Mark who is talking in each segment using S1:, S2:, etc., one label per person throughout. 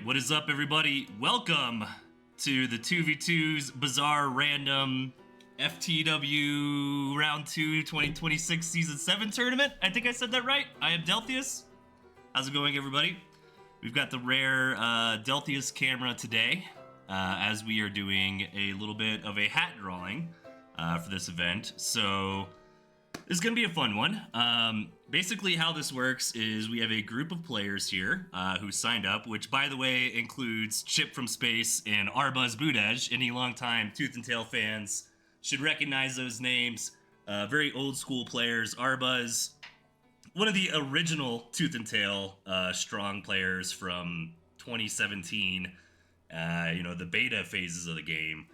S1: what is up, everybody? Welcome to the 2v2's Bizarre Random FTW Round 2 2026 Season 7 tournament. I think I said that right. I am Deltheus. How's it going, everybody? We've got the rare Deltheus camera today, as we are doing a little bit of a hat drawing for this event. So this is going to be a fun one. Basically, how this works is we have a group of players here who signed up, which, by the way, includes Chip from Space and Arbuz Budaj. Any longtime Tooth and Tail fans should recognize those names. Very old school players. Arbuz, one of the original Tooth and Tail strong players from 2017, the beta phases of the game.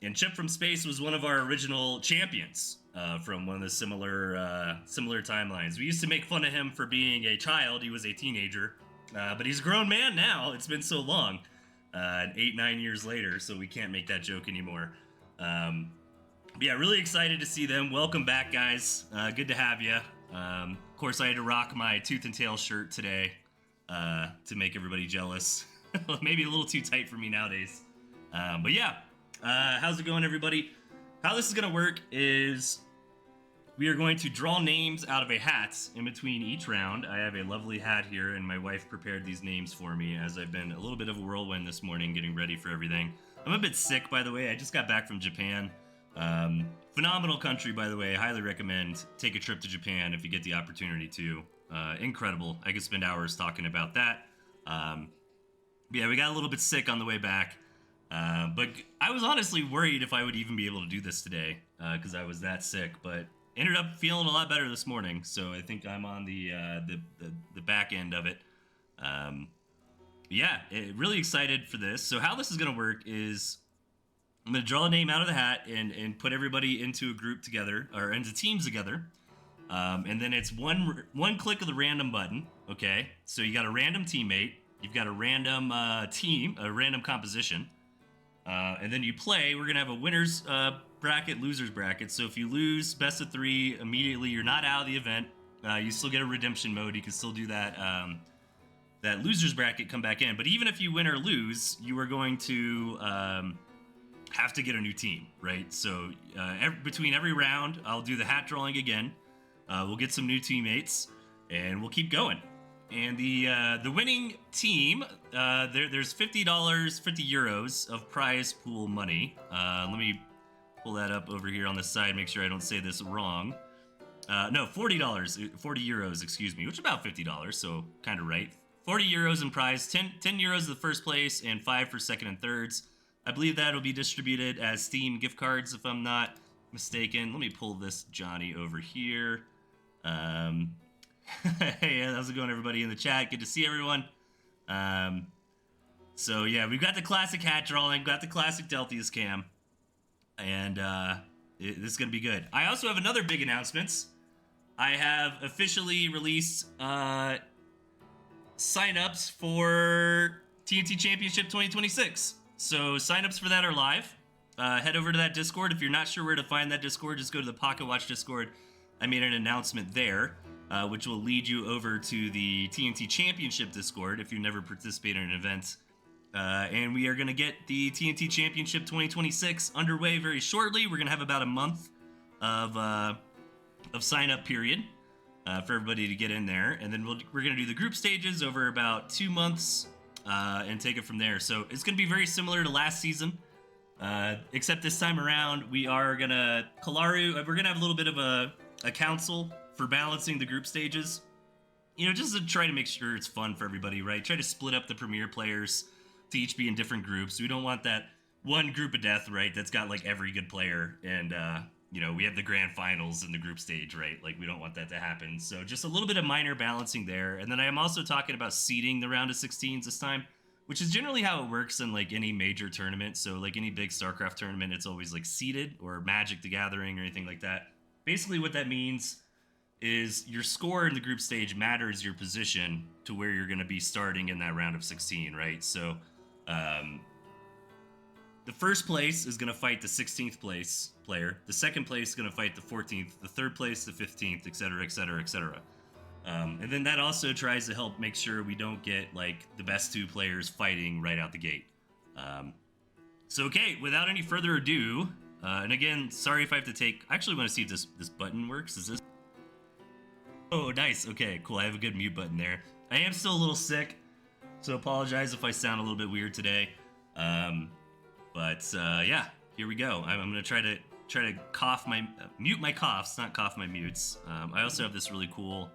S1: And Chip from Space was one of our original champions from one of the similar timelines. We used to make fun of him for being a child. He was a teenager, but he's a grown man now. It's been so long, 8-9 years later, so we can't make that joke anymore. Yeah, really excited to see them. Welcome back, guys. Good to have you. Of course, I had to rock my Tooth and Tail shirt today to make everybody jealous. Maybe a little too tight for me nowadays. But yeah, how's it going, everybody? How this is going to work is we are going to draw names out of a hat in between each round. I have a lovely hat here, and my wife prepared these names for me as I've been a little bit of a whirlwind this morning getting ready for everything. I'm a bit sick, by the way. I just got back from Japan. Phenomenal country, by the way. I highly recommend take a trip to Japan if you get the opportunity to. Incredible. I could spend hours talking about that. Yeah, we got a little bit sick on the way back. But I was honestly worried if I would even be able to do this today because I was that sick, but ended up feeling a lot better this morning, so I think I'm on the back end of it. Yeah, really excited for this. So how this is going to work is I'm going to draw a name out of the hat and put everybody into a group together, or into teams together, and then it's one click of the random button, okay? So you got a random teammate, you've got a random team, a random composition, and then you play. We're going to have a winner's bracket, loser's bracket. So if you lose best of 3, immediately you're not out of the event. You still get a redemption mode. You can still do that that loser's bracket, come back in. But even if you win or lose, you are going to have to get a new team, right? So between every round, I'll do the hat drawing again. We'll get some new teammates, and we'll keep going. And the winning team, there's $50, 50 euros of prize pool money. Let me pull that up over here on the side, make sure I don't say this wrong. No, $40, 40 euros, excuse me, which is about $50, so kind of right. 40 euros in prize, 10 euros the first place, and 5 for second and thirds. I believe that will be distributed as Steam gift cards, if I'm not mistaken. Let me pull this Johnny over here. Hey, how's it going, everybody in the chat? Good to see everyone. So yeah, we've got the classic hat drawing, got the classic Deltheus cam, and this is gonna be good. I also have another big announcement. I have officially released signups for TNT Championship 2026. So signups for that are live. Head over to that Discord. If you're not sure where to find that Discord, just go to the Pocketwatch Discord. I made an announcement there, which will lead you over to the TNT Championship Discord if you never participated in an event. And we are going to get the TNT Championship 2026 underway very shortly. We're going to have about a month of sign-up period for everybody to get in there. And then we're going to do the group stages over about 2 months and take it from there. So it's going to be very similar to last season, except this time around we are going to we're going to have a little bit of a council for balancing the group stages, just to try to make sure it's fun for everybody, right? Try to split up the premier players to each be in different groups. We don't want that one group of death, right, that's got like every good player, and we have the grand finals in the group stage, right? Like, we don't want that to happen. So just a little bit of minor balancing there. And then I am also talking about seeding the round of 16s this time, which is generally how it works in like any major tournament. So like any big StarCraft tournament, it's always like seeded, or Magic the Gathering or anything like that. Basically what that means is your score in the group stage matters your position to where you're going to be starting in that round of 16, right? So the first place is going to fight the 16th place player. The second place is going to fight the 14th. The third place, the 15th, etc., etc., etc. And then that also tries to help make sure we don't get like the best two players fighting right out the gate. So okay, without any further ado, and again, sorry if I have to take. I actually want to see if this button works. Is this? Oh, nice. Okay, cool. I have a good mute button there. I am still a little sick, so apologize if I sound a little bit weird today. But yeah, here we go. I'm gonna try to mute my coughs, not cough my mutes. I also have this really cool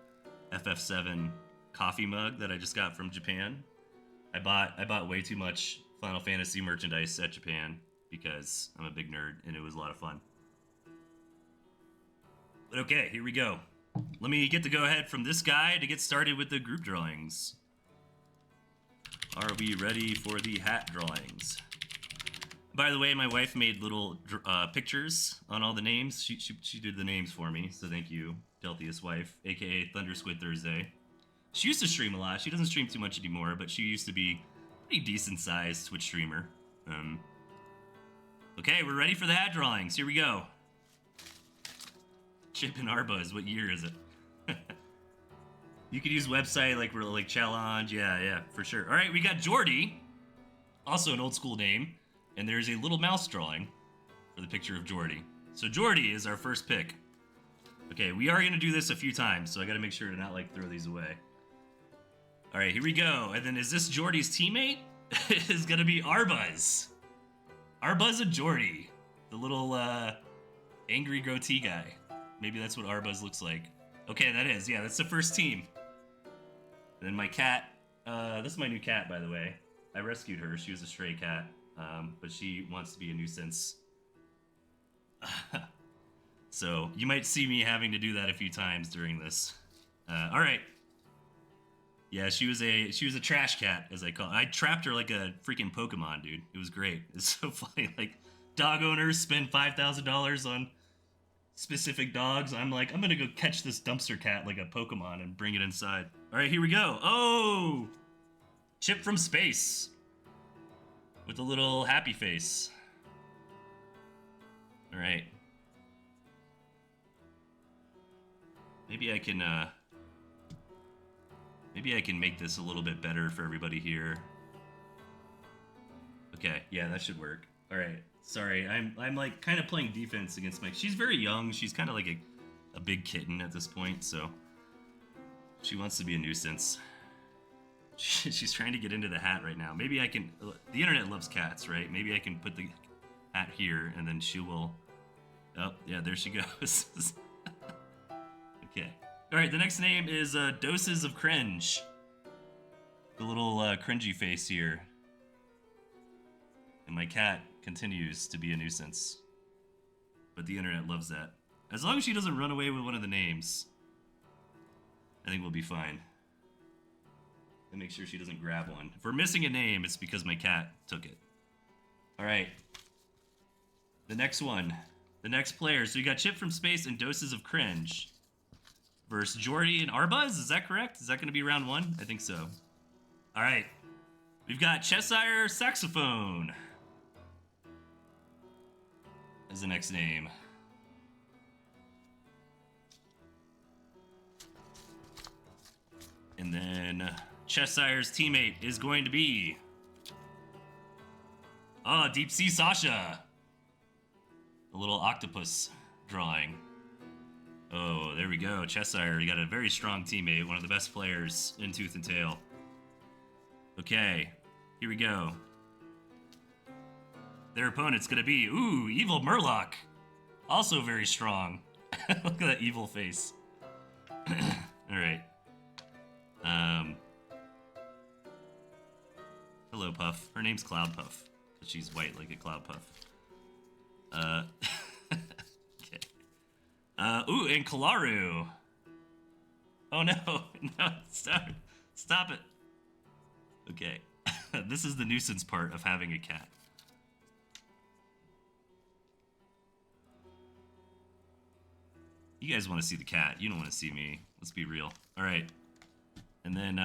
S1: FF7 coffee mug that I just got from Japan. I bought way too much Final Fantasy merchandise at Japan because I'm a big nerd and it was a lot of fun. But okay, here we go. Let me get the go ahead from this guy to get started with the group drawings. Are we ready for the hat drawings? By the way, my wife made little pictures on all the names. She did the names for me, so thank you, Delthius wife, aka Thunder Squid Thursday. She used to stream a lot. She doesn't stream too much anymore, but she used to be a pretty decent sized Twitch streamer. Okay, we're ready for the hat drawings. Here we go. Chip and Arbuzz, what year is it? You could use website like challenge, yeah, for sure. All right, we got Jordy, also an old school name, and there's a little mouse drawing for the picture of Jordy. So Jordy is our first pick. Okay, we are gonna do this a few times, so I gotta make sure to not like throw these away. All right, here we go. And then is this Jordy's teammate? It's gonna be Arbuzz. Arbuzz and Jordy, the little angry goatee guy. Maybe that's what Arbuzz looks like. Okay, that is, yeah, that's the first team. And then my cat, this is my new cat, by the way. I rescued her, she was a stray cat, but she wants to be a nuisance. So you might see me having to do that a few times during this. All right. Yeah, she was a trash cat, as I call it. I trapped her like a freaking Pokemon, dude. It was great. It's so funny. Like, dog owners spend $5,000 on specific dogs. I'm like, I'm gonna go catch this dumpster cat like a Pokemon and bring it inside. All right, here we go. Oh, Chip from space with a little happy face. All right. Maybe I can make this a little bit better for everybody here. Okay, yeah, that should work. All right. Sorry, I'm like kind of playing defense against Mike. She's very young. She's kind of like a big kitten at this point, so she wants to be a nuisance. She's trying to get into the hat right now. Maybe I can. The internet loves cats, right? Maybe I can put the hat here, and then she will. Oh, yeah, there she goes. Okay. All right. The next name is Doses of Cringe. The little cringy face here, and my cat continues to be a nuisance. But the internet loves that. As long as she doesn't run away with one of the names, I think we'll be fine. And make sure she doesn't grab one. If we're missing a name, it's because my cat took it. Alright. The next one. The next player. So you got Chip from Space and Doses of Cringe versus Jordy and Arbuzz. Is that correct? Is that going to be round one? I think so. Alright. We've got Cheshire Saxophone as the next name. And then Cheshire's teammate is going to be Deep Sea Sasha. A little octopus drawing. Oh, there we go. Cheshire, you got a very strong teammate, one of the best players in Tooth and Tail. Okay, here we go. Their opponent's gonna be, ooh, Evil Murloc. Also very strong. Look at that evil face. Alright. Hello, Puff. Her name's Cloud Puff, because she's white like a Cloud Puff. Okay. Ooh, and Kalaru. Oh no, no, stop it. Okay. This is the nuisance part of having a cat. You guys want to see the cat. You don't want to see me. Let's be real. All right. And then,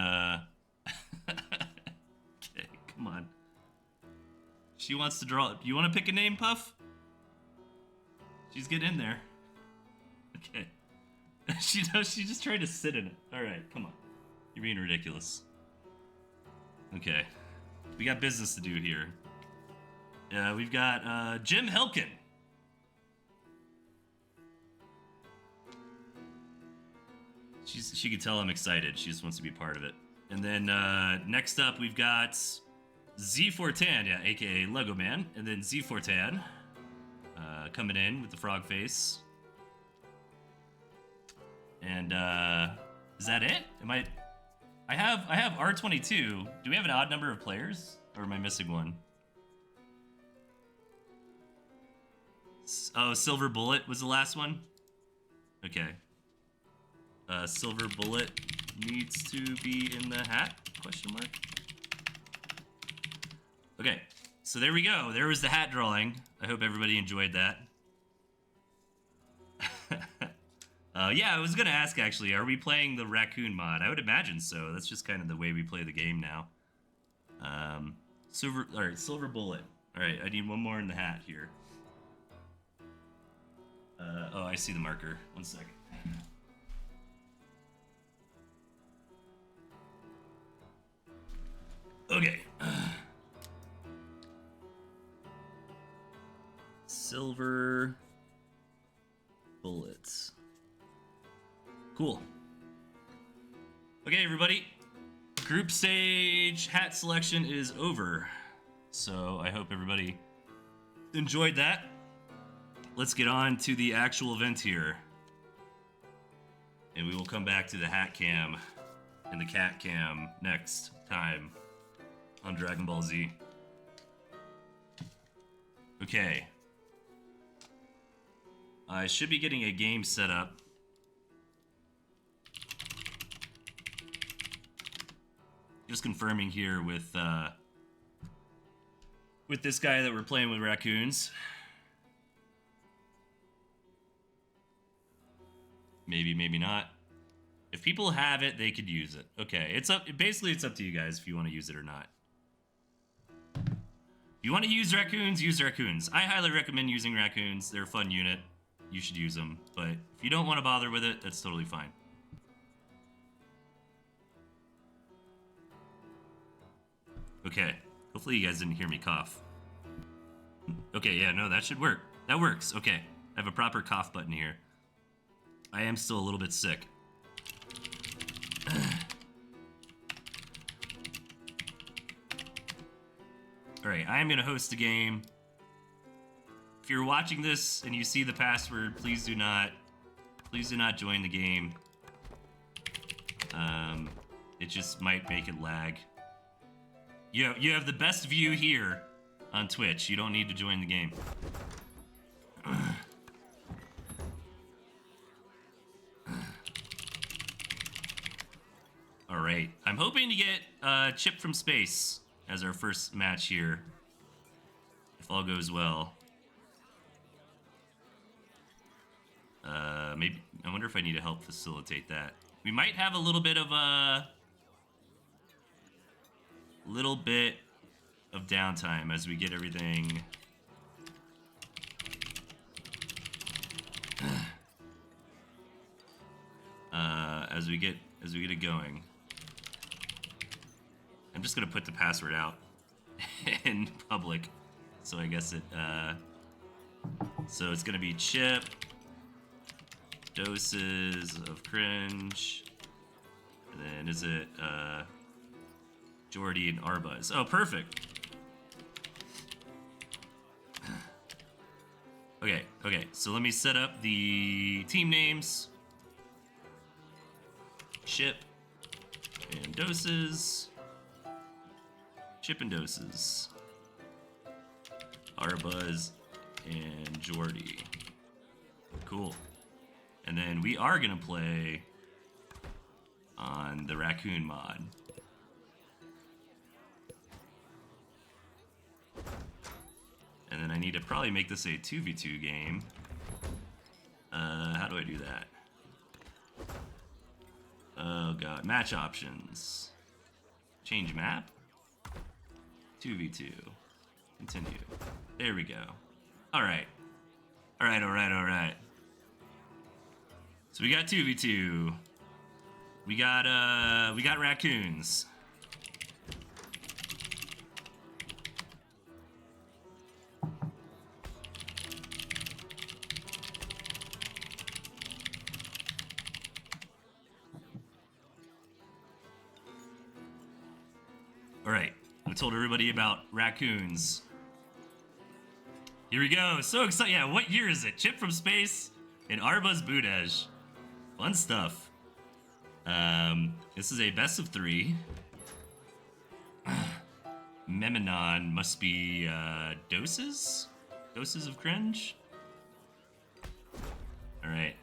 S1: okay, come on. She wants to draw. You want to pick a name, Puff? She's getting in there. Okay. She just tried to sit in it. Alright, come on. You're being ridiculous. Okay. We got business to do here. We've got Jim Helkin. She could tell I'm excited. She just wants to be part of it. And then next up we've got Z Fortan, yeah, aka Lego Man, and then Z Fortan coming in with the frog face. And is that it? I have R22. Do we have an odd number of players, or am I missing one? Oh, Silver Bullet was the last one. Okay. Silver Bullet needs to be in the hat? Question mark. Okay, so there we go. There was the hat drawing. I hope everybody enjoyed that. Yeah, I was gonna ask actually, are we playing the raccoon mod? I would imagine so. That's just kind of the way we play the game now. Silver Bullet. All right, I need one more in the hat here. Oh, I see the marker. One second. Okay. Silver bullets. Cool. Okay, everybody. Group stage hat selection is over. So I hope everybody enjoyed that. Let's get on to the actual event here. And we will come back to the hat cam and the cat cam next time on Dragon Ball Z. Okay. I should be getting a game set up. Just confirming here with this guy that we're playing with raccoons. Maybe, maybe not. If people have it, they could use it. Okay, it's up. Basically, it's up to you guys if you want to use it or not. If you want to use raccoons. I highly recommend using raccoons. They're a fun unit. You should use them. But if you don't want to bother with it, that's totally fine. Okay. Hopefully you guys didn't hear me cough. Okay, yeah, no, that should work. That works. Okay. I have a proper cough button here. I am still a little bit sick. Alright, I am going to host a game. If you're watching this and you see the password, please do not join the game. It just might make it lag. You have the best view here on Twitch. You don't need to join the game. Alright, I'm hoping to get Chip from Space as our first match here. If all goes well. Maybe, I wonder if I need to help facilitate that. We might have a little bit of downtime as we get everything as we get it going. I'm just gonna put the password out in public, so I guess it so it's gonna be Chip, doses of cringe, and then is it Jordy and Arbuzz. Oh, perfect. Okay, so let me set up the team names. Chip and doses. Chip and doses. Arbuzz and Jordy. Cool. And then we are gonna play on the raccoon mod. And then I need to probably make this a 2v2 game. How do I do that? Oh god, match options. Change map. 2v2. Continue. There we go. Alright. Alright. So we got 2v2. We got raccoons. All right, I told everybody about raccoons. Here we go. So excited. Yeah, what year is it? Chip from Space and Arbuz Budej. Fun stuff. This is a best of 3. Meminon must be doses? Doses of cringe? All right.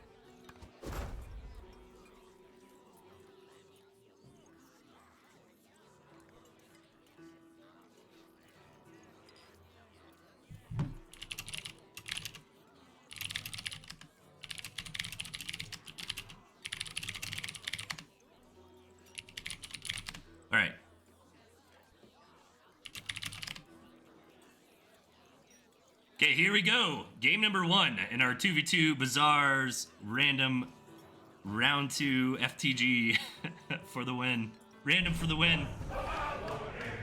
S1: All right. Okay, here we go. Game number 1 in our 2v2 Bazaars random round 2 FTG for the win. Random for the win.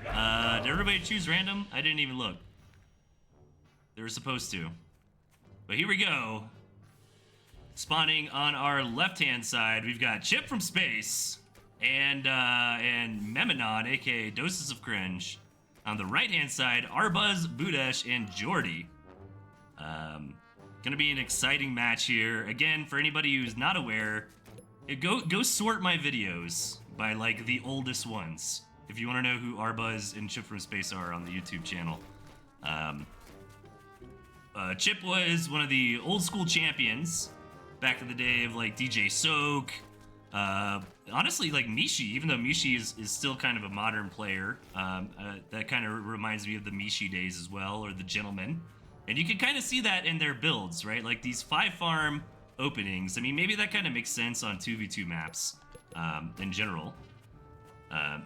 S1: Did everybody choose random? I didn't even look. They were supposed to. But here we go. Spawning on our left-hand side, we've got Chip from Space and Meminon, aka Doses of Cringe. On the right-hand side, Arbuz, Budej, and Jordy. Gonna be an exciting match here. Again, for anybody who's not aware, go sort my videos by like the oldest ones. If you want to know who Arbuz and Chip from Space are on the YouTube channel. Chip was one of the old school champions back in the day of like DJ Soak. Honestly, like Mishi, even though Mishi is still kind of a modern player, that kind of reminds me of the Mishi days as well, or the Gentleman. And you can kind of see that in their builds, right? Like these 5-farm openings. I mean, maybe that kind of makes sense on 2v2 maps in general.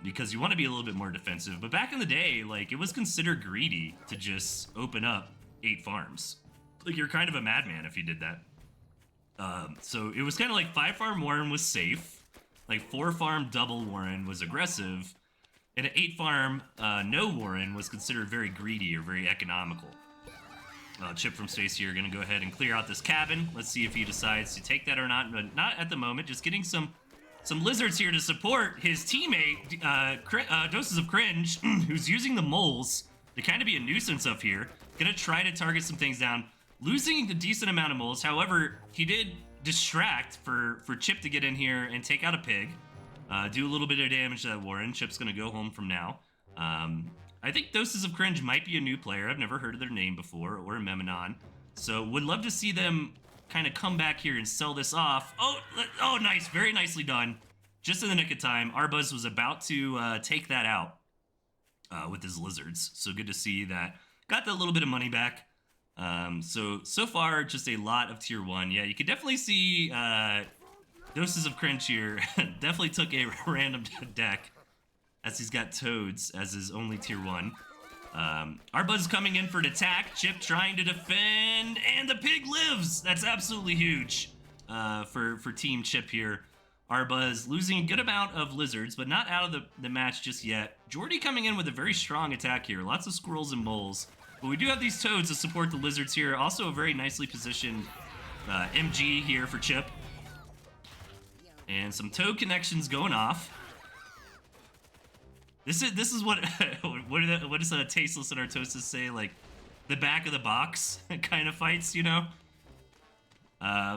S1: Because you want to be a little bit more defensive. But back in the day, like, it was considered greedy to just open up 8 farms. Like, you're kind of a madman if you did that. So it was kind of like 5-farm Warren was safe. Like 4-farm double Warren was aggressive. And an 8-farm no Warren was considered very greedy or very economical. Chip from Space here gonna go ahead and clear out this cabin. Let's see if he decides to take that or not, but not at the moment. Just getting some lizards here to support his teammate, Doses of Cringe, who's using the moles to kind of be a nuisance up here. Gonna try to target some things down. Losing a decent amount of moles, however, he did distract for Chip to get in here and take out a pig. Do a little bit of damage to that Warren. Chip's gonna go home from now. I think Doses of Cringe might be a new player. I've never heard of their name before, or a Meminon. So would love to see them kind of come back here and sell this off. Oh, nice. Very nicely done. Just in the nick of time. Arbuz was about to take that out with his lizards. So good to see that. Got that little bit of money back. So far, just a lot of tier 1. Yeah, you could definitely see Doses of Cringe here. Definitely took a random deck, as he's got Toads as his only tier 1. Arbuz coming in for an attack. Chip trying to defend, and the pig lives. That's absolutely huge for Team Chip here. Arbuz losing a good amount of lizards, but not out of the match just yet. Jordy coming in with a very strong attack here. Lots of squirrels and moles. But we do have these toads to support the lizards here. Also a very nicely positioned MG here for Chip. And some toad connections going off. This is what what does Tasteless and Artosis say, like the back of the box kind of fights, you know,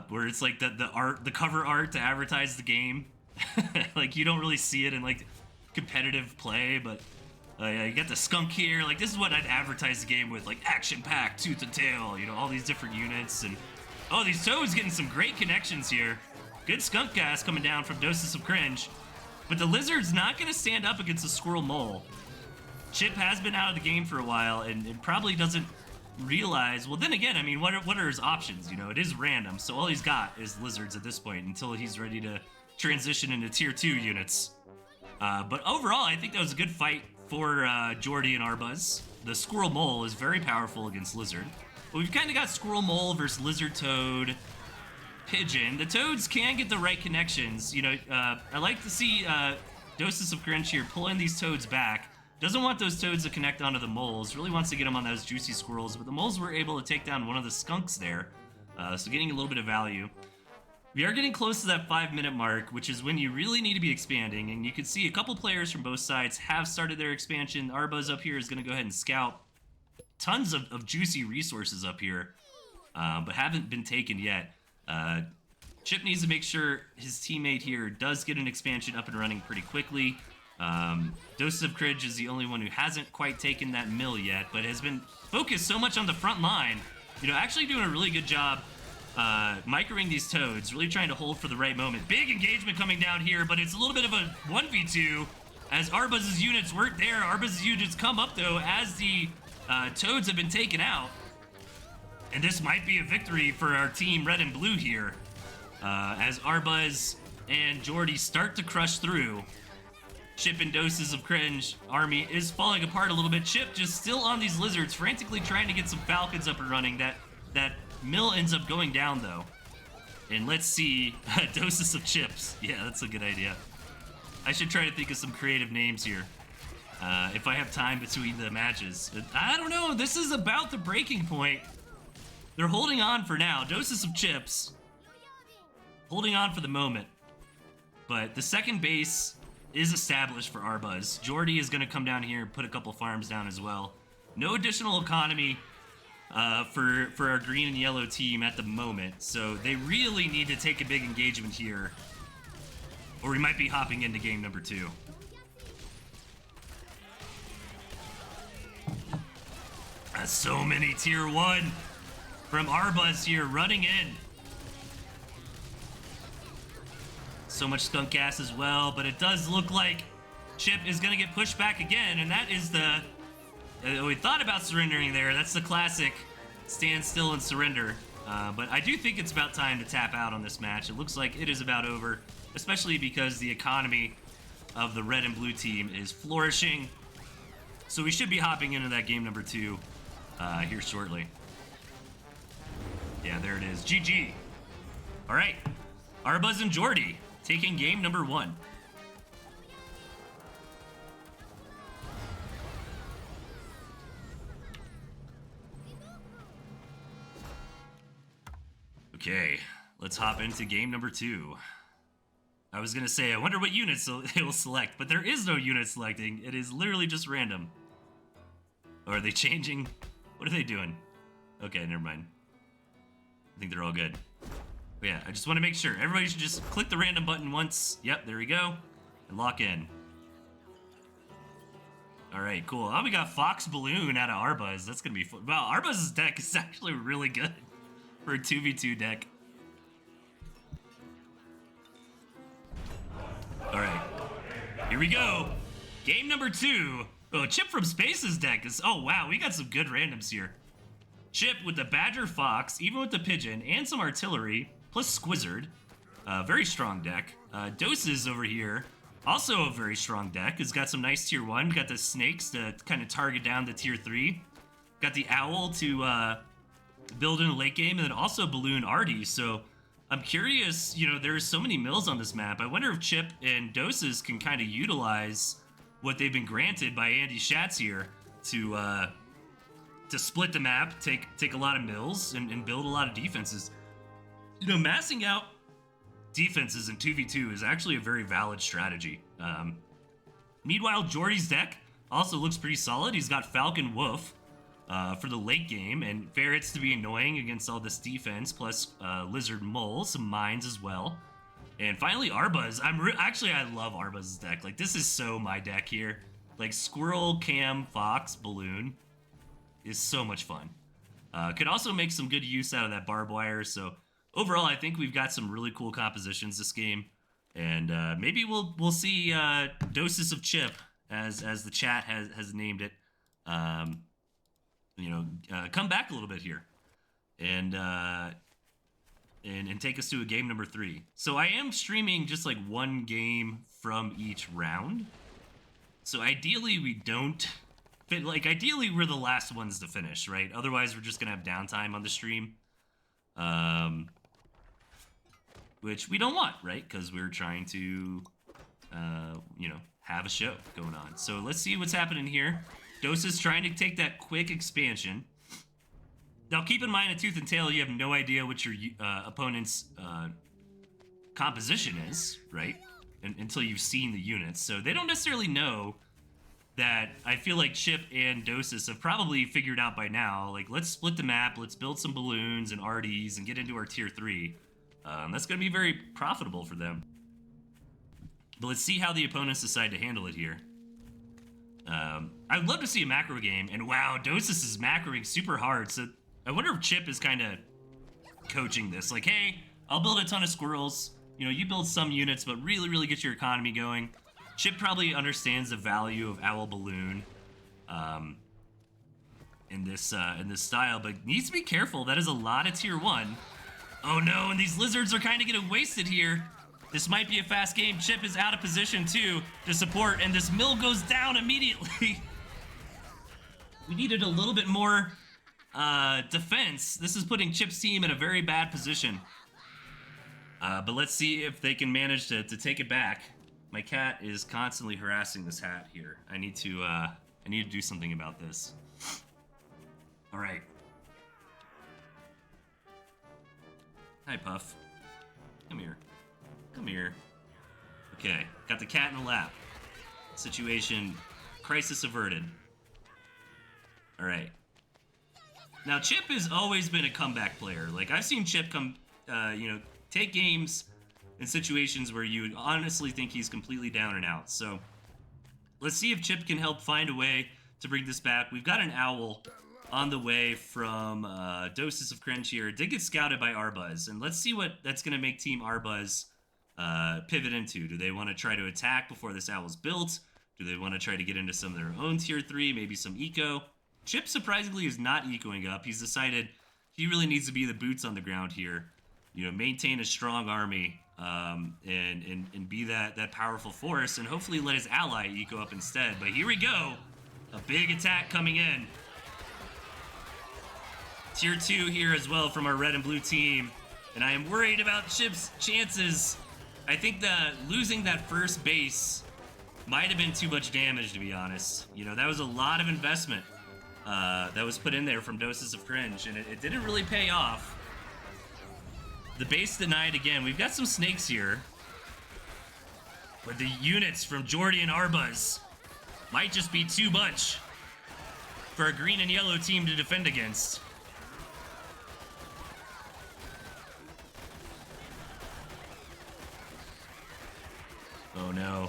S1: where it's like the cover art to advertise the game. Like you don't really see it in like competitive play, but yeah, you got the skunk here. Like this is what I'd advertise the game with, like action packed, tooth and tail, you know, all these different units. And oh, these toads getting some great connections here. Good skunk gas coming down from Doses of Cringe. But the lizard's not going to stand up against a squirrel mole. Chip has been out of the game for a while and probably doesn't realize. Well, then again, I mean, what are his options? You know, it is random, so all he's got is lizards at this point until he's ready to transition into tier 2 units. But overall, I think that was a good fight for Jordy and Arbuz. The squirrel mole is very powerful against lizard. But we've kind of got squirrel mole versus lizard toad. Pigeon. The Toads can get the right connections. You know, I like to see Doses of Cringe here pulling these Toads back. Doesn't want those Toads to connect onto the moles. Really wants to get them on those juicy squirrels, but the moles were able to take down one of the skunks there. So getting a little bit of value. We are getting close to that 5-minute mark, which is when you really need to be expanding, and you can see a couple players from both sides have started their expansion. Arbuz up here is going to go ahead and scout tons of juicy resources up here, but haven't been taken yet. Chip needs to make sure his teammate here does get an expansion up and running pretty quickly. Doses of Cridge is the only one who hasn't quite taken that mill yet, but has been focused so much on the front line. You know, actually doing a really good job microing these Toads, really trying to hold for the right moment. Big engagement coming down here, but it's a little bit of a 1v2 as Arbuz's units weren't there. Arbuz's units come up, though, as the Toads have been taken out. And this might be a victory for our team red and blue here, as Arbuz and Jordy start to crush through. Chip and Doses of Cringe army is falling apart a little bit. Chip just still on these lizards, frantically trying to get some falcons up and running. That mill ends up going down, though. And let's see, Doses of Chips. Yeah, that's a good idea. I should try to think of some creative names here, if I have time between the matches. I don't know, this is about the breaking point. They're holding on for now. Doses of Chips, holding on for the moment. But the second base is established for Arbuz. Jordy is going to come down here and put a couple farms down as well. No additional economy for our green and yellow team at the moment, so they really need to take a big engagement here, or we might be hopping into game number 2. So many tier 1 from Arbuz here running in. So much skunk gas as well, but it does look like Chip is going to get pushed back again, and that is the... we thought about surrendering there. That's the classic stand still and surrender. But I do think it's about time to tap out on this match. It looks like it is about over, especially because the economy of the red and blue team is flourishing. So we should be hopping into that game number 2 here shortly. Yeah, there it is. GG. All right. Arbuz and Jordy taking game number 1. Okay, let's hop into game number 2. I was gonna say, I wonder what units it will select, but there is no unit selecting. It is literally just random. Or are they changing? What are they doing? Okay, never mind. I think they're all good. But yeah, I just want to make sure. Everybody should just click the random button once. Yep, there we go. And lock in. Alright, cool. Oh, we got Fox Balloon out of Arbuz. That's going to be fun. Wow, Arbuz's deck is actually really good for a 2v2 deck. Alright. Here we go. Game number 2. Oh, Chip from Space's deck is... Oh, wow, we got some good randoms here. Chip with the Badger Fox, even with the Pigeon, and some artillery, plus Squizzard. Very strong deck. Doses over here, also a very strong deck. It's got some nice tier 1. Got the snakes to kind of target down the tier 3. Got the owl to build in a late game, and then also balloon Artie. So I'm curious, you know, there's so many mills on this map. I wonder if Chip and Doses can kind of utilize what they've been granted by Andy Schatz here to split the map, take a lot of mills, and build a lot of defenses. You know, massing out defenses in 2v2 is actually a very valid strategy. Meanwhile, Jordy's deck also looks pretty solid. He's got Falcon Wolf for the late game, and Ferrets to be annoying against all this defense, plus Lizard Mole, some mines as well. And finally, Arbuz. Actually, I love Arbuz's deck. Like, this is so my deck here. Like, Squirrel, Cam, Fox, Balloon is so much fun. Could also make some good use out of that barbed wire. So overall, I think we've got some really cool compositions this game, and maybe we'll see Doses of Chip, as the chat has named it. You know, come back a little bit here, and take us to a game number 3. So I am streaming just like one game from each round. So ideally we don't. Like, ideally, we're the last ones to finish, right? Otherwise, we're just going to have downtime on the stream. And which we don't want, right? Because we're trying to, you know, have a show going on. So let's see what's happening here. Dosa's trying to take that quick expansion. Now, keep in mind, at Tooth and Tail, you have no idea what your opponent's composition is, right? Until you've seen the units. So they don't necessarily know that. I feel like Chip and Dosis have probably figured out by now, like, let's split the map, let's build some balloons and RDs and get into our tier 3. That's going to be very profitable for them. But let's see how the opponents decide to handle it here. I'd love to see a macro game, and wow, Dosis is macroing super hard, so I wonder if Chip is kind of coaching this. Like, hey, I'll build a ton of squirrels. You know, you build some units, but really get your economy going. Chip probably understands the value of Owl Balloon in this style, but needs to be careful. That is a lot of tier 1. Oh no, and these lizards are kind of getting wasted here. This might be a fast game. Chip is out of position too to support, and this mill goes down immediately. We needed a little bit more defense. This is putting Chip's team in a very bad position. But let's see if they can manage to take it back. My cat is constantly harassing this hat here. I need to do something about this. All right. Hi, Puff. Come here. Come here. Okay, got the cat in the lap. Situation, crisis averted. All right. Now, Chip has always been a comeback player. Like, I've seen Chip come, you know, take games in situations where you would honestly think he's completely down and out. So, let's see if Chip can help find a way to bring this back. We've got an owl on the way from Doses of Cringe here. It did get scouted by Arbuzz, and let's see what that's going to make Team Arbuzz pivot into. Do they want to try to attack before this owl's built? Do they want to try to get into some of their own tier 3, maybe some eco? Chip, surprisingly, is not ecoing up. He's decided he really needs to be the boots on the ground here. You know, maintain a strong army and be that powerful force, and hopefully let his ally eco up instead. But here we go. A big attack coming in. Tier 2 here as well from our red and blue team. And I am worried about Chip's chances. I think that losing that first base might have been too much damage, to be honest. You know, that was a lot of investment that was put in there from Doses of Cringe, and it didn't really pay off. The base denied again. We've got some snakes here. But the units from Jordy and Arbuzz might just be too much for a green and yellow team to defend against. Oh no.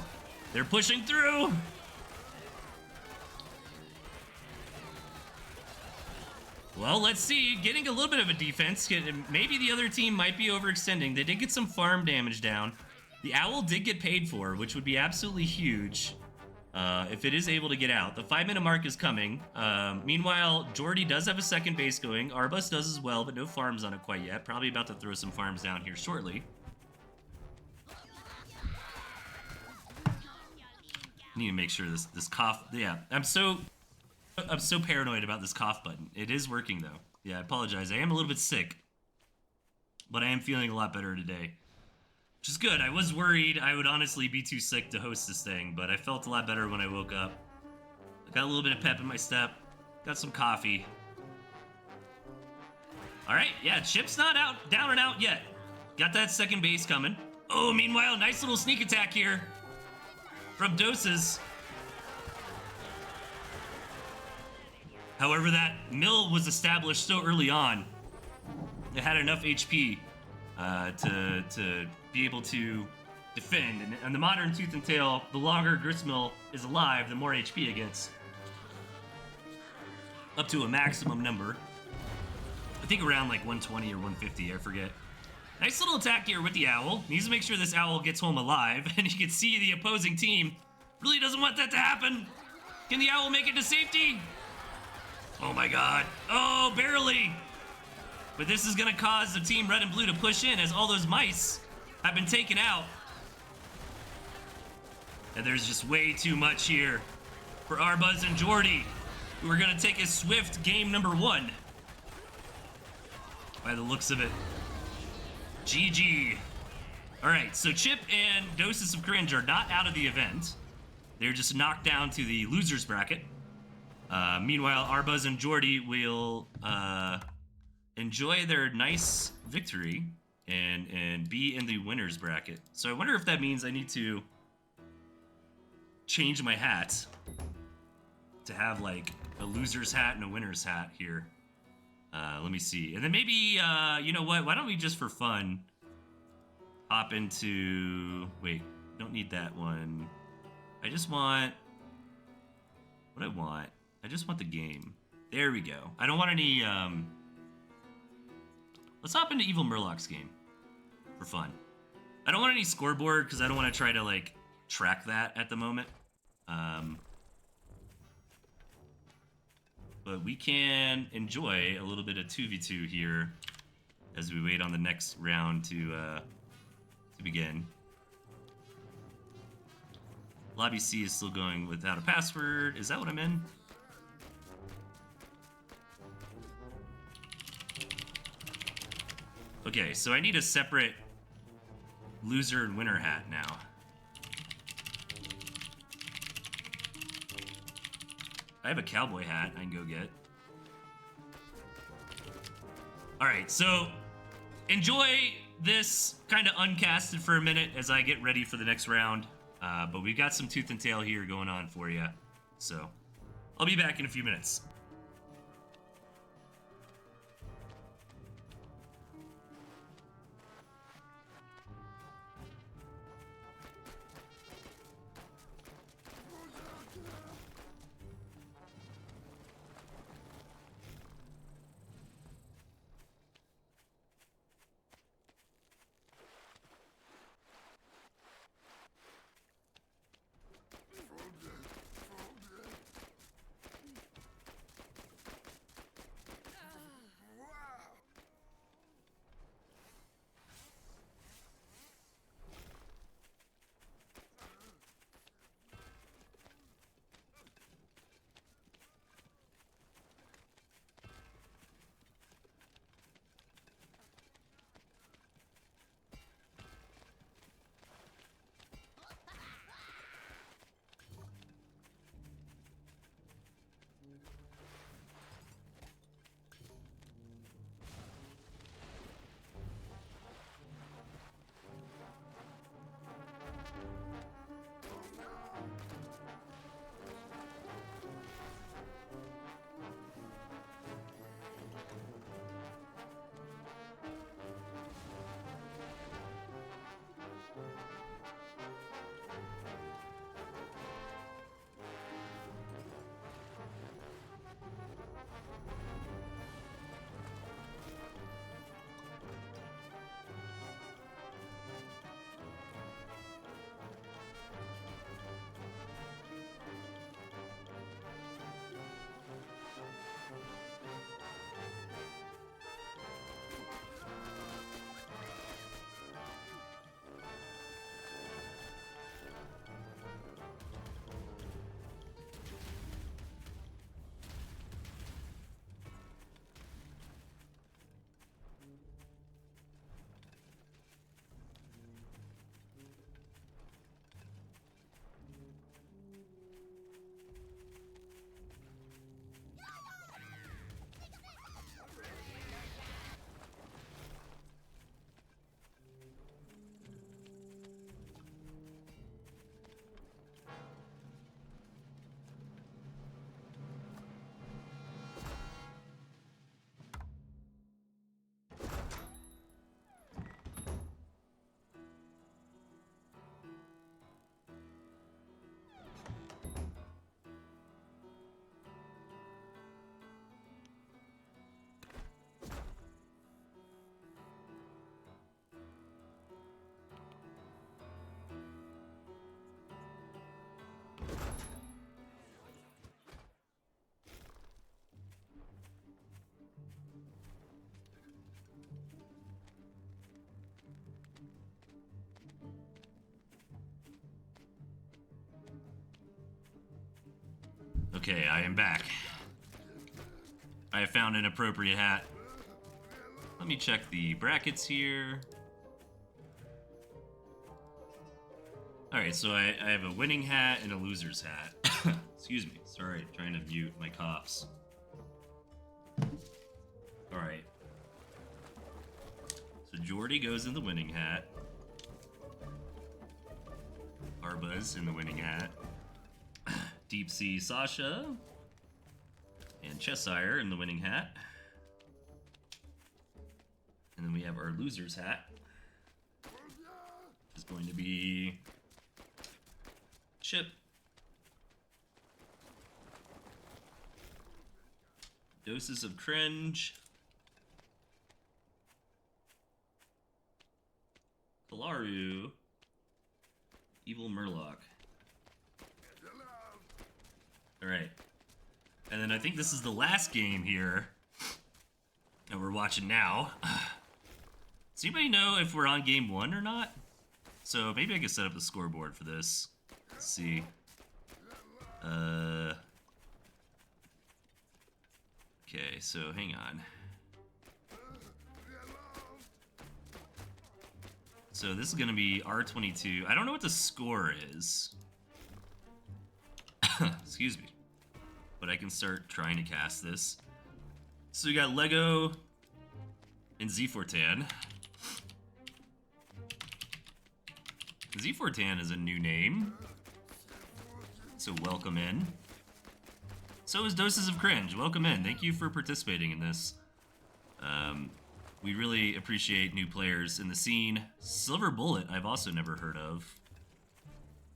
S1: They're pushing through! Well, let's see. Getting a little bit of a defense. Maybe the other team might be overextending. They did get some farm damage down. The owl did get paid for, which would be absolutely huge if it is able to get out. The 5-minute mark is coming. Meanwhile, Jordy does have a second base going. Arbus does as well, but no farms on it quite yet. Probably about to throw some farms down here shortly. Need to make sure this cough. Yeah, I'm so paranoid about this cough button. It is working though. Yeah, I apologize. I am a little bit sick, but I am feeling a lot better today, which is good. I was worried I would honestly be too sick to host this thing, but I felt a lot better when I woke up. I got a little bit of pep in my step. Got some coffee. All right, yeah, Chip's not down and out yet. Got that second base coming. Oh, meanwhile, nice little sneak attack here from Doses. However, that mill was established so early on, it had enough HP to be able to defend. And the modern Tooth and Tail, the longer Gristmill is alive, the more HP it gets. Up to a maximum number. I think around like 120 or 150, I forget. Nice little attack here with the owl. Needs to make sure this owl gets home alive. And you can see the opposing team really doesn't want that to happen. Can the owl make it to safety? Oh my god. Oh, barely. But this is going to cause the team red and blue to push in as all those mice have been taken out. And there's just way too much here for Arbuzz and Jordy, who are going to take a swift game number 1. By the looks of it. GG. All right, so Chip and Doses of Cringe are not out of the event. They're just knocked down to the losers bracket. Meanwhile, Arbuz and Jordy will enjoy their nice victory and be in the winners bracket. So I wonder if that means I need to change my hat to have like a loser's hat and a winner's hat here. Let me see. And then maybe, you know what? Why don't we just for fun hop into... Wait, don't need that one. I just want... What I want? I just want the game. There we go. I don't want any... Let's hop into Evil Murloc's game for fun. I don't want any scoreboard because I don't want to try to, like, track that at the moment. But we can enjoy a little bit of 2v2 here as we wait on the next round to begin. Lobby C is still going without a password. Is that what I'm in? Okay, so I need a separate loser and winner hat now. I have a cowboy hat I can go get. Alright, so enjoy this kind of uncasted for a minute as I get ready for the next round. But we got some tooth and tail here going on for you. So I'll be back in a few minutes. Okay, I am back. I have found an appropriate hat. Let me check the brackets here. Alright, so I have a winning hat and a loser's hat. Excuse me. Sorry, trying to mute my coughs. Alright. So Jordy goes in the winning hat. Arba's in the winning hat. Deep Sea Sasha. And Cheshire in the winning hat. And then we have our loser's hat. Which is going to be Chip. Doses of cringe. Kalaru. Evil Murloc. Alright. And then I think this is the last game here that we're watching now. Does anybody know if we're on game 1 or not? So maybe I can set up the scoreboard for this. Let's see. Okay, so hang on. So this is gonna be R22. I don't know what the score is. Excuse me. But I can start trying to cast this. So we got Lego and Z4tan. Z4tan is a new name. So welcome in. So is Doses of Cringe. Welcome in. Thank you for participating in this. We really appreciate new players in the scene. Silver Bullet, I've also never heard of.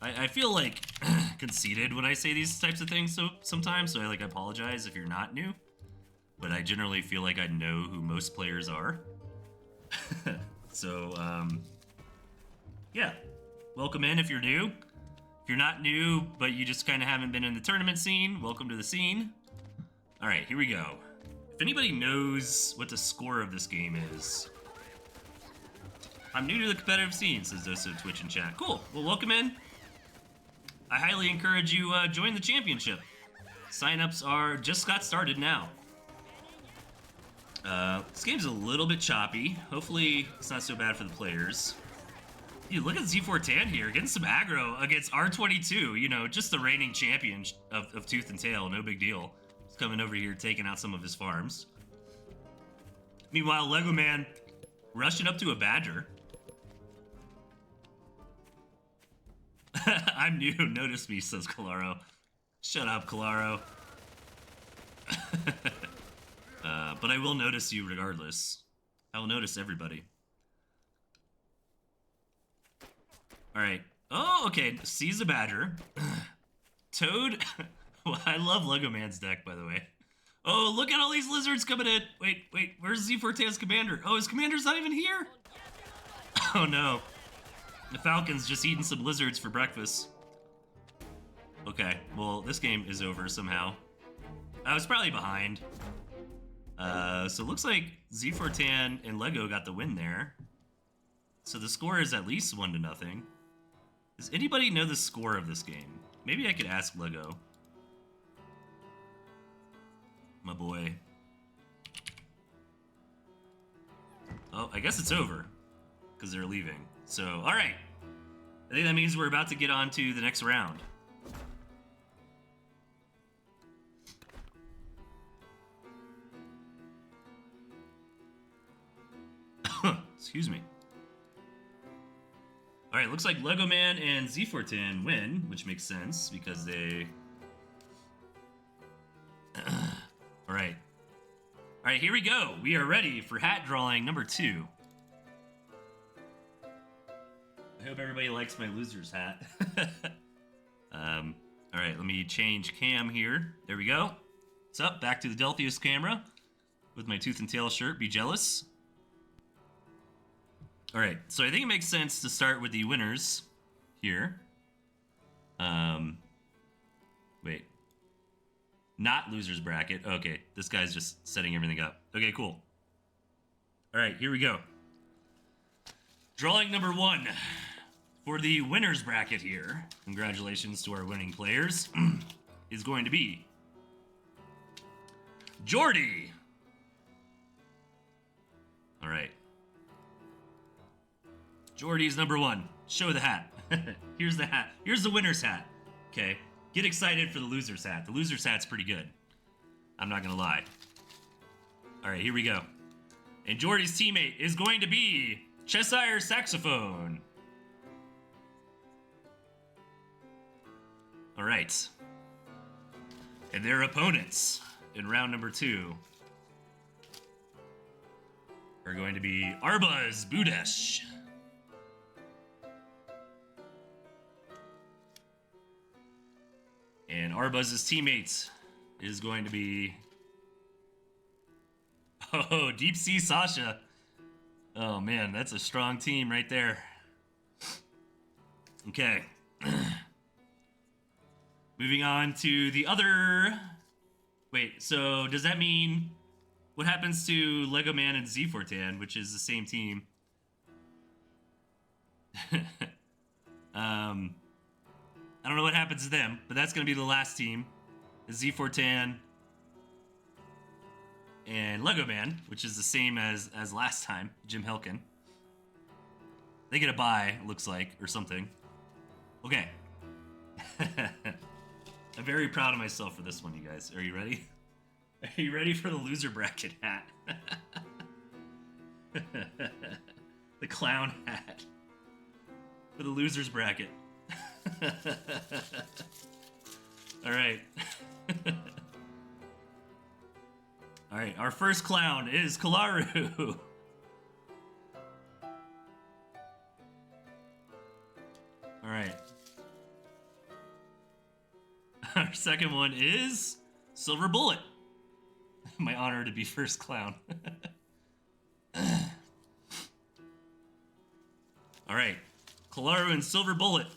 S1: I feel like conceited when I say these types of things sometimes, so I apologize if you're not new. But I generally feel like I know who most players are. So, yeah. Welcome in if you're new. If you're not new, but you just kind of haven't been in the tournament scene, welcome to the scene. All right, here we go. If anybody knows what the score of this game is, I'm new to the competitive scene, says Doso Twitch and chat. Cool. Well, welcome in. I highly encourage you join the championship. Signups are just got started now. This game's a little bit choppy. Hopefully, it's not so bad for the players. Dude, look at Z4tan here, getting some aggro against R22. You know, just the reigning champion of Tooth and Tail. No big deal. He's coming over here, taking out some of his farms. Meanwhile, Lego Man rushing up to a badger. I'm new, notice me, says Kalaro. Shut up, Kalaro. But I will notice you regardless. I will notice everybody. Alright. Oh, okay. Sees a badger. Toad. Well, I love Lego Man's deck, by the way. Oh, look at all these lizards coming in. Wait. Where's Z4tan's commander? Oh, his commander's not even here? Oh, no. The Falcon's just eating some lizards for breakfast. Okay, well, this game is over somehow. I was probably behind. So it looks like Z4tan and Lego got the win there. So the score is at least 1-0. Does anybody know the score of this game? Maybe I could ask Lego. My boy. Oh, I guess it's over. Because they're leaving. So, alright. I think that means we're about to get on to the next round. Excuse me. Alright, looks like Lego Man and Z4tan win, which makes sense because they... Alright. Alright, here we go. We are ready for hat drawing number 2. I hope everybody likes my loser's hat. Alright, let me change cam here. There we go. What's up? Back to the Deltheus camera with my Tooth and Tail shirt. Be jealous. Alright, so I think it makes sense to start with the winners here. Wait. Not loser's bracket. Okay, this guy's just setting everything up. Okay, cool. Alright, here we go. Drawing number 1 for the winner's bracket here. Congratulations to our winning players. Is going to be Jordy. Alright. Jordy's number 1. Show the hat. Here's the hat. Here's the winner's hat. Okay. Get excited for the loser's hat. The loser's hat's pretty good. I'm not gonna lie. All right, here we go. And Jordy's teammate is going to be Cheshire Saxophone. All right. And their opponents in round number 2 are going to be Arbuz Budesh. And Arbuz's teammate is going to be... Oh, Deep Sea Sasha. Oh, man, that's a strong team right there. Okay. Moving on to the other... Wait, so does that mean... What happens to Lego Man and Z4Tan, which is the same team? I don't know what happens to them, but that's going to be the last team. Z4Tan and Lego Man, which is the same as last time, Jim Helkin. They get a bye, looks like, or something. Okay. I'm very proud of myself for this one, you guys. Are you ready? Are you ready for the loser bracket hat? The clown hat. For the loser's bracket. All right. All right, our first clown is Kalaru. All right. Our second one is Silver Bullet. My honor to be first clown. All right. Kalaru and Silver Bullet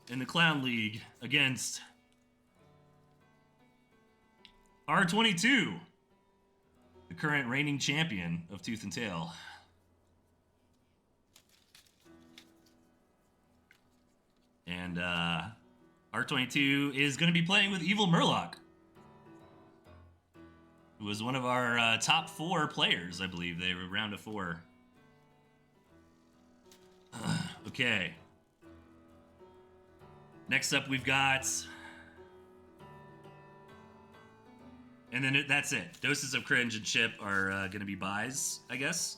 S1: in the Clown League against R22, the current reigning champion of Tooth and Tail. And R22 is going to be playing with Evil Murloc, who was one of our top 4 players, I believe. They were round of 4. Okay. Next up, we've got... And then that's it. Doses of Cringe and Chip are going to be buys, I guess.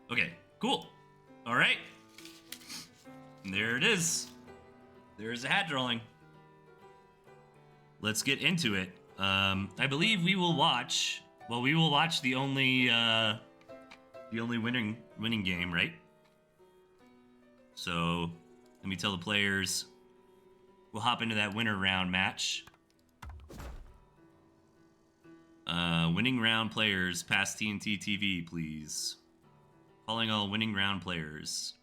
S1: Okay, cool. All right. And there it is. There's a hat drawing. Let's get into it. I believe we will watch... Well, we will watch the only winning game, right? So... Let me tell the players, we'll hop into that winner round match. Winning round players, past TnTTV, please. Calling all winning round players.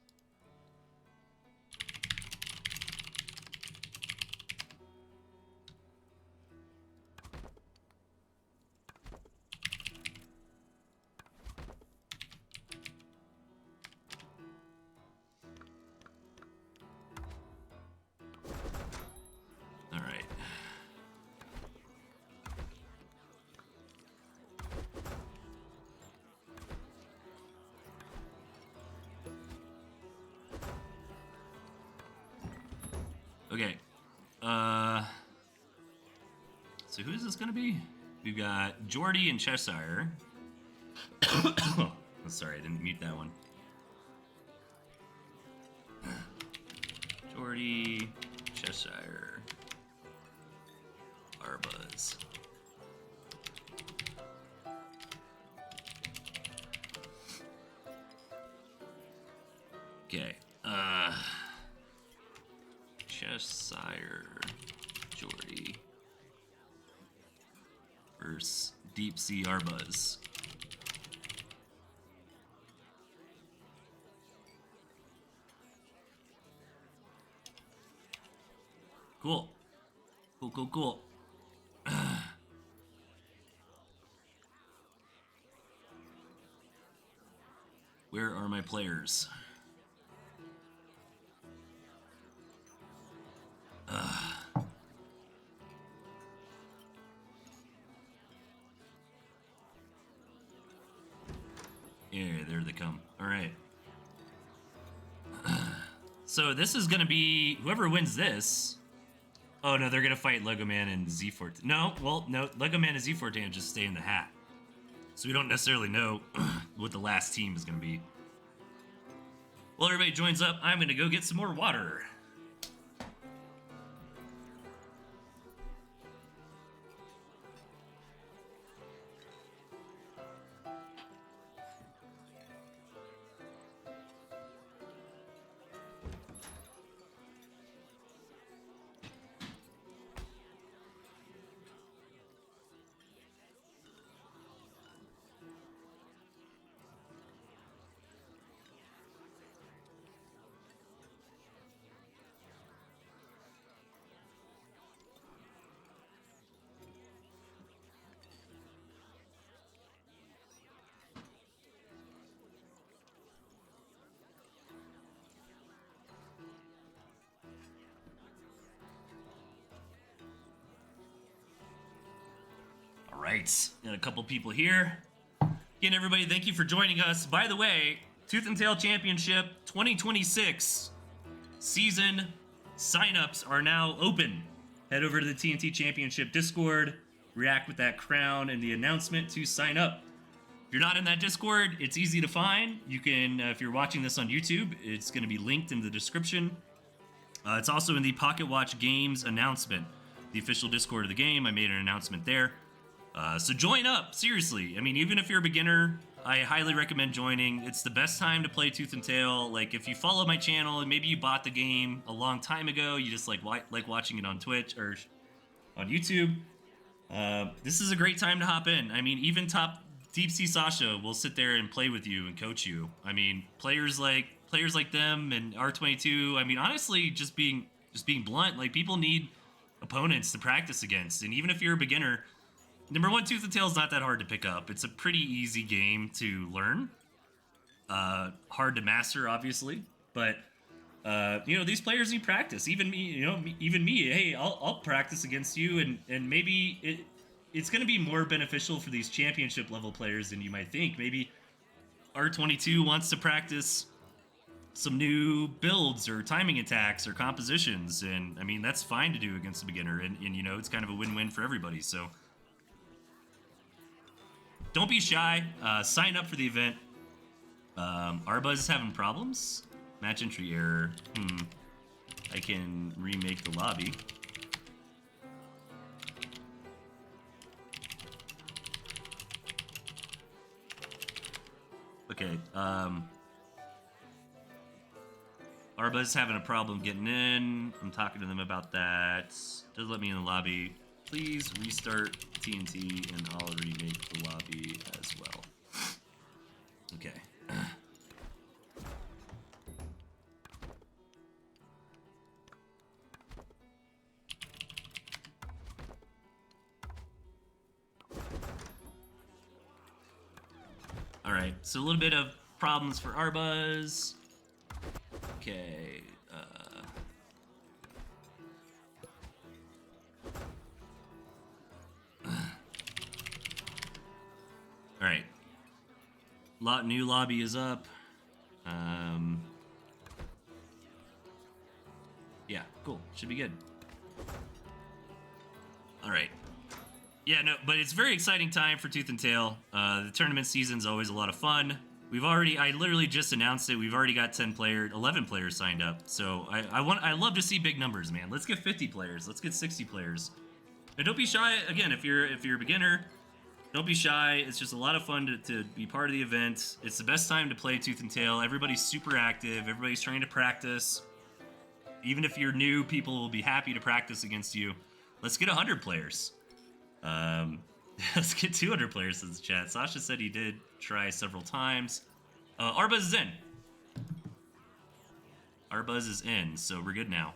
S1: Okay. So who is this gonna be? We've got Jordy and Cheshire. Oh, sorry, I didn't mute that one. Jordy, Cheshire, Arbuz. Okay. Cheshire, Jordy versus Deep Sea Arbuz. Cool. Cool. Where are my players? Yeah, there they come. All right. So this is gonna be whoever wins this. Oh no, they're gonna fight Lego Man and Z14. No, well, no, Lego Man and Z14 just stay in the hat. So we don't necessarily know what the last team is gonna be. Well, everybody joins up. I'm gonna go get some more water. Right, got a couple people here. Again, everybody, thank you for joining us. By the way, Tooth and Tail Championship 2026 season signups are now open. Head over to the TNT Championship Discord, react with that crown and the announcement to sign up. If you're not in that Discord, it's easy to find. You can, if you're watching this on YouTube, it's going to be linked in the description. It's also in the Pocketwatch Games announcement, the official Discord of the game. I made an announcement there. So join up, seriously. I mean, even if you're a beginner, I highly recommend joining. It's the best time to play Tooth and Tail. Like, if you follow my channel and maybe you bought the game a long time ago, you just like watching it on Twitch or on YouTube, this is a great time to hop in. I mean, even top Deep Sea Sasha will sit there and play with you and coach you. I mean, players like them and R22. I mean, honestly, just being blunt, like, people need opponents to practice against. And even if you're a beginner, number one, Tooth and Tail is not that hard to pick up. It's a pretty easy game to learn. Hard to master, obviously, but you know, these players need practice. Even me, even me. Hey, I'll practice against you, and maybe it's going to be more beneficial for these championship level players than you might think. Maybe R22 wants to practice some new builds or timing attacks or compositions, and I mean, that's fine to do against a beginner, and you know, it's kind of a win-win for everybody. So don't be shy. Sign up for the event. Arbuzz is having problems. Match entry error. I can remake the lobby. Okay. Arbuzz is having a problem getting in. I'm talking to them about that. Doesn't let me in the lobby. Please restart TNT and I'll remake the lobby as well. Okay. All right, so a little bit of problems for Arbuzz. Okay. All right. New lobby is up. Yeah, cool. Should be good. All right. Yeah, no, but it's a very exciting time for Tooth and Tail. The tournament season's always a lot of fun. I literally just announced it. We've already got 11 players signed up. So I love to see big numbers, man. Let's get 50 players. Let's get 60 players. And don't be shy. Again, if you're a beginner, don't be shy. It's just a lot of fun to be part of the event. It's the best time to play Tooth and Tail. Everybody's super active. Everybody's trying to practice. Even if you're new, people will be happy to practice against you. Let's get 100 players. Let's get 200 players in the chat. Sasha said he did try several times. Arbuzz is in. Arbuzz is in, so we're good now.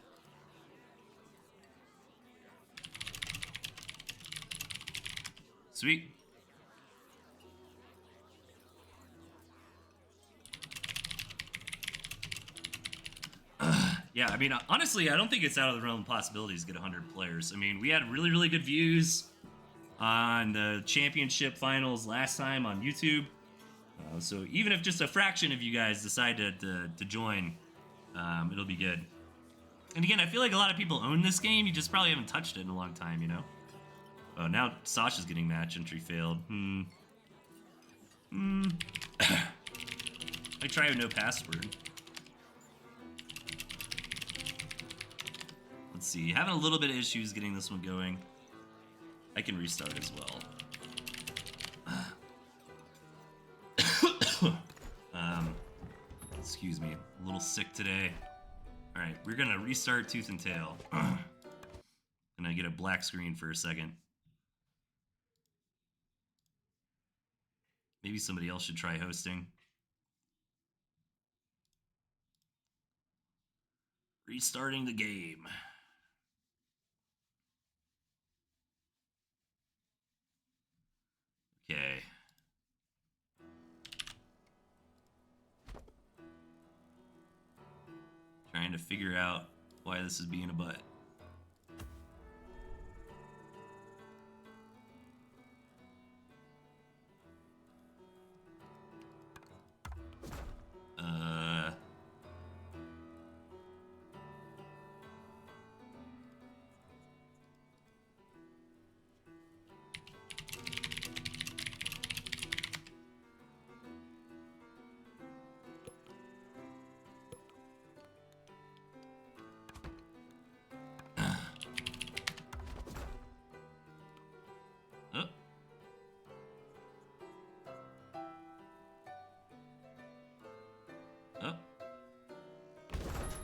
S1: Sweet. Yeah, I mean, honestly, I don't think it's out of the realm of possibilities to get 100 players. I mean, we had really, really good views on the championship finals last time on YouTube. So even if just a fraction of you guys decide to join, it'll be good. And again, I feel like a lot of people own this game. You just probably haven't touched it in a long time, you know? Oh, now Sasha's getting match entry failed. I try with no password. Let's see. Having a little bit of issues getting this one going. I can restart as well. Excuse me. A little sick today. Alright, we're gonna restart Tooth and Tail. And I get a black screen for a second. Maybe somebody else should try hosting. Restarting the game. Okay. Trying to figure out why this is being a butt.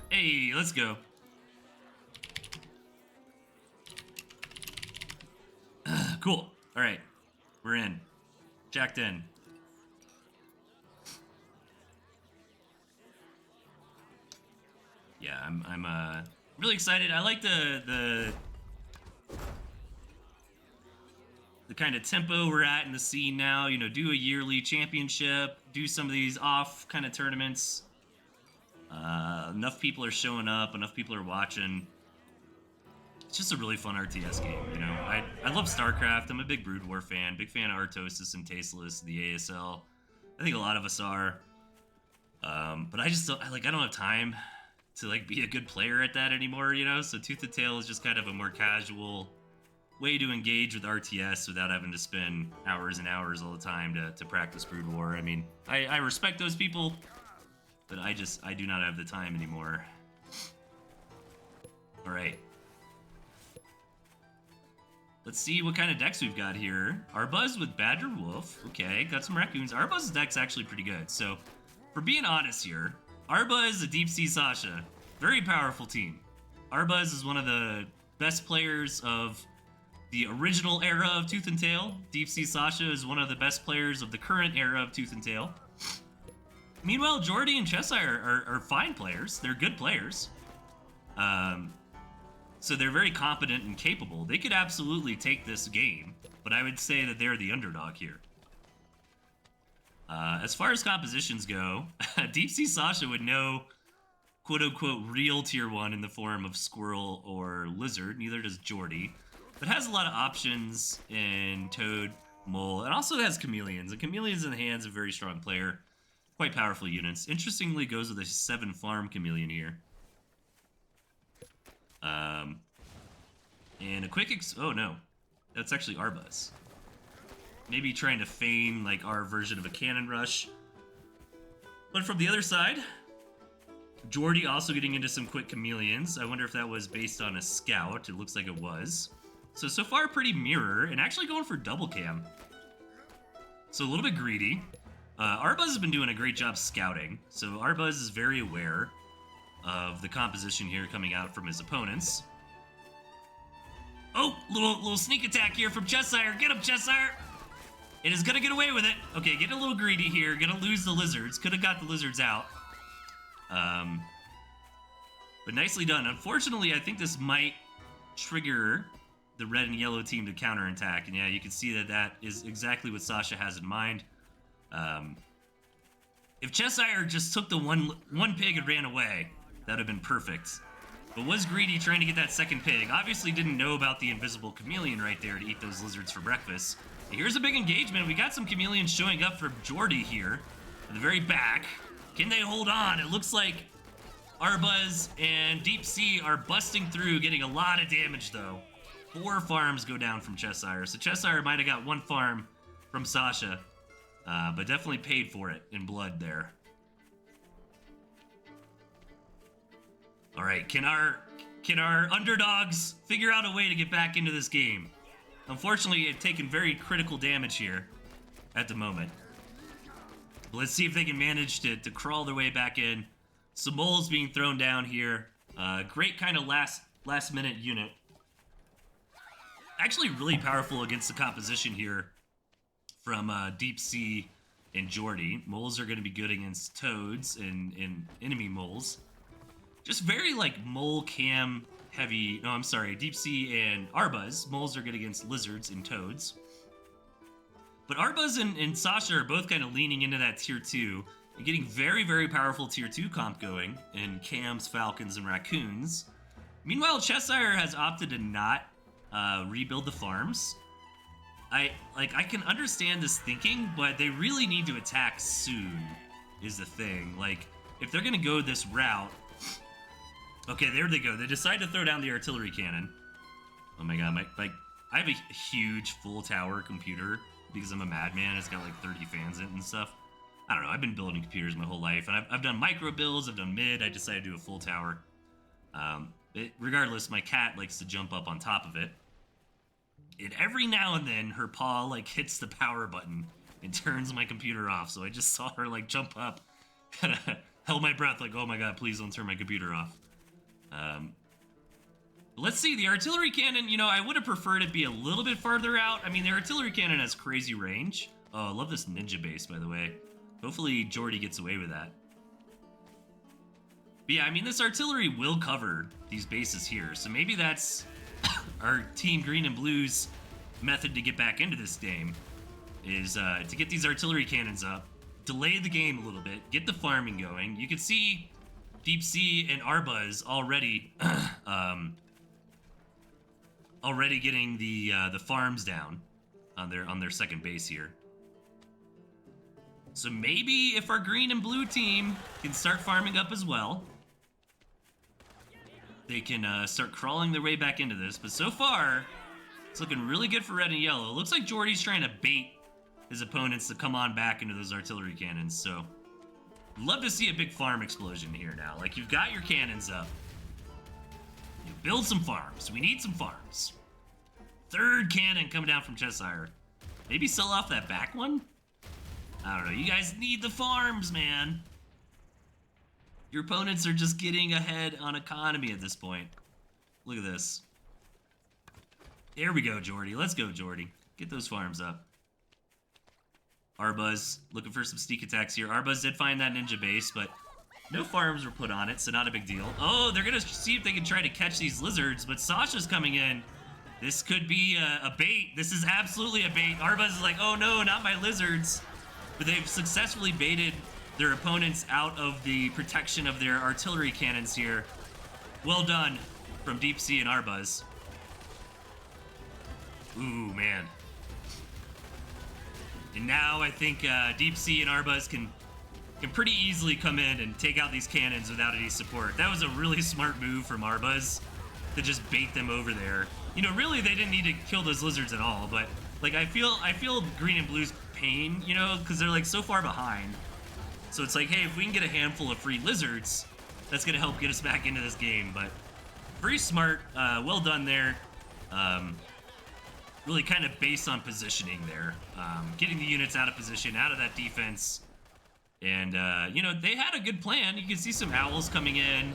S1: Hey, let's go. Cool. All right, we're in. Jacked in. Yeah, I'm really excited. I like the kind of tempo we're at in the scene now. You know, do a yearly championship, do some of these off kind of tournaments. Enough people are showing up, enough people are watching. It's just a really fun RTS game, you know. I love StarCraft. I'm a big Brood War fan, big fan of Artosis and Tasteless, the ASL. I think a lot of us are. But I just don't, I don't have time to like be a good player at that anymore, you know. So Tooth and Tail is just kind of a more casual way to engage with RTS without having to spend hours and hours all the time to practice Brood War. I mean, I respect those people, but I do not have the time anymore. All right. Let's see what kind of decks we've got here. Arbuzz with Badger Wolf. Okay, got some raccoons. Arbuzz's deck's actually pretty good. So, for being honest here, Arbuzz, a Deep Sea Sasha, very powerful team. Arbuzz is one of the best players of the original era of Tooth and Tail. Deep Sea Sasha is one of the best players of the current era of Tooth and Tail. Meanwhile, Jordy and Cheshire are fine players. They're good players. So they're very competent and capable. They could absolutely take this game, but I would say that they're the underdog here. As far as compositions go, Deep Sea Sasha would know quote-unquote real tier 1 in the form of Squirrel or Lizard. Neither does Jordy, but has a lot of options in Toad, Mole, and also has Chameleons. And Chameleons in the hands of a very strong player. Quite powerful units. Interestingly, goes with a 7 farm Chameleon here. And a quick oh no, that's actually Arbuzz. Maybe trying to feign like our version of a cannon rush. But from the other side, Jordy also getting into some quick Chameleons. I wonder if that was based on a scout. It looks like it was. So far pretty mirror, and actually going for double cam. So a little bit greedy. Arbuzz has been doing a great job scouting. So Arbuzz is very aware of the composition here coming out from his opponents. Oh, little sneak attack here from Cheshire. Get him, Cheshire! It is gonna get away with it. Okay, getting a little greedy here. Gonna lose the lizards. Could have got the lizards out. But nicely done. Unfortunately, I think this might trigger the red and yellow team to counterattack. And yeah, you can see that that is exactly what Sasha has in mind. If Cheshire just took the one pig and ran away, that would have been perfect. But was greedy trying to get that second pig. Obviously didn't know about the invisible chameleon right there to eat those lizards for breakfast. Here's a big engagement. We got some chameleons showing up for Jordy here at the very back. Can they hold on? It looks like Arbuz and Deep Sea are busting through, getting a lot of damage though. 4 farms go down from Cheshire. So Cheshire might have got 1 farm from Sasha, but definitely paid for it in blood there. All right, can our underdogs figure out a way to get back into this game? Unfortunately, it's taken very critical damage here at the moment. But let's see if they can manage to crawl their way back in. Some moles being thrown down here. Great kind of last minute unit. Actually really powerful against the composition here from Deep Sea and Jordy. Moles are going to be good against toads and enemy moles. Just very like mole cam heavy. No, I'm sorry. Deep Sea and Arbuz. Moles are good against lizards and toads. But Arbuz and Sasha are both kind of leaning into that tier 2 and getting very, very powerful tier 2 comp going in cams, falcons, and raccoons. Meanwhile, Cheshire has opted to not rebuild the farms. I can understand this thinking, but they really need to attack soon is the thing. Like, if they're gonna go this route... Okay, there they go. They decide to throw down the artillery cannon. Oh my god, I have a huge full tower computer because I'm a madman. It's got like 30 fans in it and stuff. I don't know, I've been building computers my whole life, and I've done micro builds, I've done mid, I decided to do a full tower. Regardless, my cat likes to jump up on top of it. And every now and then, her paw like hits the power button and turns my computer off, so I just saw her like jump up. Held my breath like, oh my god, please don't turn my computer off. Let's see, the artillery cannon, you know, I would have preferred it be a little bit farther out. I mean, the artillery cannon has crazy range. Oh, I love this ninja base, by the way. Hopefully Jordy gets away with that. But yeah, I mean, this artillery will cover these bases here, so maybe that's our Team Green and Blue's method to get back into this game, is to get these artillery cannons up, delay the game a little bit, get the farming going. You can see Deep Sea and Arbuz already already getting the farms down on their second base here. So maybe if our green and blue team can start farming up as well, they can start crawling their way back into this. But so far, it's looking really good for red and yellow. It looks like Jordy's trying to bait his opponents to come on back into those artillery cannons. So love to see a big farm explosion here now. Like, you've got your cannons up. You build some farms. We need some farms. Third cannon coming down from Cheshire. Maybe sell off that back one? I don't know. You guys need the farms, man. Your opponents are just getting ahead on economy at this point. Look at this. There we go, Jordy. Let's go, Jordy. Get those farms up. Arbuz looking for some sneak attacks here. Arbuz did find that ninja base, but no farms were put on it, so not a big deal. Oh, they're going to see if they can try to catch these lizards, but Sasha's coming in. This could be a bait. This is absolutely a bait. Arbuz is like, oh no, not my lizards. But they've successfully baited their opponents out of the protection of their artillery cannons here. Well done from Deep Sea and Arbuz. Ooh, man. And now I think Deep Sea and Arbuz can pretty easily come in and take out these cannons without any support. That was a really smart move from Arbuz to just bait them over there. You know, really they didn't need to kill those lizards at all, but like I feel green and blue's pain, you know, because they're like so far behind. So it's like, hey, if we can get a handful of free lizards, that's gonna help get us back into this game. But very smart, well done there. Really kind of based on positioning there, getting the units out of position, out of that defense. And, you know, they had a good plan. You can see some owls coming in.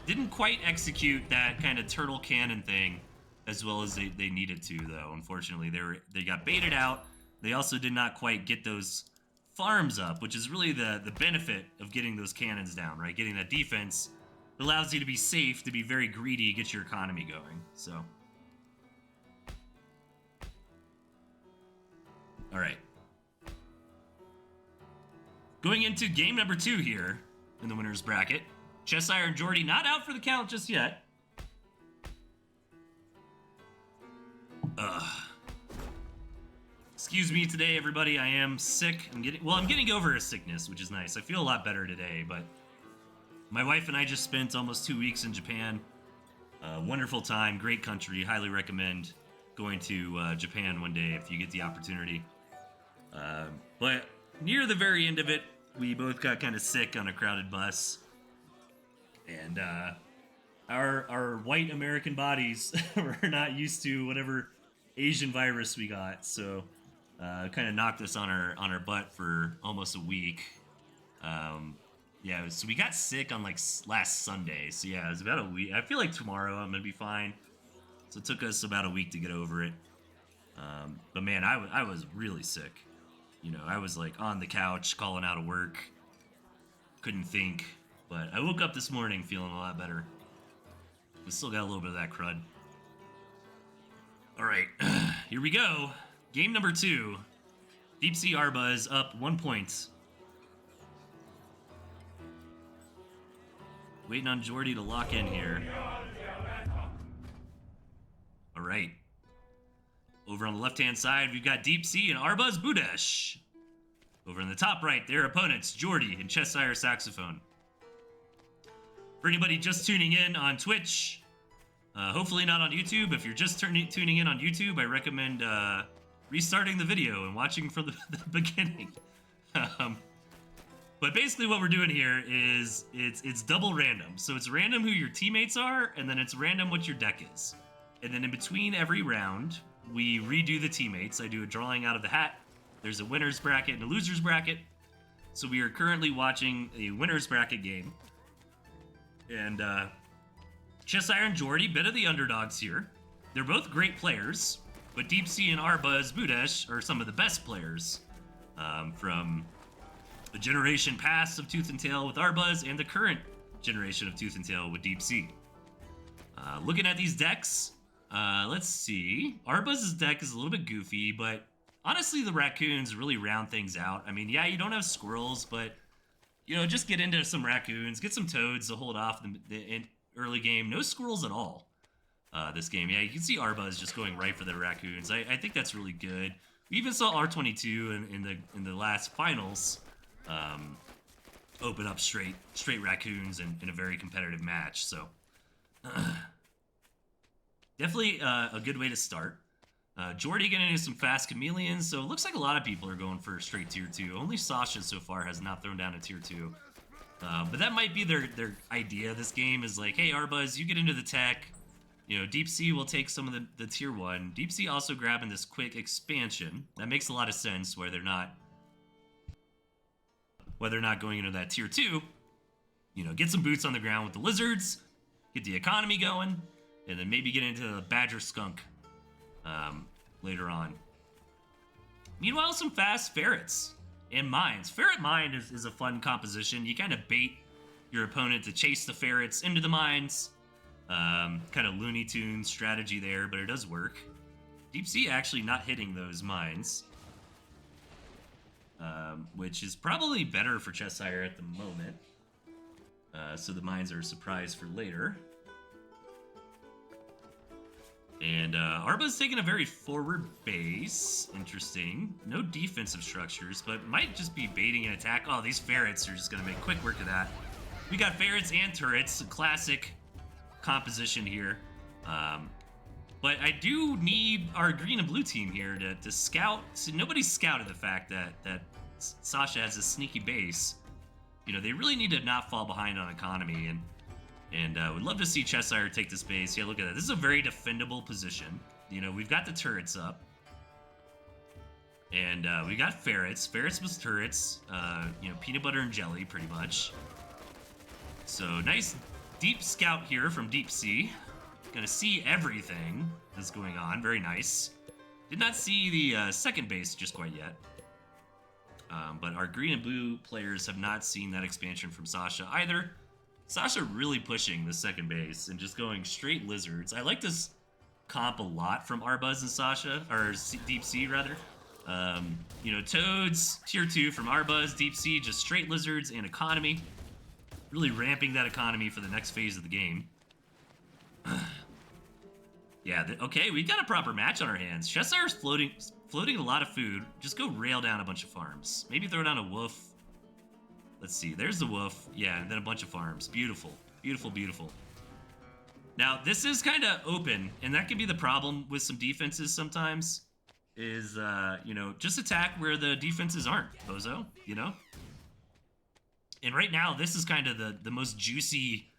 S1: Didn't quite execute that kind of turtle cannon thing as well as they needed to, though. Unfortunately, they got baited out. They also did not quite get those farms up, which is really the benefit of getting those cannons down, right? Getting that defense allows you to be safe, to be very greedy, get your economy going, so. All right. Going into game number 2 here in the winner's bracket. Cheshire and Jordy not out for the count just yet. Excuse me today, everybody. I am sick. I'm getting over a sickness, which is nice. I feel a lot better today, but my wife and I just spent almost 2 weeks in Japan. Wonderful time, great country. Highly recommend going to Japan one day if you get the opportunity. But near the very end of it, we both got kind of sick on a crowded bus, and our white American bodies were not used to whatever Asian virus we got, so kind of knocked us on our butt for almost a week. Yeah, so we got sick on like last Sunday, so yeah, it was about a week. I feel like tomorrow I'm gonna be fine. So it took us about a week to get over it. But man, I was really sick. You know, I was like on the couch calling out of work. Couldn't think. But I woke up this morning feeling a lot better. We still got a little bit of that crud. Alright, here we go. Game number 2. Deep Sea Arbuzz up 1 point. Waiting on Jordy to lock in here. Alright. Over on the left-hand side, we've got Deep Sea and Arbuzz Budesh. Over in the top right, their opponents, Jordy and Cheshire Saxophone. For anybody just tuning in on Twitch, hopefully not on YouTube. If you're just tuning in on YouTube, I recommend restarting the video and watching from the beginning. But basically what we're doing here is it's double random. So it's random who your teammates are, and then it's random what your deck is. And then in between every round, we redo the teammates. I do a drawing out of the hat. There's a winner's bracket and a loser's bracket. So we are currently watching a winner's bracket game. And Cheshire and Jordy, bit of the underdogs here. They're both great players, but Deep Sea and Arbuzz Budesh are some of the best players from the generation past of Tooth and Tail with Arbuzz and the current generation of Tooth and Tail with Deep Sea. Looking at these decks, let's see. Arbuzz's deck is a little bit goofy, but honestly, the raccoons really round things out. I mean, yeah, you don't have squirrels, but you know, just get into some raccoons, get some toads to hold off the early game. No squirrels at all this game. Yeah, you can see Arbuzz just going right for the raccoons. I think that's really good. We even saw R22 in the last finals open up straight raccoons in a very competitive match. So definitely a good way to start. Jordy getting into some fast chameleons, so it looks like a lot of people are going for straight tier 2. Only Sasha so far has not thrown down a tier 2. But that might be their idea of this game, is like, hey, Arbuzz, you get into the tech. You know, Deep Sea will take some of the tier 1. Deep Sea also grabbing this quick expansion. That makes a lot of sense where they're not going into that tier 2. You know, get some boots on the ground with the lizards, get the economy going, and then maybe get into the badger skunk later on. Meanwhile, some fast ferrets and mines. Ferret mine is a fun composition. You kind of bait your opponent to chase the ferrets into the mines. Kind of Looney Tunes strategy there, but it does work. Deep Sea actually not hitting those mines, which is probably better for Cheshire at the moment. So the mines are a surprise for later. And Arbuzz taking a very forward base. Interesting. No defensive structures, but might just be baiting an attack. Oh, these ferrets are just going to make quick work of that. We got ferrets and turrets. A classic composition here. But I do need our green and blue team here to scout. So nobody's scouted the fact that Sasha has a sneaky base. You know, they really need to not fall behind on economy, and would love to see Cheshire take this base. Yeah, look at that. This is a very defendable position. You know, we've got the turrets up. And we got ferrets. Ferrets with turrets. You know, peanut butter and jelly, pretty much. So, nice deep scout here from Deep Sea. Gonna see everything that's going on. Very nice. Did not see the second base just quite yet. But our green and blue players have not seen that expansion from Sasha either. Sasha really pushing the second base and just going straight lizards. I like this comp a lot from Arbuzz and Sasha, or Deep Sea rather. You know, Toads, tier 2 from Arbuzz, Deep Sea, just straight lizards and economy. Really ramping that economy for the next phase of the game. Yeah, okay, we got a proper match on our hands. Cheshire's floating a lot of food. Just go rail down a bunch of farms. Maybe throw down a wolf. Let's see. There's the wolf. Yeah, and then a bunch of farms. Beautiful. Beautiful, beautiful. Now, this is kind of open, and that can be the problem with some defenses sometimes, is, you know, just attack where the defenses aren't, bozo, you know? And right now, this is kind of the most juicy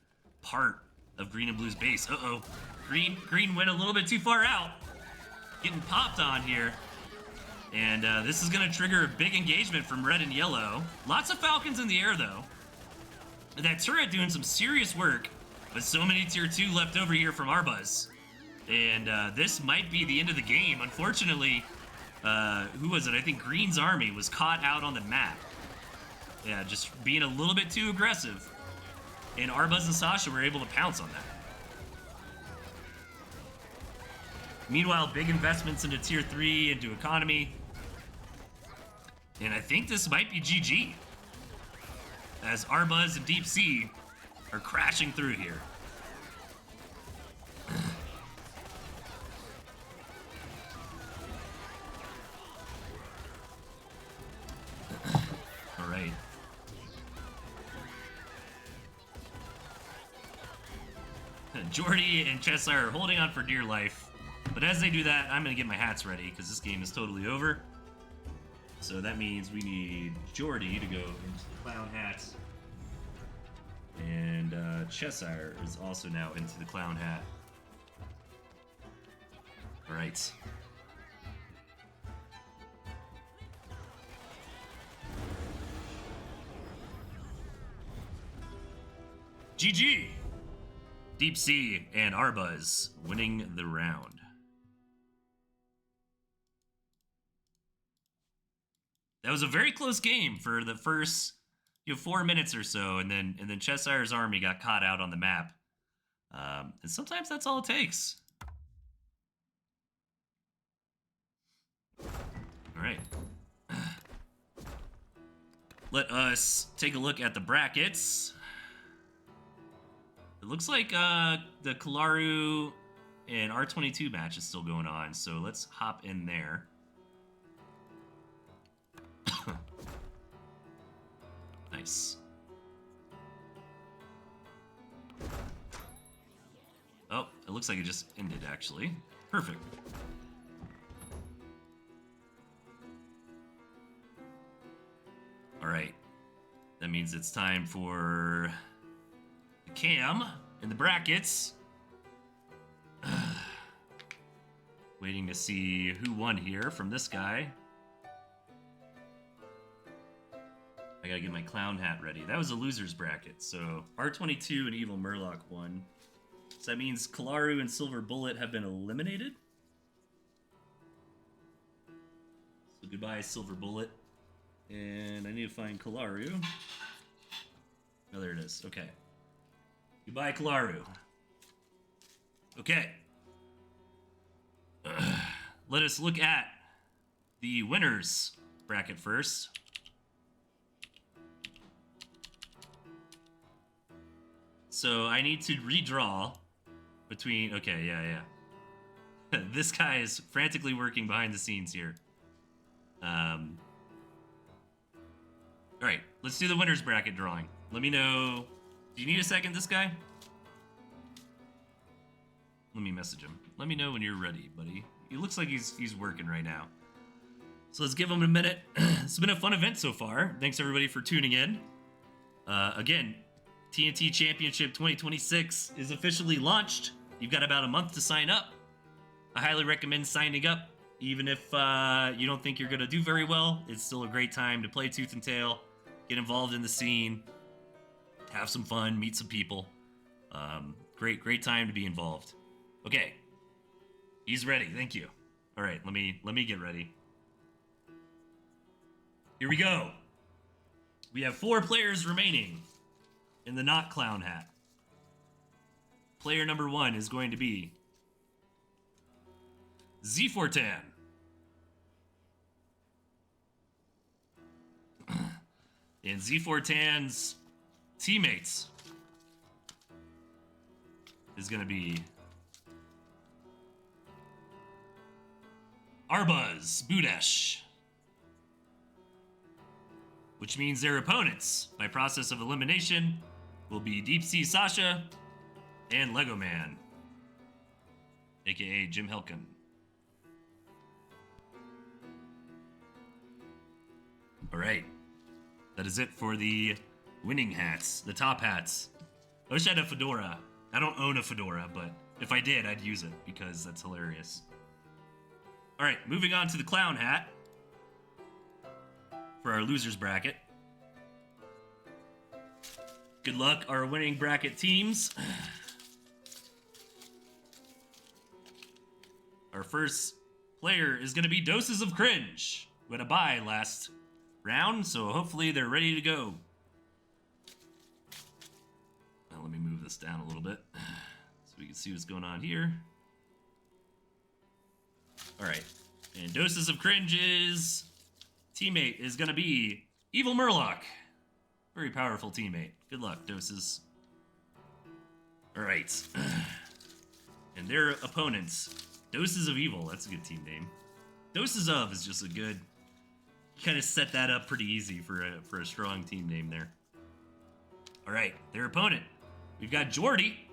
S1: part of Green and Blue's base. Uh-oh. Green went a little bit too far out. Getting popped on here. And this is going to trigger a big engagement from Red and Yellow. Lots of Falcons in the air, though. That turret doing some serious work, but so many tier 2 left over here from Arbuz. And this might be the end of the game. Unfortunately, who was it? I think Green's army was caught out on the map. Yeah, just being a little bit too aggressive. And Arbuz and Sasha were able to pounce on that. Meanwhile, big investments into tier 3, into economy. And I think this might be GG. As Arbuz and Deep Sea are crashing through here. All right. Jordy and Cheshire are holding on for dear life. But as they do that, I'm going to get my hats ready because this game is totally over. So that means we need Jordy to go into the clown hat. And Cheshire is also now into the clown hat. All right. GG! Deep Sea and Arbuz winning the round. That was a very close game for the first 4 minutes or so, and then Cheshire's army got caught out on the map. And sometimes that's all it takes. All right. Let us take a look at the brackets. It looks like the Kalaru and R22 match is still going on, so let's hop in there. Nice. Oh, it looks like it just ended, actually. Perfect. All right. That means it's time for the cam in the brackets. Waiting to see who won here from this guy. I gotta get my clown hat ready. That was a loser's bracket, so R22 and Evil Murloc won. So that means Kalaru and Silver Bullet have been eliminated. So goodbye, Silver Bullet. And I need to find Kalaru. Oh, there it is. Okay. Goodbye, Kalaru. Okay. Let us look at the winners bracket first. So I need to redraw between... Okay, yeah. This guy is frantically working behind the scenes here. All right, let's do the winner's bracket drawing. Let me know... Do you need a second, this guy? Let me message him. Let me know when you're ready, buddy. He looks like he's working right now. So let's give him a minute. It's been a fun event so far. Thanks, everybody, for tuning in. Again... TNT Championship 2026 is officially launched. You've got about a month to sign up. I highly recommend signing up. Even if you don't think you're going to do very well, it's still a great time to play Tooth and Tail, get involved in the scene, have some fun, meet some people. Great time to be involved. Okay. He's ready. Thank you. All right, let me get ready. Here we go. We have 4 players remaining in the not clown hat. Player number 1 is going to be Z4tan. And Z4tan's teammates is going to be Arbuz, Budesh. Which means their opponents, by process of elimination, will be Deep Sea Sasha and Lego Man, aka Jim Helkin. Alright. That is it for the winning hats, the top hats. I wish I had a fedora. I don't own a fedora, but if I did, I'd use it because that's hilarious. Alright, moving on to the clown hat for our losers bracket. Good luck, our winning bracket teams. Our first player is going to be Doses of Cringe, who had a bye last round, so hopefully they're ready to go. Now let me move this down a little bit so we can see what's going on here. Alright, and Doses of Cringe's teammate is going to be Evil Murloc. Very powerful teammate. Good luck, Doses. Alright. And their opponents, Doses of Evil. That's a good team name. Doses of is just a good... kind of set that up pretty easy for a strong team name there. Alright, their opponent. We've got Jordy.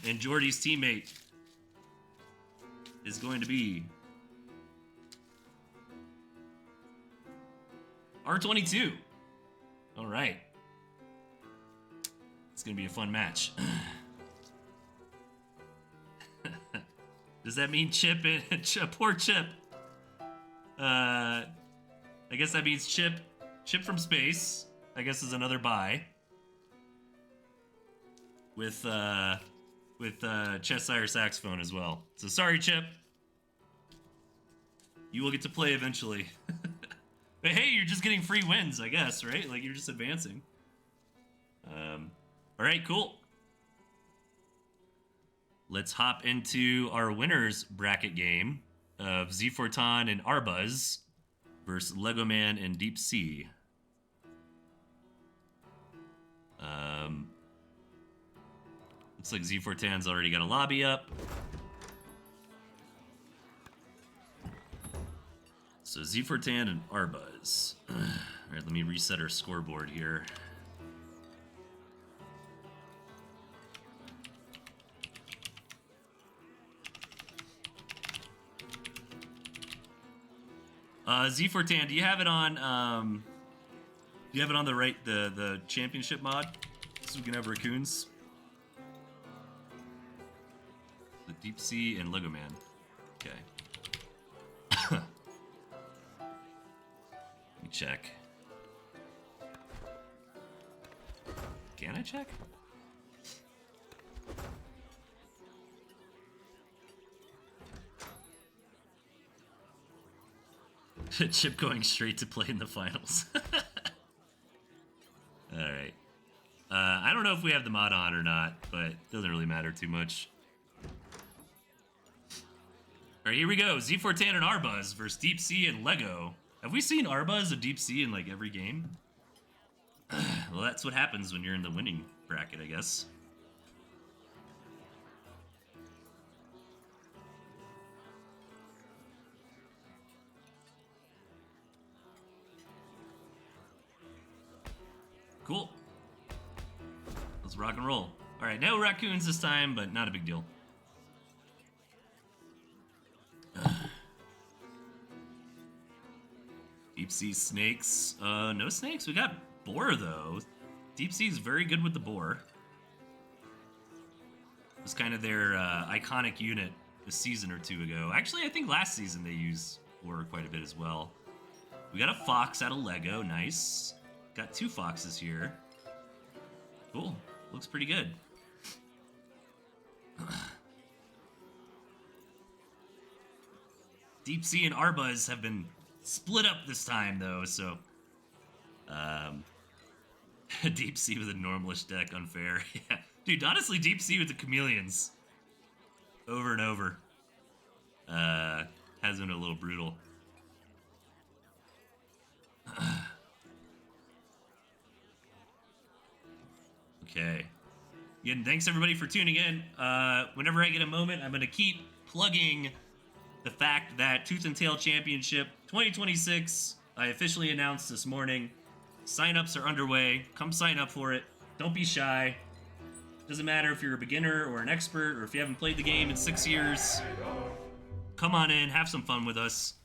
S1: And Jordy's teammate is going to be R22. Alright. It's going to be a fun match. Does that mean Chip and poor Chip? I guess that means Chip from space. I guess is another bye. With Cheshire saxophone as well. So sorry, Chip. You will get to play eventually. But hey, you're just getting free wins, I guess, right? Like you're just advancing. All right, cool. Let's hop into our winners bracket game of Z4Tan and Arbuz versus Lego Man and Deep Sea. Looks like Z4Tan's already got a lobby up. So Z4Tan and Arbuz. All right, let me reset our scoreboard here. Z4Tan, do you have it on? Do you have it on the right, the championship mod, so we can have raccoons? The Deep Sea and Lego Man. Okay. Let me check. Can I check? Chip going straight to play in the finals. Alright. I don't know if we have the mod on or not, but it doesn't really matter too much. Alright, here we go. Z4Tan and Arbuz versus Deep Sea and Lego. Have we seen Arbuz and Deep Sea in like every game? Well, that's what happens when you're in the winning bracket, I guess. Cool. Let's rock and roll. All right, no raccoons this time, but not a big deal. Deep Sea snakes. No snakes. We got boar, though. Deep Sea's very good with the boar. It was kind of their iconic unit a season or two ago. Actually, I think last season they used boar quite a bit as well. We got a fox out of Lego. Nice. Got two foxes here. Cool. Looks pretty good. Deep Sea and Arbuz have been split up this time, though, so... Deep Sea with a normalish deck, unfair. Yeah. Dude, honestly, Deep Sea with the chameleons. Over and over. Has been a little brutal. Okay. Again, thanks everybody for tuning in. Whenever I get a moment, I'm going to keep plugging the fact that Tooth and Tail Championship 2026, I officially announced this morning. Sign-ups are underway. Come sign up for it. Don't be shy. Doesn't matter if you're a beginner or an expert or if you haven't played the game in 6 years. Come on in, have some fun with us.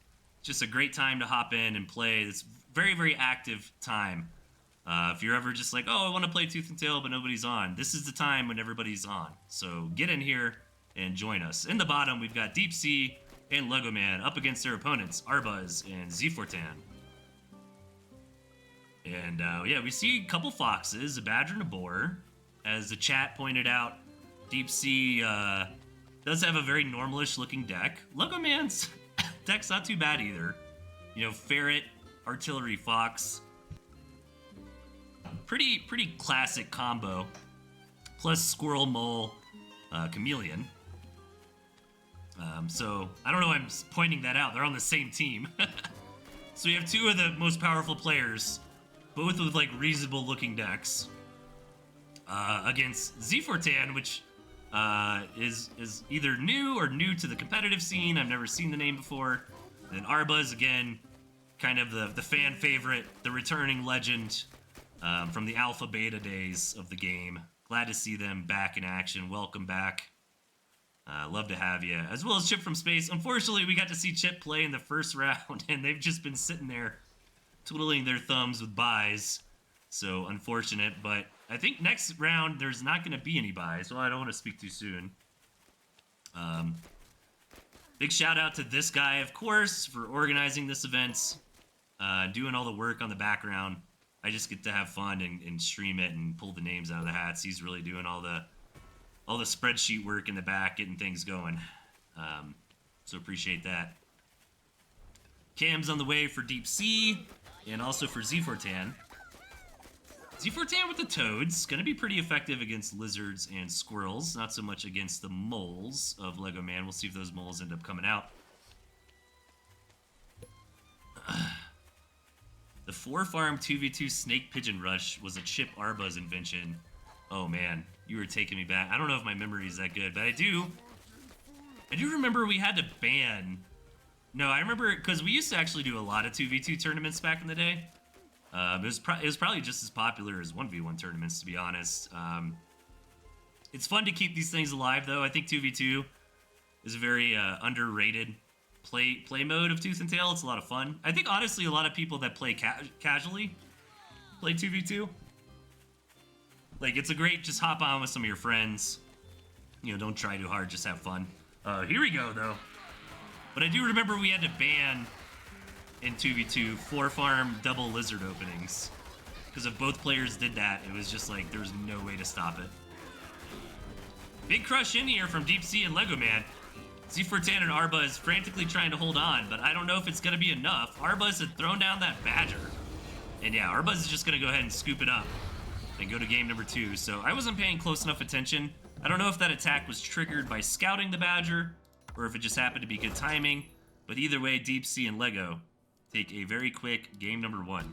S1: Just a great time to hop in and play. It's very, very active time. If you're ever just like, oh, I want to play Tooth and Tail, but nobody's on, this is the time when everybody's on. So get in here and join us. In the bottom, we've got Deep Sea and Lego Man up against their opponents, Arbuz and Z4tan. And yeah, we see a couple foxes, a badger and a boar. As the chat pointed out, Deep Sea does have a very normalish looking deck. Lego Man's deck's not too bad either. You know, ferret, artillery, fox. Pretty classic combo. Plus squirrel, mole, chameleon. So I don't know why I'm pointing that out. They're on the same team. So we have two of the most powerful players, both with like reasonable looking decks, against Z4tan, which is either new or new to the competitive scene. I've never seen the name before. And then Arbuz, again, kind of the fan favorite, the returning legend from the alpha beta days of the game. Glad to see them back in action. Welcome back. Love to have you. As well as Chip from Space. Unfortunately, we got to see Chip play in the first round, and they've just been sitting there twiddling their thumbs with buys. So unfortunate, but I think next round there's not going to be any buys. Well, I don't want to speak too soon. Big shout out to this guy, of course, for organizing this event, doing all the work on the background. I just get to have fun and stream it and pull the names out of the hats. He's really doing all the spreadsheet work in the back, getting things going. So appreciate that. Cam's on the way for Deep Sea and also for Z4tan. Z4tan with the toads, gonna be pretty effective against lizards and squirrels, not so much against the moles of Lego Man. We'll see if those moles end up coming out. The 4-farm 2v2 snake pigeon rush was a Chip Arbuz invention. Oh man, you were taking me back. I don't know if my memory is that good, but I do remember we had to ban. No, I remember because we used to actually do a lot of 2v2 tournaments back in the day. It was probably just as popular as 1v1 tournaments, to be honest. It's fun to keep these things alive, though. I think 2v2 is a very underrated play mode of Tooth and Tail. It's a lot of fun. I think, honestly, a lot of people that play casually play 2v2. Like, it's a great, just hop on with some of your friends. You know, don't try too hard, just have fun. Here we go, though. But I do remember we had to ban in 2v2 4-farm double lizard openings. Because if both players did that, it was just like, there was no way to stop it. Big crush in here from Deep Sea and Lego Man. Z4tan and Arbuz frantically trying to hold on, but I don't know if it's going to be enough. Arbuz had thrown down that badger. And yeah, Arbuz is just going to go ahead and scoop it up and go to game number 2. So I wasn't paying close enough attention. I don't know if that attack was triggered by scouting the badger or if it just happened to be good timing. But either way, Deep Sea and Lego take a very quick game number 1.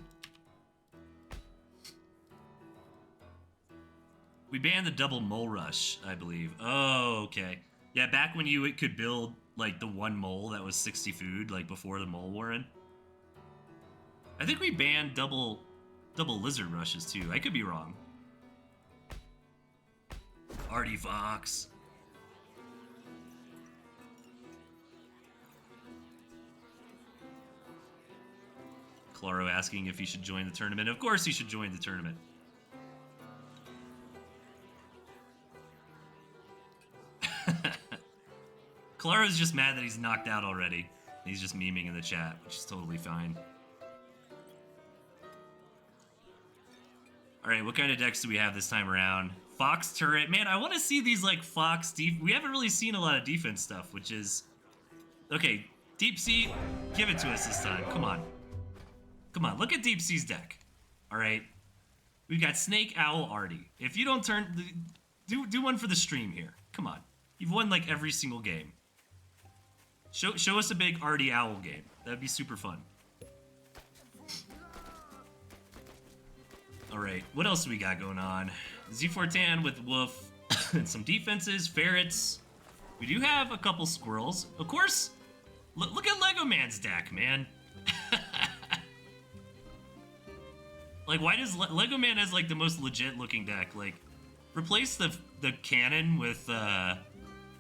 S1: We banned the double mole rush, I believe. Oh, okay. Yeah, back when you could build, like, the one mole that was 60 food, like, before the mole war in. I think we banned double lizard rushes, too. I could be wrong. Artie Fox. Claro asking if he should join the tournament. Of course he should join the tournament. Claro's just mad that he's knocked out already. He's just memeing in the chat, which is totally fine. Alright, what kind of decks do we have this time around? Fox turret. Man, I want to see these, like, Fox... We haven't really seen a lot of defense stuff, which is... Okay, Deep Sea, give it to us this time. Come on. Come on, look at Deep Sea's deck. Alright? We've got Snake, Owl, Artie. If you don't turn... Do one for the stream here. Come on. You've won, like, every single game. Show us a big Artie Owl game. That'd be super fun. Alright, what else do we got going on? Z4tan with Wolf. some defenses, ferrets. We do have a couple squirrels. Of course, look at Lego Man's deck, man. Like, why does Lego Man has like the most legit looking deck? Like, replace the cannon with I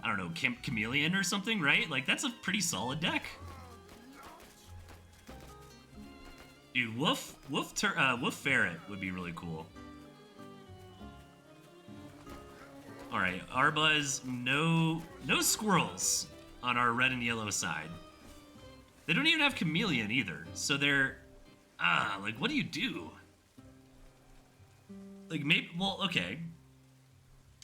S1: don't know, chameleon or something, right? Like, that's a pretty solid deck. Dude, Wolf Ferret would be really cool. All right, Arbuzz, no squirrels on our red and yellow side. They don't even have chameleon either, so they're like, what do you do? Like, maybe, well, okay.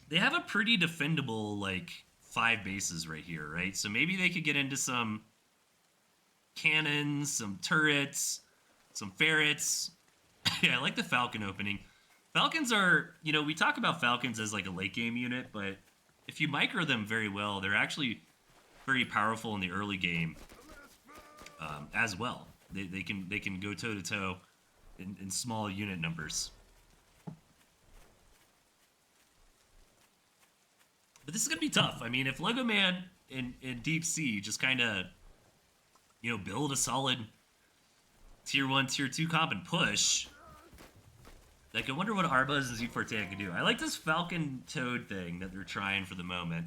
S1: They have a pretty defendable, like, 5 bases right here, right? So maybe they could get into some cannons, some turrets, some ferrets. Yeah, I like the Falcon opening. Falcons are, you know, we talk about Falcons as like a late game unit, but if you micro them very well, they're actually very powerful in the early game as well. They can go toe to toe in small unit numbers. But this is gonna be tough. I mean, if Lego Man and Deep Sea just kind of, you know, build a solid Tier 1, Tier 2 comp and push, like, I wonder what Arbuzz and Z4Tan can do. I like this Falcon Toad thing that they're trying for the moment.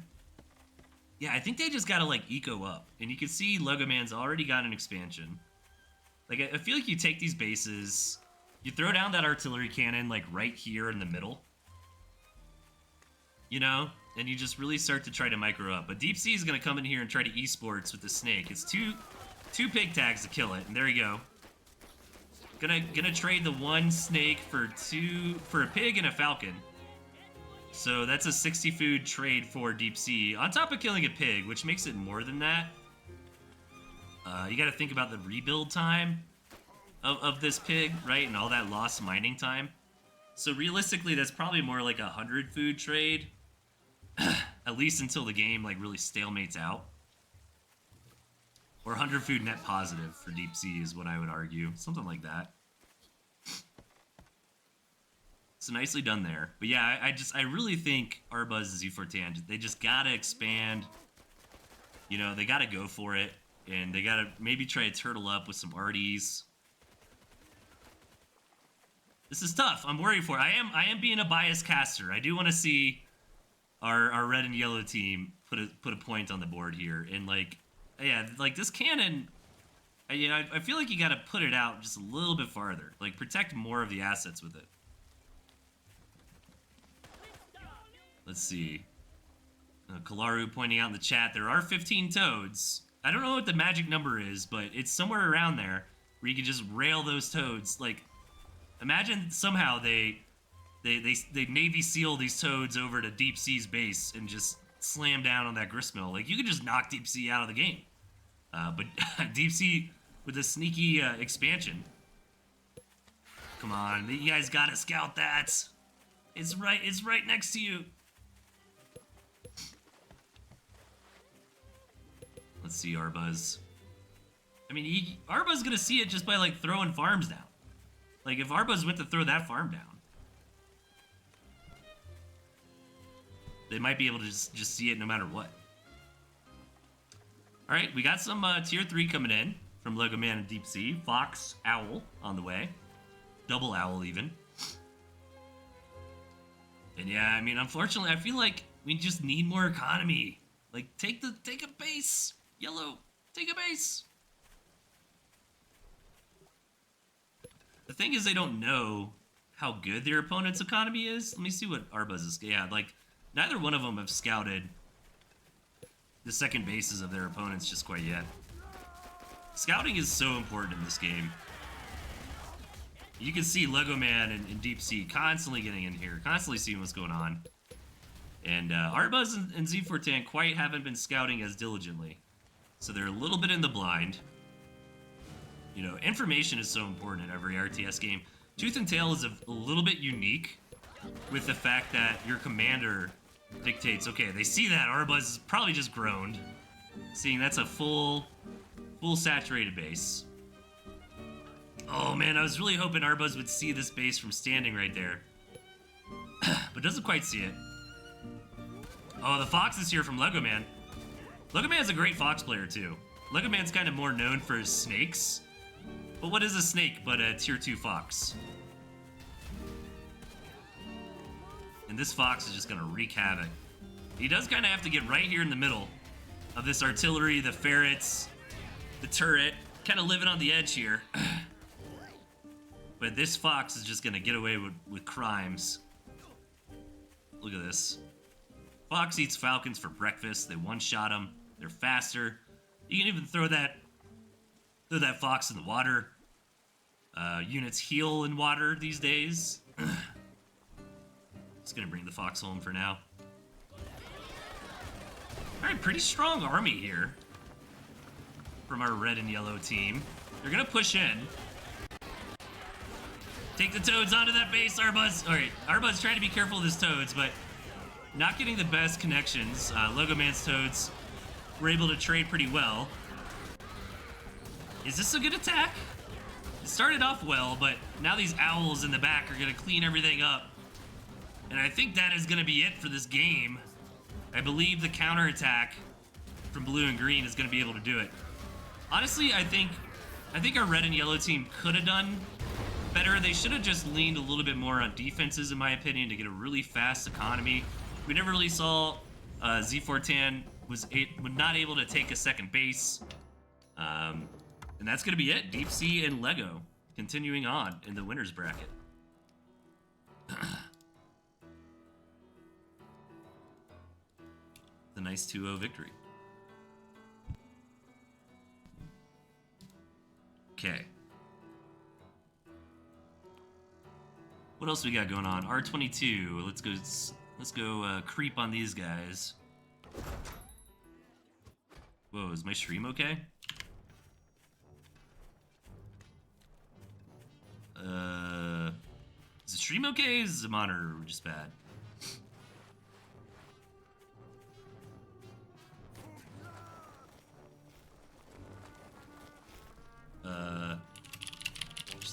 S1: Yeah, I think they just gotta, like, eco up. And you can see Lego Man's already got an expansion. Like, I feel like you take these bases, you throw down that artillery cannon, like, right here in the middle. You know? And you just really start to try to micro up. But Deep Sea is gonna come in here and try to esports with the snake. It's two pig tags to kill it, and there you go. Gonna trade the one snake for a pig and a falcon. So that's a 60 food trade for Deep Sea, on top of killing a pig, which makes it more than that. You gotta think about the rebuild time of this pig, right? And all that lost mining time. So realistically, that's probably more like a 100 food trade. At least until the game like really stalemates out. Or 100 food net positive for Deep Sea is what I would argue. Something like that. So nicely done there. But yeah, I really think Arbuzz and Z4Tan, they just gotta expand. You know, they gotta go for it. And they gotta maybe try to turtle up with some RDs. This is tough. I'm worried for it. I am being a biased caster. I do want to see our red and yellow team put a point on the board here. And like, yeah, like this cannon, you know, I feel like you got to put it out just a little bit farther. Like, protect more of the assets with it. Let's see. Kalaru pointing out in the chat, there are 15 toads. I don't know what the magic number is, but it's somewhere around there where you can just rail those toads. Like, imagine somehow they Navy SEAL these toads over to Deep Sea's base and just slam down on that gristmill. Like, you could just knock Deep Sea out of the game. But Deep Sea with a sneaky expansion. Come on, you guys gotta scout that. It's right next to you. Let's see Arbuzz. I mean, Arbuzz gonna see it just by like throwing farms down. Like, if Arbuzz went to throw that farm down, they might be able to just see it no matter what. All right, we got some tier 3 coming in from Lego Man and Deep Sea. Fox, Owl on the way. Double Owl even. And yeah, I mean, unfortunately, I feel like we just need more economy. Like, take a base. Yellow, take a base. The thing is, they don't know how good their opponent's economy is. Let me see what Arbuzz is. Yeah, like, neither one of them have scouted the second bases of their opponents just quite yet. Scouting is so important in this game. You can see Lego Man and Deep Sea constantly getting in here, constantly seeing what's going on. And Arbuzz and Z4Tan quite haven't been scouting as diligently. So they're a little bit in the blind. You know, information is so important in every RTS game. Tooth and Tail is a little bit unique with the fact that your commander dictates, okay, they see that Arbuzz is probably just groaned. Seeing that's a full saturated base. Oh man, I was really hoping Arbuzz would see this base from standing right there. But doesn't quite see it. Oh, the Fox is here from Lego Man. Lego Man's a great Fox player, too. Lego Man's kind of more known for his snakes. But what is a snake but a tier 2 Fox? And this Fox is just gonna wreak havoc. He does kind of have to get right here in the middle of this artillery, the ferrets, the turret. Kind of living on the edge here. But this Fox is just gonna get away with crimes. Look at this. Fox eats falcons for breakfast. They one-shot them. They're faster. You can even throw that Fox in the water. Units heal in water these days. Just gonna bring the Fox home for now. Alright, pretty strong army here from our red and yellow team. They're gonna push in. Take the Toads onto that base, Arbuz. Alright, Arbuz trying to be careful of his Toads, but not getting the best connections. Lego Man's Toads were able to trade pretty well. Is this a good attack? It started off well, but now these owls in the back are gonna clean everything up. And I think that is gonna be it for this game. I believe the counterattack from blue and green is gonna be able to do it. Honestly, I think our red and yellow team could have done better. They should have just leaned a little bit more on defenses, in my opinion, to get a really fast economy. We never really saw Z4Tan was not able to take a second base. And that's going to be it. Deep Sea and Lego continuing on in the winner's bracket. The nice 2-0 victory. Okay. What else we got going on? R22. Let's go creep on these guys. Whoa, is my stream okay? Is the stream okay? Is the monitor just bad?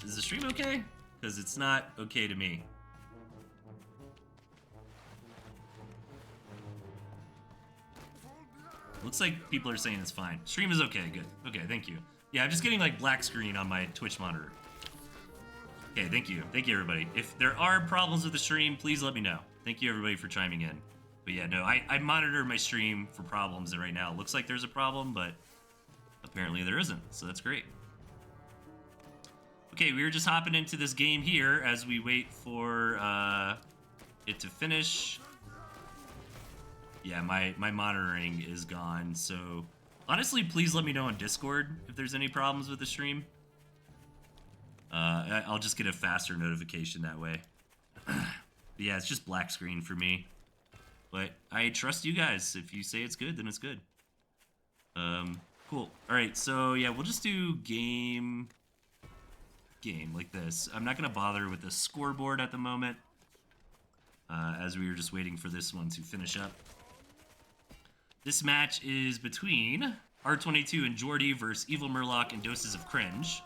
S1: Is the stream okay? Because it's not okay to me. Looks like people are saying it's fine. Stream is okay, good. Okay, thank you. Yeah, I'm just getting like black screen on my Twitch monitor. Okay, thank you. Thank you, everybody. If there are problems with the stream, please let me know. Thank you, everybody, for chiming in. But yeah, no, I monitor my stream for problems, and right now it looks like there's a problem, but apparently there isn't, so that's great. Okay, we were just hopping into this game here as we wait for it to finish. Yeah, my monitoring is gone, so honestly, please let me know on Discord if there's any problems with the stream. I'll just get a faster notification that way. Yeah, it's just black screen for me. But I trust you guys. If you say it's good, then it's good. Cool. Alright, so yeah, we'll just do game like this. I'm not going to bother with the scoreboard at the moment, as we were just waiting for this one to finish up. This match is between R22 and Jordy versus Evil Murloc and Doses of Cringe.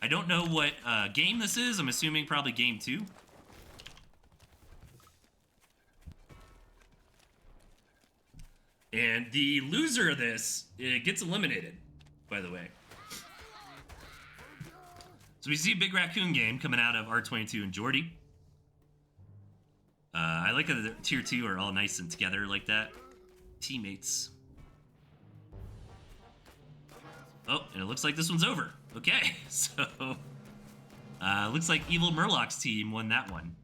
S1: I don't know what game this is. I'm assuming probably game 2. And the loser of this gets eliminated, by the way. So we see a Big Raccoon game coming out of R22 and Jordy. I like that the tier 2 are all nice and together like that. Teammates. Oh, and it looks like this one's over. Okay, so looks like Evil Murloc's team won that one.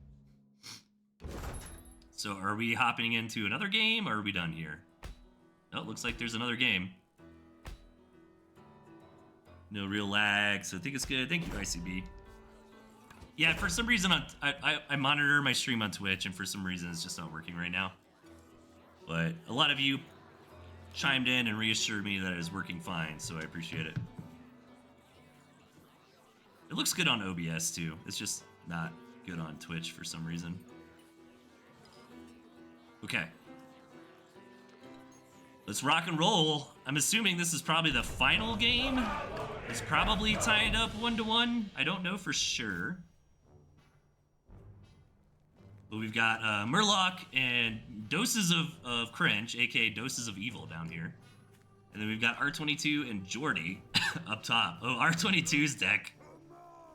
S1: So are we hopping into another game, or are we done here? Oh, looks like there's another game. No real lag, so I think it's good. Thank you, ICB. Yeah, for some reason I monitor my stream on Twitch, and for some reason it's just not working right now. But a lot of you chimed in and reassured me that it is working fine, so I appreciate it. It looks good on OBS too. It's just not good on Twitch for some reason. Okay. Let's rock and roll. I'm assuming this is probably the final game. It's probably tied up 1-1. I don't know for sure. But we've got Murloc and Doses of Cringe, aka Doses of Evil down here. And then we've got R22 and Jordy up top. Oh, R22's deck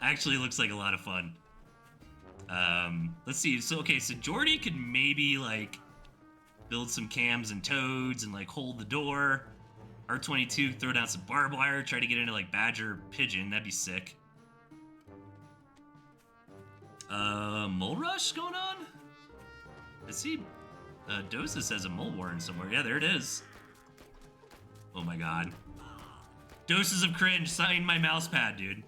S1: actually looks like a lot of fun. Let's see. So, okay, so Jordy could maybe, like, build some cams and toads and, like, hold the door. R22, throw down some barbed wire, try to get into, like, Badger Pigeon. That'd be sick. Mole Rush going on? I see Doses has a Mole Warren somewhere. Yeah, there it is. Oh my god. Doses of Cringe signed my mouse pad, dude.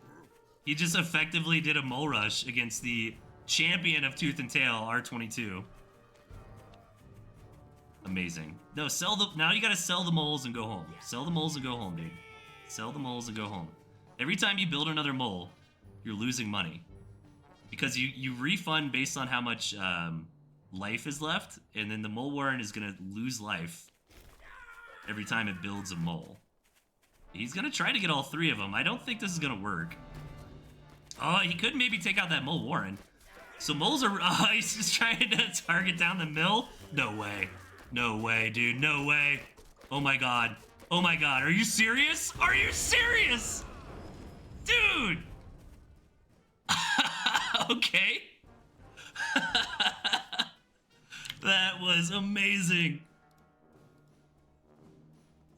S1: He just effectively did a Mole Rush against the champion of Tooth and Tail, R22. Amazing. No, sell the... Now you gotta sell the moles and go home. Sell the moles and go home, dude. Sell the moles and go home. Every time you build another mole, you're losing money. Because you refund based on how much life is left, and then the Mole Warren is gonna lose life every time it builds a mole. He's gonna try to get all three of them. I don't think this is gonna work. Oh, he could maybe take out that Mole Warren. So moles are... Oh, he's just trying to target down the mill? No way. No way, dude. No way. Oh my god. Oh my god. Are you serious? Are you serious? Dude! Okay. That was amazing.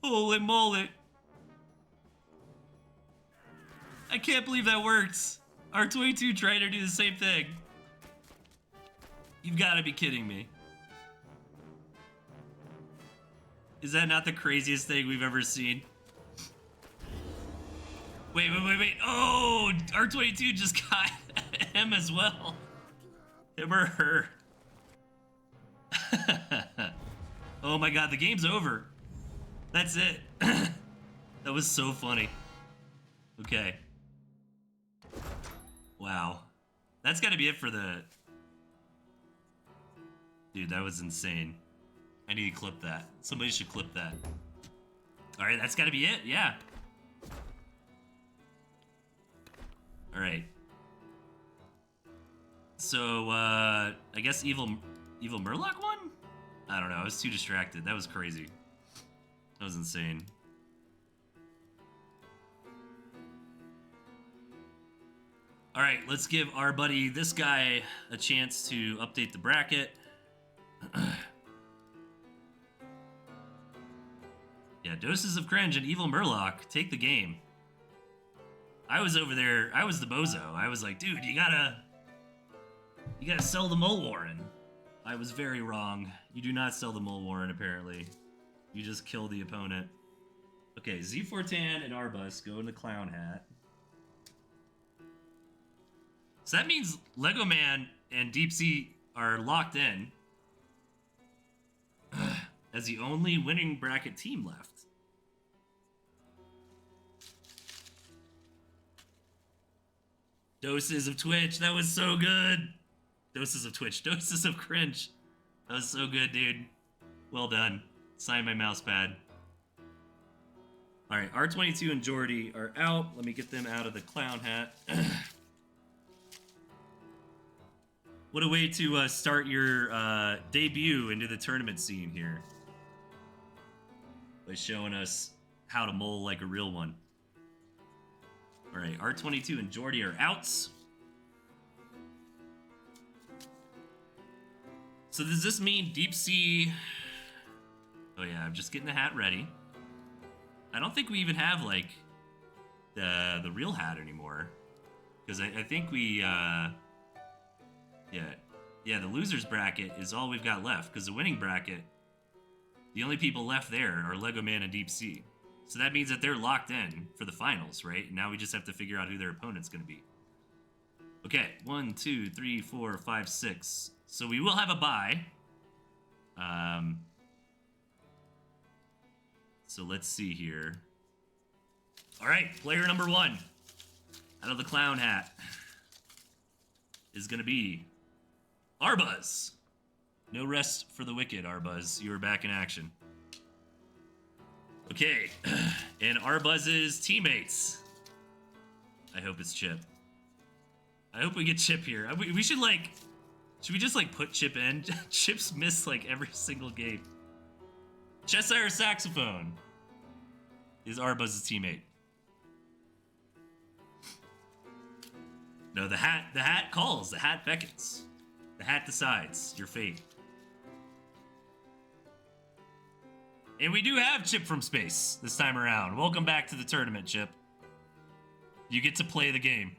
S1: Holy moly. I can't believe that worked. R22 tried to do the same thing. You've got to be kidding me. Is that not the craziest thing we've ever seen? Wait. Oh, R22 just got him as well. Him or her. Oh my god, the game's over. That's it. That was so funny. Okay. Wow. That's gotta be it for the... Dude, that was insane. I need to clip that. Somebody should clip that. Alright, that's gotta be it? Yeah. Alright. So, I guess Evil Murloc won? I don't know, I was too distracted. That was crazy. That was insane. Alright, let's give our buddy, this guy, a chance to update the bracket. Yeah, Doses of Cringe and Evil Murloc take the game. I was over there, I was the bozo. I was like, dude, you gotta sell the Mole Warren. I was very wrong. You do not sell the Mole Warren, apparently. You just kill the opponent. Okay, Z4Tan and Arbus go into Clown Hat. So that means Lego Man and Deep Sea are locked in as the only winning bracket team left. Doses of Twitch, that was so good. Doses of Twitch, Doses of Cringe. That was so good, dude. Well done. Sign my mouse pad. Alright, R22 and Jordy are out. Let me get them out of the Clown Hat. What a way to start your debut into the tournament scene here. By showing us how to mole like a real one. Alright, R22 and Jordy are outs. So does this mean Deep Sea... Oh yeah, I'm just getting the hat ready. I don't think we even have, like, the real hat anymore. Because I think we, Yeah, the loser's bracket is all we've got left. Because the winning bracket, the only people left there are Lego Man and Deep Sea. So that means that they're locked in for the finals, right? And now we just have to figure out who their opponent's going to be. Okay, 1, 2, 3, 4, 5, 6. So we will have a bye. So let's see here. All right, player number 1 out of the Clown Hat is going to be Arbuz. No rest for the wicked, Arbuz. You are back in action. Okay, and Arbuz's teammates. I hope it's Chip. I hope we get Chip here. We should, like, Should we just like put Chip in? Chip's missed like every single game. Cheshire Saxophone is Arbuzz's teammate. No, the hat calls, the hat beckons. The hat decides your fate. And we do have Chip from space this time around. Welcome back to the tournament, Chip. You get to play the game.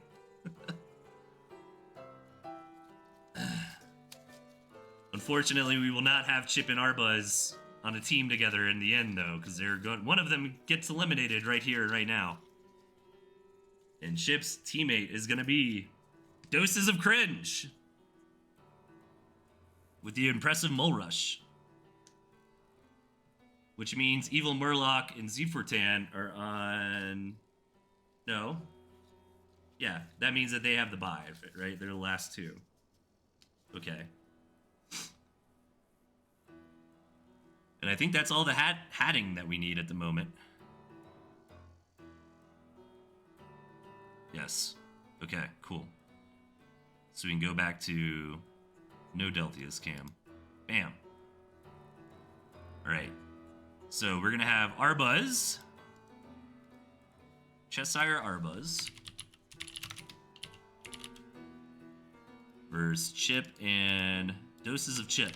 S1: Unfortunately, we will not have Chip and Arbuzz on a team together in the end, though, because they're going. One of them gets eliminated right here, right now. And Chip's teammate is going to be Doses of Cringe with the impressive Mole Rush. Which means Evil Murloc and Zefortan are on... No. Yeah, that means that they have the bye, right? They're the last two. Okay. And I think that's all the hatting that we need at the moment. Yes. Okay, cool. So we can go back to no Deltia's cam. Bam. Alright. So we're gonna have Arbuzz. Cheshire Arbuzz. Versus Chip and Doses of Chip.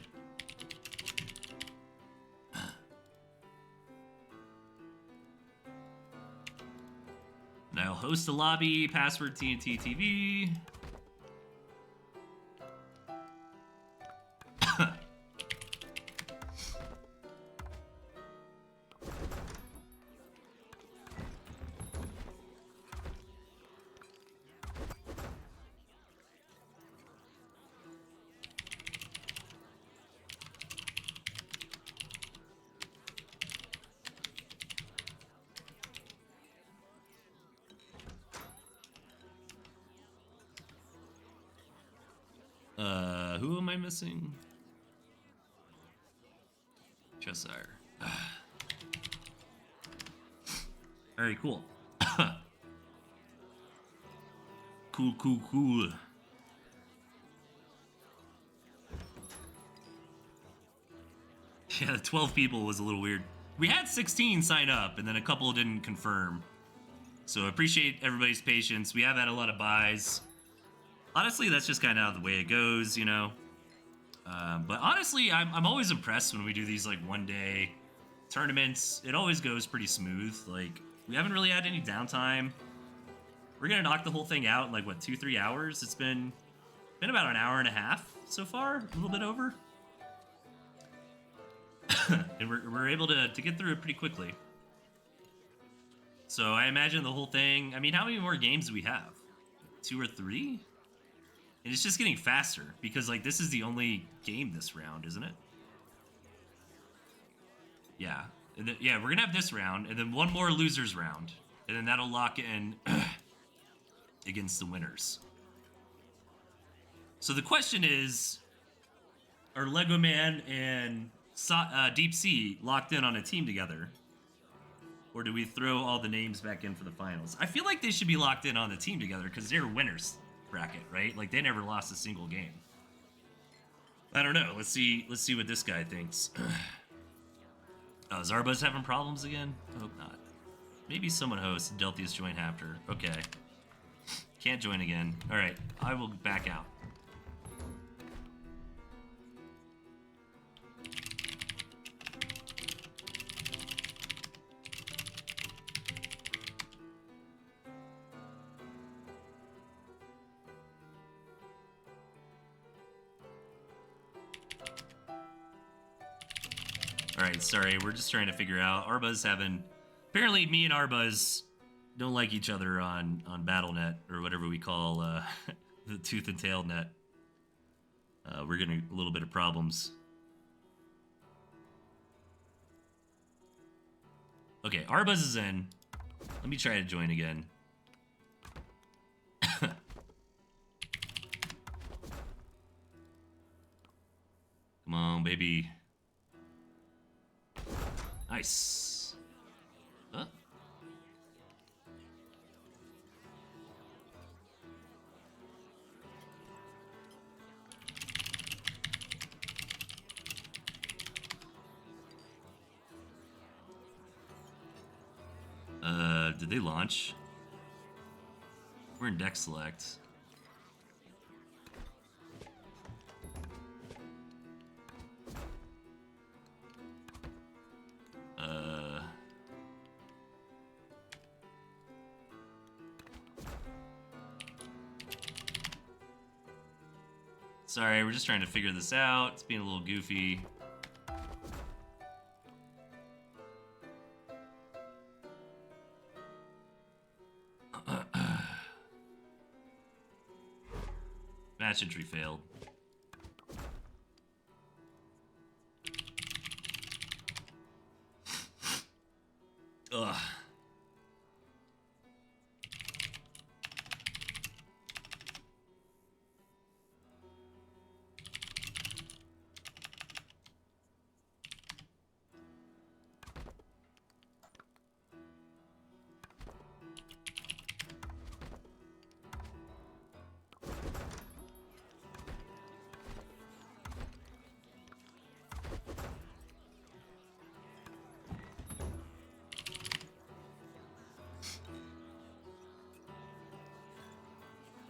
S1: And I'll host a lobby, password TnTTV. Who am I missing? Cheshire. Very cool. Cool. Yeah, the 12 people was a little weird. We had 16 sign up, and then a couple didn't confirm. So I appreciate everybody's patience. We have had a lot of buys. Honestly, that's just kind of how the way it goes, you know. But honestly, I'm always impressed when we do these like one-day tournaments. It always goes pretty smooth. Like, we haven't really had any downtime. We're gonna knock the whole thing out in like what, 2-3 hours. It's been about an hour and a half so far, a little bit over. And we're able to get through it pretty quickly. So I imagine the whole thing. I mean, how many more games do we have? 2 or 3? And it's just getting faster because, like, this is the only game this round, isn't it? Yeah. Yeah, we're going to have this round, and then one more losers round. And then that'll lock in against the winners. So the question is, are Lego Man and Deep Sea locked in on a team together? Or do we throw all the names back in for the finals? I feel like they should be locked in on the team together because they're winners bracket, right? Like, they never lost a single game. I don't know. Let's see what this guy thinks. Oh, is Arbuzz having problems again? I hope not. Maybe someone hosts. Deltius join after. Okay. Can't join again. All right. I will back out. Alright, sorry, we're just trying to figure out. Arbuzz having... Apparently, me and Arbuzz don't like each other on BattleNet, or whatever we call the Tooth and Tail net. We're getting a little bit of problems. Okay, Arbuzz is in. Let me try to join again. Come on, baby. Nice. Huh? Did they launch? We're in deck select. Sorry, we're just trying to figure this out. It's being a little goofy. Match entry failed. Ugh.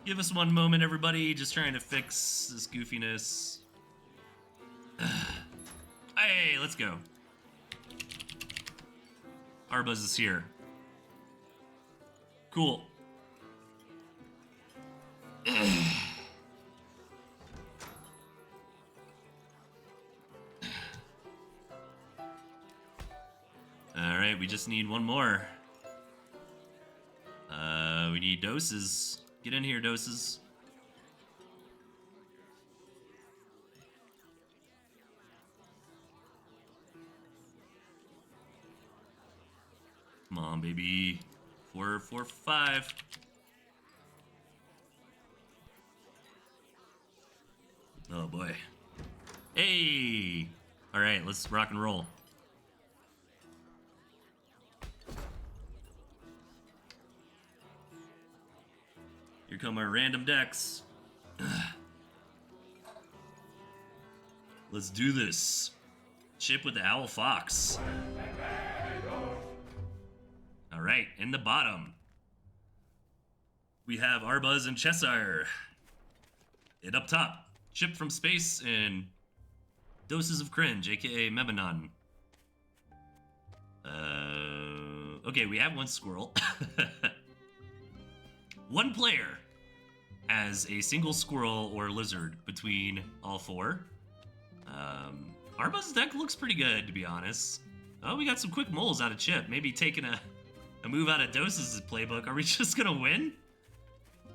S1: Give us one moment, everybody. Just trying to fix this goofiness. Hey, let's go. Arbuz is here. Cool. Alright, we just need one more. We need doses. Get in here, doses. Come on, baby. 4, 4, 5. Oh boy. Hey! Alright, let's rock and roll. Here come our random decks. Let's do this. Chip with the Owl Fox. Alright, in the bottom, we have Arbuz and Cheshire. And up top, Chip from Space and Doses of Cringe, aka Mebanon. Okay, we have one squirrel. One player has a single squirrel or lizard between all four. Arbuz's deck looks pretty good, to be honest. Oh, we got some quick moles out of Chip. Maybe taking a move out of Doses' playbook. Are we just gonna win?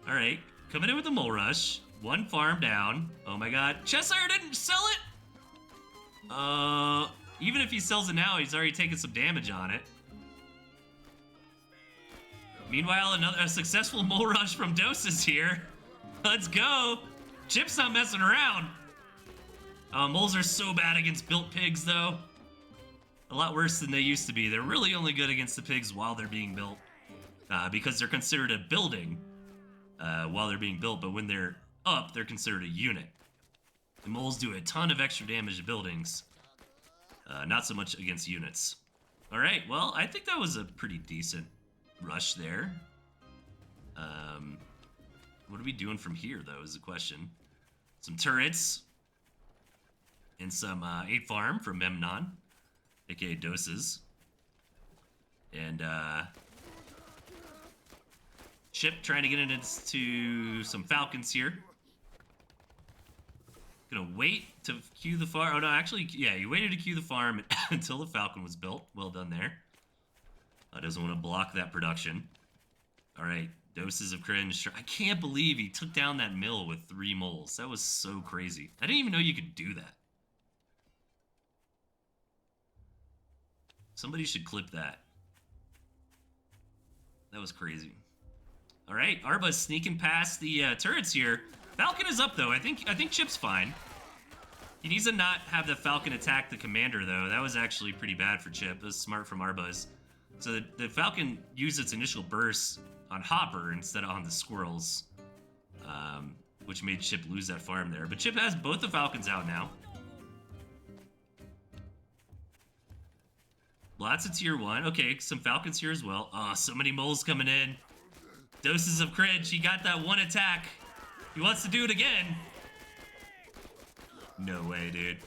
S1: All right, coming in with a mole rush. One farm down. Oh my god. Cheshire didn't sell it? Even if he sells it now, he's already taken some damage on it. Meanwhile, a successful mole rush from Doses here. Let's go. Chip's not messing around. Moles are so bad against built pigs, though. A lot worse than they used to be. They're really only good against the pigs while they're being built. Because they're considered a building while they're being built. But when they're up, they're considered a unit. The moles do a ton of extra damage to buildings. Not so much against units. Alright, well, I think that was a pretty decent rush there. What are we doing from here, though, is the question. Some turrets. And some 8 farm from Memnon, aka Doses. And Chip trying to get into some Falcons here. Gonna wait to queue the farm. Oh no, actually, yeah, he waited to queue the farm until the Falcon was built. Well done there. Doesn't want to block that production. All right, Doses of Cringe. I can't believe he took down that mill with 3 moles. That was so crazy. I didn't even know you could do that. Somebody should clip that. That was crazy. All right, Arbuz sneaking past the turrets here. Falcon is up though. I think Chip's fine. He needs to not have the Falcon attack the commander though. That was actually pretty bad for Chip. It was smart from Arbuz. So the Falcon used its initial burst on Hopper instead of on the squirrels, which made Chip lose that farm there. But Chip has both the Falcons out now. Lots of tier 1. Okay, some Falcons here as well. Oh, so many moles coming in. Doses of cringe. He got that one attack. He wants to do it again. No way, dude.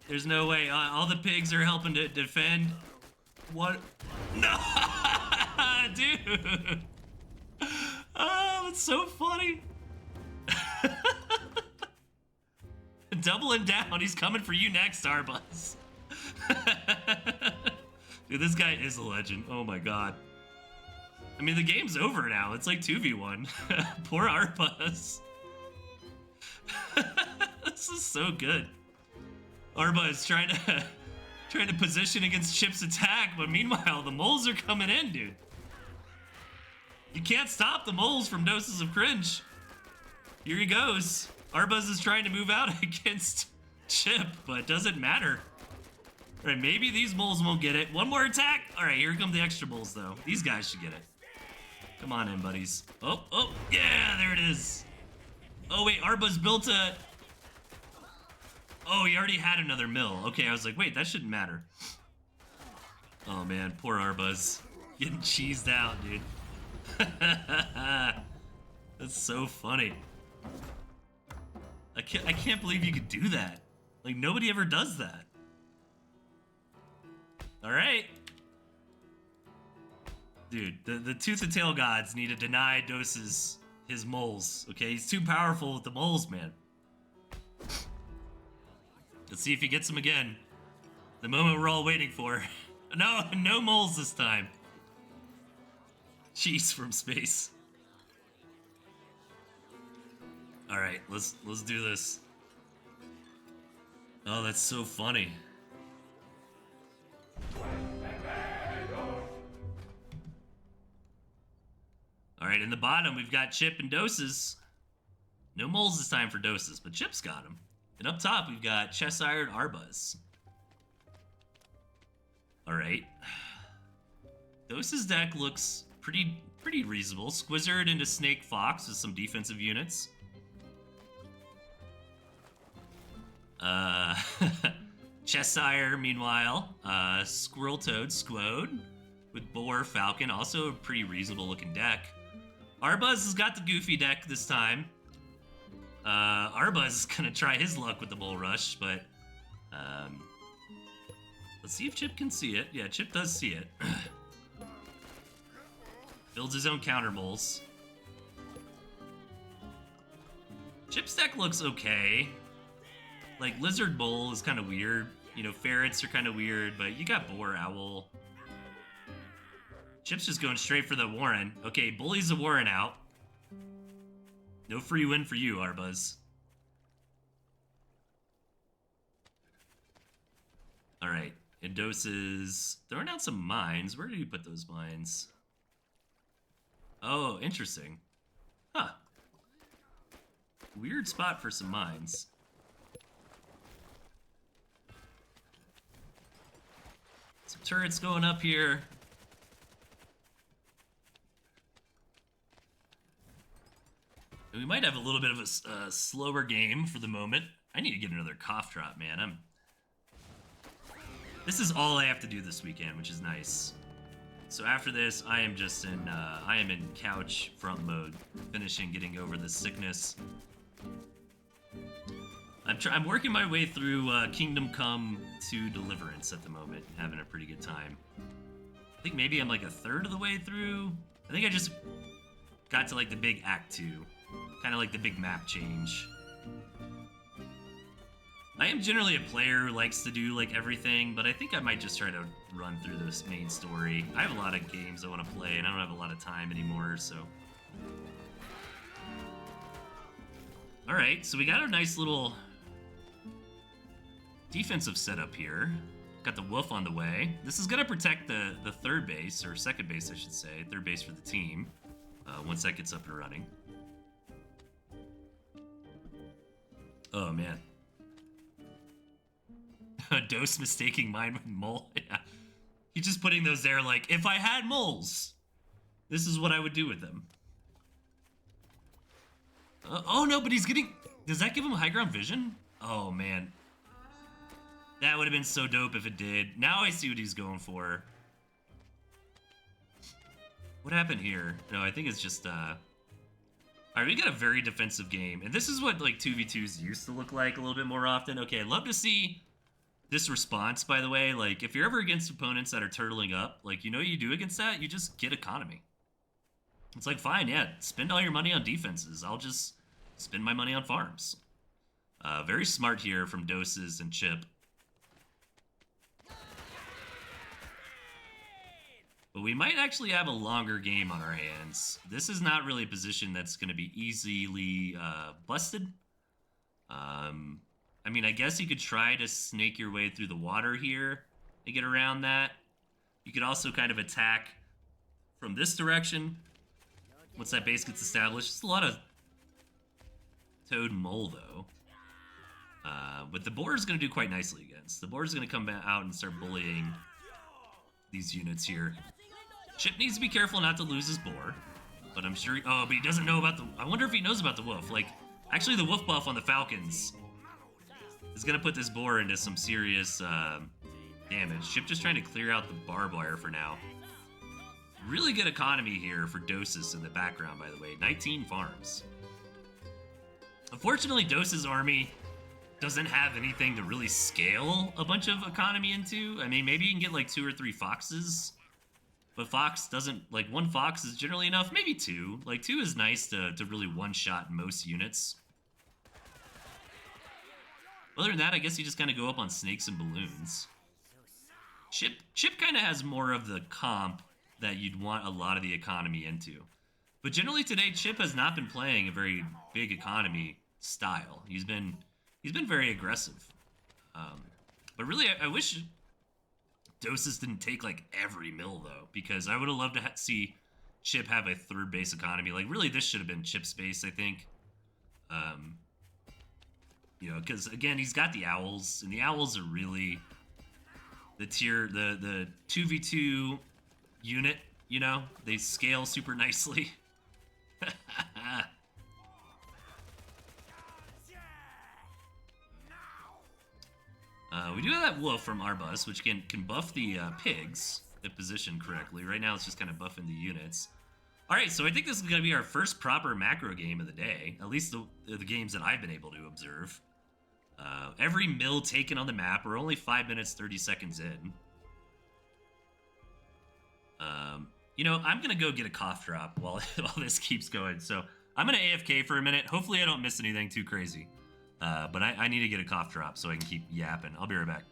S1: There's no way. All the pigs are helping to defend. What? No! Dude! Oh, that's so funny. Doubling down. He's coming for you next, Arbuzz. Dude, this guy is a legend. Oh my god. I mean, the game's over now. It's like 2v1. Poor Arbuzz. This is so good. Arbuzz trying to position against Chip's attack, but meanwhile, the moles are coming in, dude. You can't stop the moles from doses of cringe. Here he goes. Arbuzz is trying to move out against Chip, but it doesn't matter. All right, maybe these moles won't get it. One more attack. All right, here come the extra moles, though. These guys should get it. Come on in, buddies. Oh, yeah, there it is. Oh, wait, Arbuzz built a... Oh, he already had another mill. Okay, I was like, wait, that shouldn't matter. Oh, man, poor Arbuzz. Getting cheesed out, dude. That's so funny. I can't believe you could do that. Like, nobody ever does that. All right. Dude, the Tooth and Tail gods need to deny Doses his moles, okay? He's too powerful with the moles, man. Let's see if he gets them again. The moment we're all waiting for. No moles this time. Cheese from space. All right, let's do this. Oh, that's so funny. All right, in the bottom, we've got Chip and Doses. No moles this time for Doses, but Chip's got him. And up top, we've got Cheshire and Arbuzz. All right. Doses' deck looks pretty reasonable. Squizzard into Snake Fox with some defensive units. Cheshire, meanwhile, Squirrel Toad, Squode with Boar, Falcon, also a pretty reasonable looking deck. Arbuzz has got the goofy deck this time. Arbuzz is gonna try his luck with the Bull Rush, but let's see if Chip can see it. Yeah, Chip does see it. Builds his own counter moles. Chip's deck looks okay. Like, Lizard Bull is kind of weird. You know, Ferrets are kind of weird, but you got Boar, Owl. Chip's just going straight for the Warren. Okay, bullies the Warren out. No free win for you, Arbuzz. All right, and Doses throwing out some mines. Where did you put those mines? Oh, interesting. Huh. Weird spot for some mines. Some turrets going up here. And we might have a little bit of a slower game for the moment. I need to get another cough drop, man. This is all I have to do this weekend, which is nice. So after this, I am just in I am in couch front mode, finishing getting over this sickness. I'm working my way through Kingdom Come 2 Deliverance at the moment, having a pretty good time. I think maybe I'm like a third of the way through. I think I just got to like the big Act 2, kind of like the big map change. I am generally a player who likes to do like everything, but I think I might just try to run through this main story. I have a lot of games I want to play, and I don't have a lot of time anymore, so. All right, so we got a nice little defensive setup here. Got the Wolf on the way. This is gonna protect the third base, or second base, I should say. Third base for the team, once that gets up and running. Oh, man. Dose mistaking mine with mole. Yeah. He's just putting those there like, if I had moles, this is what I would do with them. Oh no, but he's getting... Does that give him high ground vision? Oh man. That would have been so dope if it did. Now I see what he's going for. What happened here? No, I think it's just, Alright, we got a very defensive game. And this is what, like, 2v2's used to look like a little bit more often. Okay, I'd love to see this response, by the way. Like, if you're ever against opponents that are turtling up, like, you know what you do against that? You just get economy. It's like, fine, yeah, spend all your money on defenses. I'll just spend my money on farms. Very smart here from Doses and Chip. But we might actually have a longer game on our hands. This is not really a position that's going to be easily busted. I mean, I guess you could try to snake your way through the water here and get around that. You could also kind of attack from this direction. Once that base gets established, it's a lot of Toad and Mole, though. But the boar is going to do quite nicely against. The boar is going to come out and start bullying these units here. Chip needs to be careful not to lose his boar, but I'm sure. Oh, but he doesn't know about the. I wonder if he knows about the wolf. Like, actually, the wolf buff on the Falcons is gonna put this boar into some serious damage. Chip just trying to clear out the barbed wire for now. Really good economy here for Doses in the background, by the way. 19 farms. Unfortunately, Doses' army doesn't have anything to really scale a bunch of economy into. I mean, maybe you can get like 2 or 3 foxes. But Fox doesn't, like, 1 Fox is generally enough, maybe 2. Like, 2 is nice to really one-shot most units. Other than that, I guess you just kind of go up on snakes and balloons. Chip kind of has more of the comp that you'd want a lot of the economy into. But generally today, Chip has not been playing a very big economy style. He's been very aggressive. But really, I wish Doses didn't take, like, every mill, though, because I would have loved to see Chip have a 3rd base economy. Like, really, this should have been Chip's base, I think. You know, because, again, he's got the Owls, and the Owls are really the tier, the 2v2 unit, you know? They scale super nicely. We do have that wolf from Arbus, which can buff the pigs if positioned correctly. Right now, it's just kind of buffing the units. All right, so I think this is going to be our first proper macro game of the day, at least the games that I've been able to observe. Every mill taken on the map, we're only 5 minutes, 30 seconds in. You know, I'm going to go get a cough drop while this keeps going. So I'm going to AFK for a minute. Hopefully I don't miss anything too crazy. But I need to get a cough drop so I can keep yapping. I'll be right back.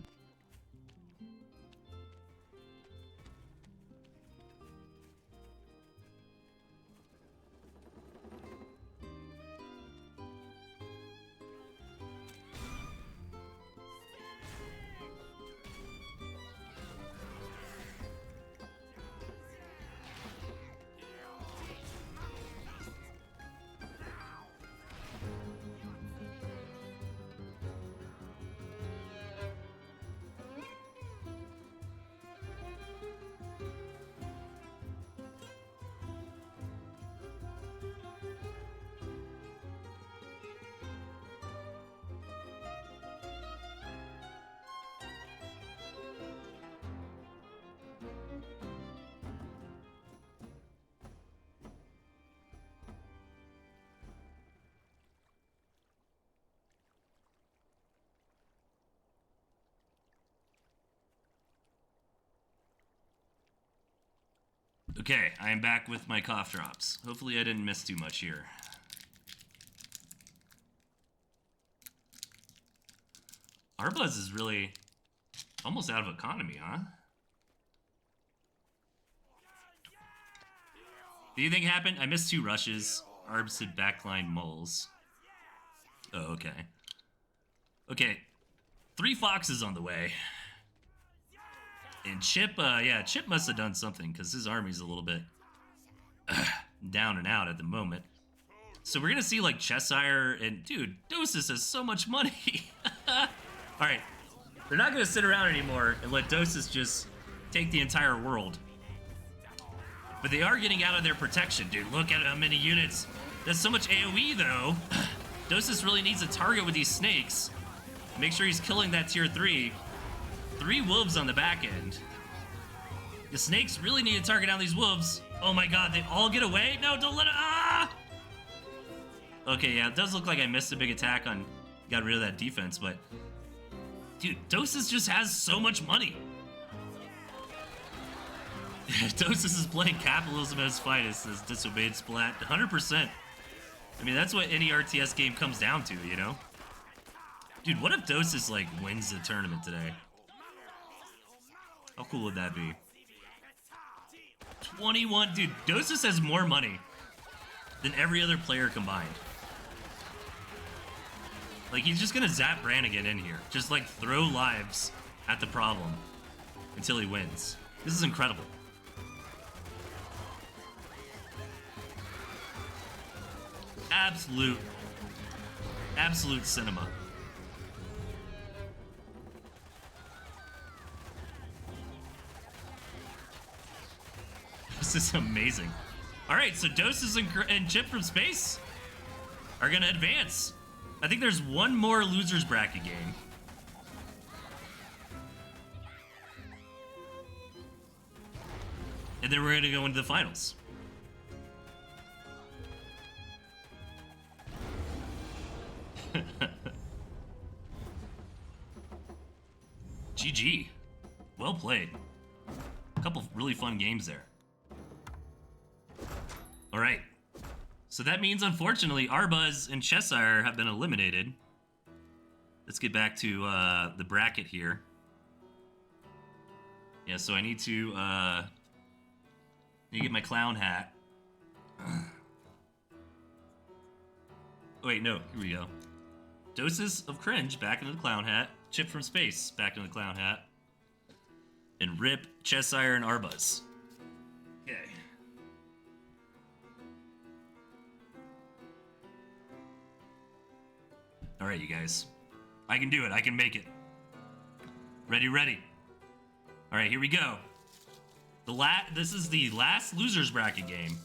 S1: Okay, I am back with my cough drops. Hopefully I didn't miss too much here. Arbuzz is really almost out of economy, huh? Do you think happened? I missed 2 rushes. Arbs had backline moles. Oh, okay. Okay, 3 foxes on the way. And Chip, yeah, Chip must have done something because his army's a little bit down and out at the moment. So we're going to see, like, Cheshire and, dude, Doses has so much money. All right, they're not going to sit around anymore and let Doses just take the entire world. But they are getting out of their protection, dude. Look at how many units. That's so much AoE, though. Doses really needs a target with these snakes. Make sure he's killing that tier 3. 3 wolves on the back end. The snakes really need to target down these wolves. Oh my god, they all get away? No, don't let it. Ah! Okay, yeah, it does look like I missed a big attack on. Got rid of that defense, but. Dude, Dosis just has so much money. Dosis is playing capitalism at its finest, as disobeyed Splat. 100%. I mean, that's what any RTS game comes down to, you know? Dude, what if Dosis, like, wins the tournament today? How cool would that be? 21, dude, Dosis has more money than every other player combined. Like, he's just gonna zap Brannigan in here. Just, like, throw lives at the problem until he wins. This is incredible. Absolute cinema. This is amazing. All right, so Doses and Chip from Space are gonna advance. I think there's one more losers bracket game. And then we're gonna go into the finals. GG. Well played. A couple really fun games there. All right. So that means, unfortunately, Arbuz and Cheshire have been eliminated. Let's get back to the bracket here. Yeah, so I need to get my clown hat. Oh, wait, no. Here we go. Doses of Cringe back into the clown hat. Chip from Space back into the clown hat. And Rip, Cheshire, and Arbuz. Okay. All right, you guys. I can do it. I can make it. Ready, ready. All right, here we go. This is the last losers bracket game,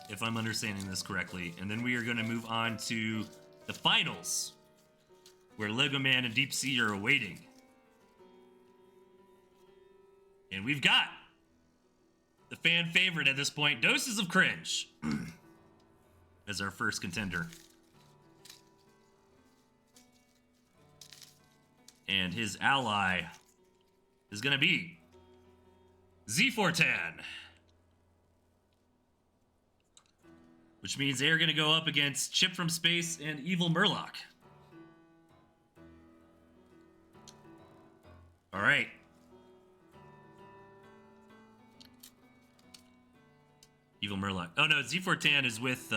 S1: if I'm understanding this correctly. And then we are going to move on to the finals, where Lego Man and Deep Sea are awaiting. And we've got the fan favorite at this point, Doses of Cringe, as our first contender. And his ally is going to be Z4tan. Which means they're going to go up against Chip from Space and Evil Murloc. All right. Evil Murloc. Oh no, Z4tan is with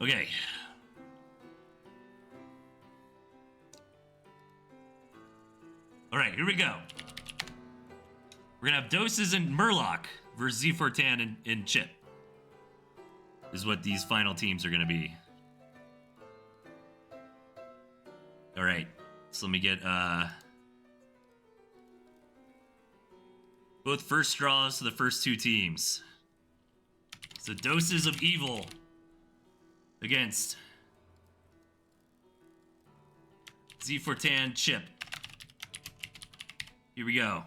S1: Okay. All right, here we go. We're gonna have Doses and Murloc versus Z4tan and Chip. Is what these final teams are gonna be. All right, so let me get both first straws to the first two teams. So Doses of Evil against Z4tan Chip. Here we go.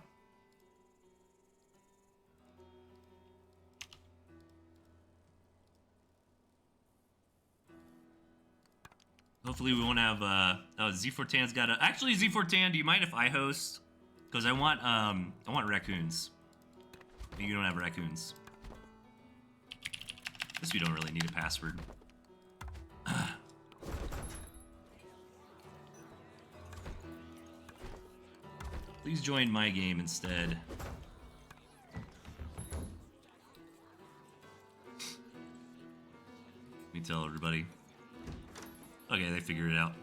S1: Hopefully we won't have oh, Z4tan's got a actually Z4tan, do you mind if I host? Because I want raccoons. You don't have raccoons. Guess we don't really need a password. Please join my game instead. Let me tell everybody. Okay, they figured it out.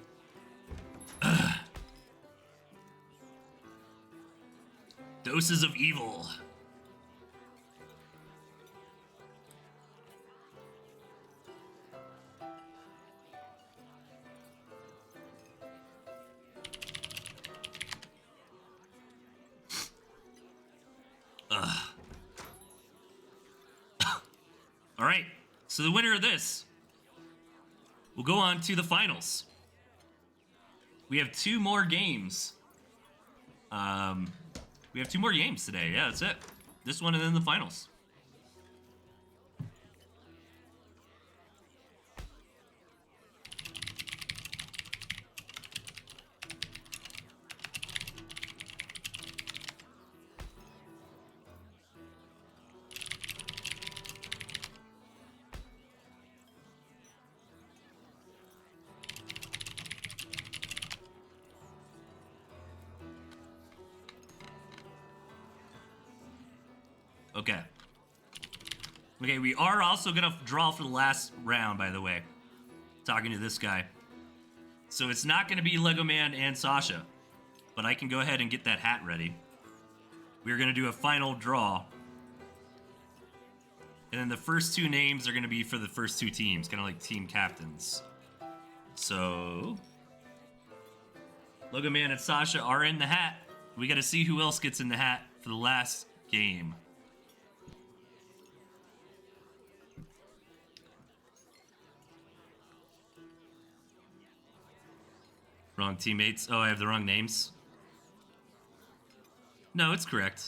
S1: Doses of Evil. Ugh. All right, so the winner of this will go on to the finals. We have 2 more games. We have 2 more games today. Yeah, that's it. This one and then the finals. Okay. Okay, we are also gonna draw for the last round, by the way. Talking to this guy. So it's not gonna be Lego Man and Sasha, but I can go ahead and get that hat ready. We're gonna do a final draw. And then the first 2 names are gonna be for the first 2 teams, kind of like team captains. So Lego Man and Sasha are in the hat. We gotta see who else gets in the hat for the last game. Wrong teammates. Oh, I have the wrong names. No, it's correct.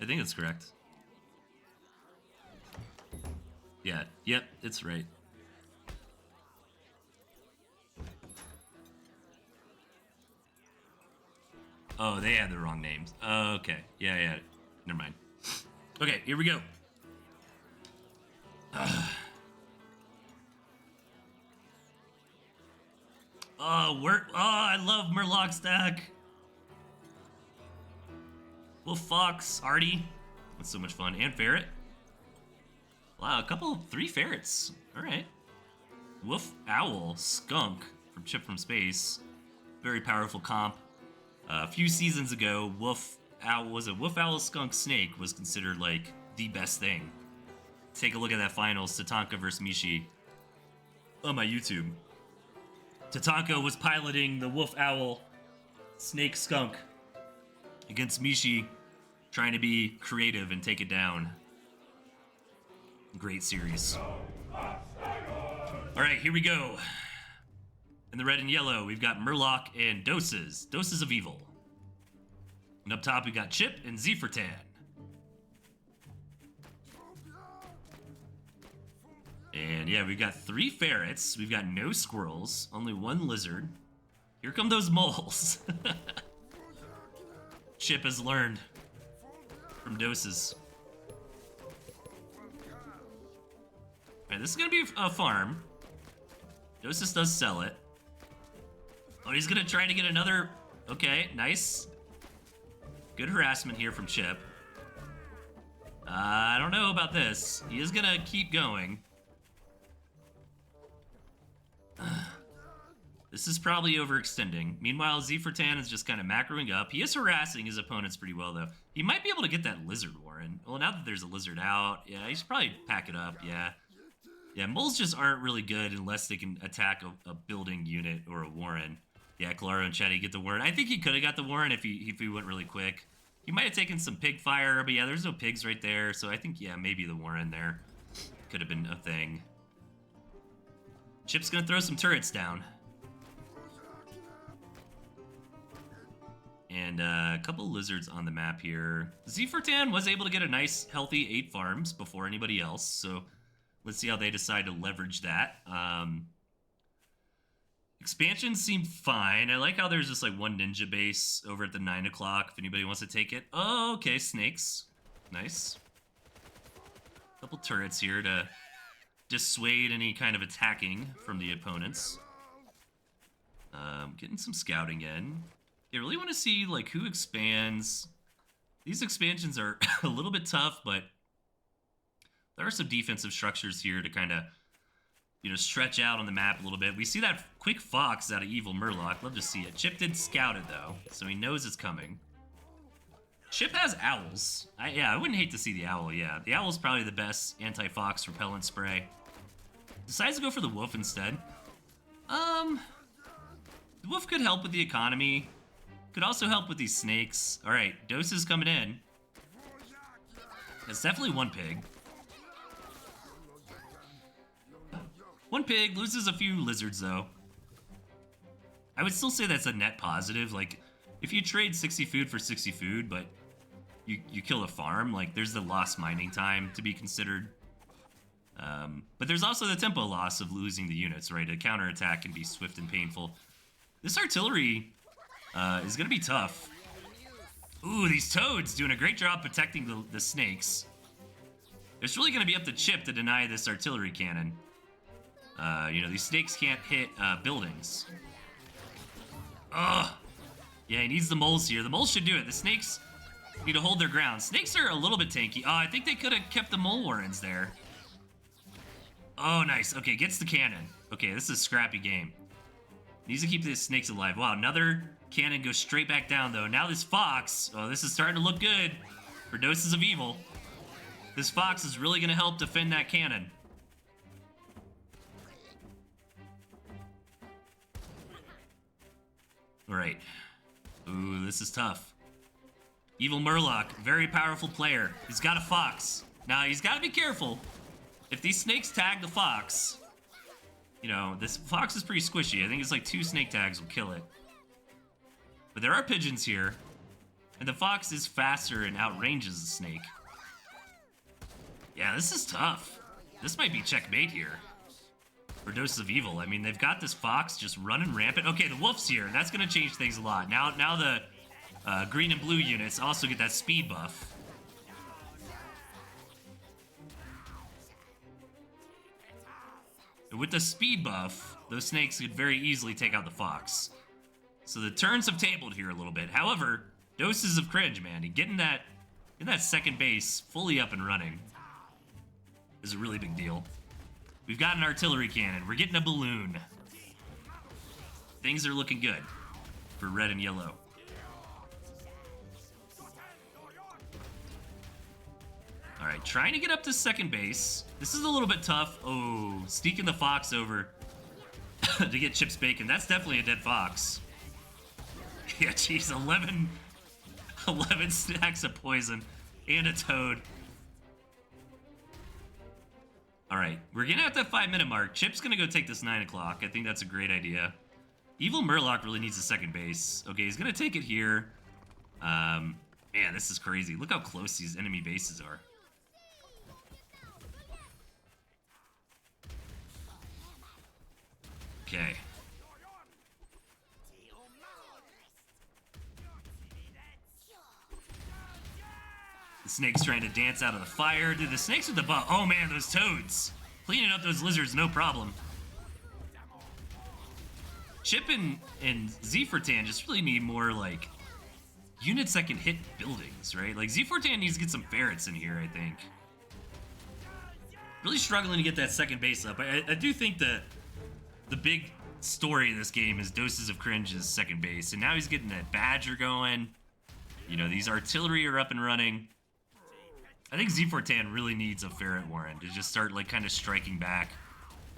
S1: I think it's correct. Yeah, yep, it's right. Oh, they had the wrong names. Okay, yeah, never mind. Okay, here we go. I love Murloc stack. Wolf Fox, Artie. That's so much fun. And Ferret. Wow, 3 ferrets. Alright. Wolf Owl, Skunk from Chip from Space. Very powerful comp. A few seasons ago, Wolf Owl, Skunk, Snake was considered like the best thing. Take a look at that finals, Tatanka versus Mishi on my YouTube. Tatanka was piloting the Wolf Owl, Snake, Skunk against Mishi, trying to be creative and take it down. Great series. Alright, here we go. In the red and yellow, we've got Murloc and Doses. Doses of Evil. And up top, we got Chip and Zefertan. And yeah, we've got 3 ferrets. We've got no squirrels. Only 1 lizard. Here come those moles. Chip has learned from Doses. Alright, this is gonna be a farm. Doses does sell it. Oh, he's gonna try to get another... Okay, nice. Good harassment here from Chip. I don't know about this. He is gonna keep going. This is probably overextending. Meanwhile, Zefertan is just kind of macroing up. He is harassing his opponents pretty well, though. He might be able to get that lizard, Warren. Well, now that there's a lizard out, yeah, he should probably pack it up, yeah. Yeah, moles just aren't really good unless they can attack a building unit or a Warren. Yeah, Claro and Chetty get the Warren. I think he could have got the Warren if he went really quick. He might have taken some pig fire, but yeah, there's no pigs right there, so I think, yeah, maybe the Warren there could have been a thing. Chip's gonna throw some turrets down. And a couple lizards on the map here. Zefertan was able to get a nice, healthy 8 farms before anybody else, so let's see how they decide to leverage that. Expansions seem fine. I like how there's just like 1 ninja base over at the 9 o'clock if anybody wants to take it. Oh, okay, snakes. Nice. Couple turrets here to dissuade any kind of attacking from the opponents. Getting some scouting in. I really want to see like who expands. These expansions are a little bit tough, but there are some defensive structures here to kind of, you know, stretch out on the map a little bit. We see that quick fox out of Evil Murloc. Love to see it. Chip did scout it though, so he knows it's coming. Chip has owls. I wouldn't hate to see the owl, yeah. The owl's probably the best anti-fox repellent spray. Decides to go for the wolf instead. The wolf could help with the economy. Could also help with these snakes. All right, Dose is coming in. It's definitely one pig. One pig loses a few lizards, though. I would still say that's a net positive. Like, if you trade 60 food for 60 food, but you kill a farm, like, there's the lost mining time to be considered. But there's also the tempo loss of losing the units, right? A counterattack can be swift and painful. This artillery is going to be tough. Ooh, these toads doing a great job protecting the snakes. It's really going to be up to Chip to deny this artillery cannon. You know, these snakes can't hit buildings. Ugh. Yeah, he needs the moles here. The moles should do it. The snakes need to hold their ground. Snakes are a little bit tanky. Oh, I think they could have kept the mole warrens there. Oh, nice. Okay, gets the cannon. Okay, this is a scrappy game. Needs to keep the snakes alive. Wow, another cannon goes straight back down, though. Now this fox. Oh, this is starting to look good for Doses of Evil. This fox is really going to help defend that cannon. All right. Ooh, this is tough. Evil Murloc, very powerful player. He's got a fox. Now, he's got to be careful. If these snakes tag the fox, you know, this fox is pretty squishy. I think it's like 2 snake tags will kill it. But there are pigeons here. And the fox is faster and outranges the snake. Yeah, this is tough. This might be checkmate here for Doses of Evil. I mean, they've got this fox just running rampant. Okay, the wolf's here. That's going to change things a lot. Now the green and blue units also get that speed buff. And with the speed buff, those snakes could very easily take out the fox. So the turns have tabled here a little bit. However, Doses of Cringe, man, and getting that second base fully up and running is a really big deal. We've got an artillery cannon. We're getting a balloon. Things are looking good for red and yellow. All right, trying to get up to second base. This is a little bit tough. Oh, sneaking the fox over to get Chip's bacon. That's definitely a dead fox. Yeah, geez, 11 stacks of poison and a toad. All right, we're getting at that 5-minute mark. Chip's gonna go take this 9 o'clock. I think that's a great idea. Evil Murloc really needs a second base. Okay, he's gonna take it here. Man, this is crazy. Look how close these enemy bases are. Okay. The snake's trying to dance out of the fire. Dude, the snake's with the butt. Oh man, those toads. Cleaning up those lizards, no problem. Chip and Z4Tan just really need more, like, units that can hit buildings, right? Like, Z4Tan needs to get some ferrets in here, I think. Really struggling to get that second base up. I do think the big story in this game is Doses of Cringe's second base. And now he's getting that Badger going. You know, these artillery are up and running. I think Z4Tan really needs a ferret warren to just start, like, kind of striking back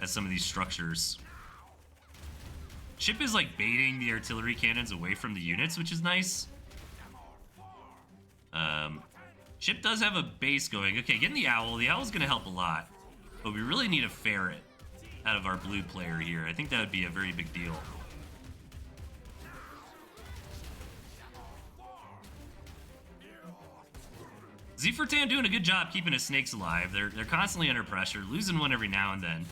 S1: at some of these structures. Chip is, like, baiting the artillery cannons away from the units, which is nice. Chip does have a base going. Okay, getting the owl. The owl's going to help a lot. But we really need a ferret out of our blue player here. I think that would be a very big deal. Z4Tan doing a good job keeping his snakes alive. They're constantly under pressure, losing one every now and then.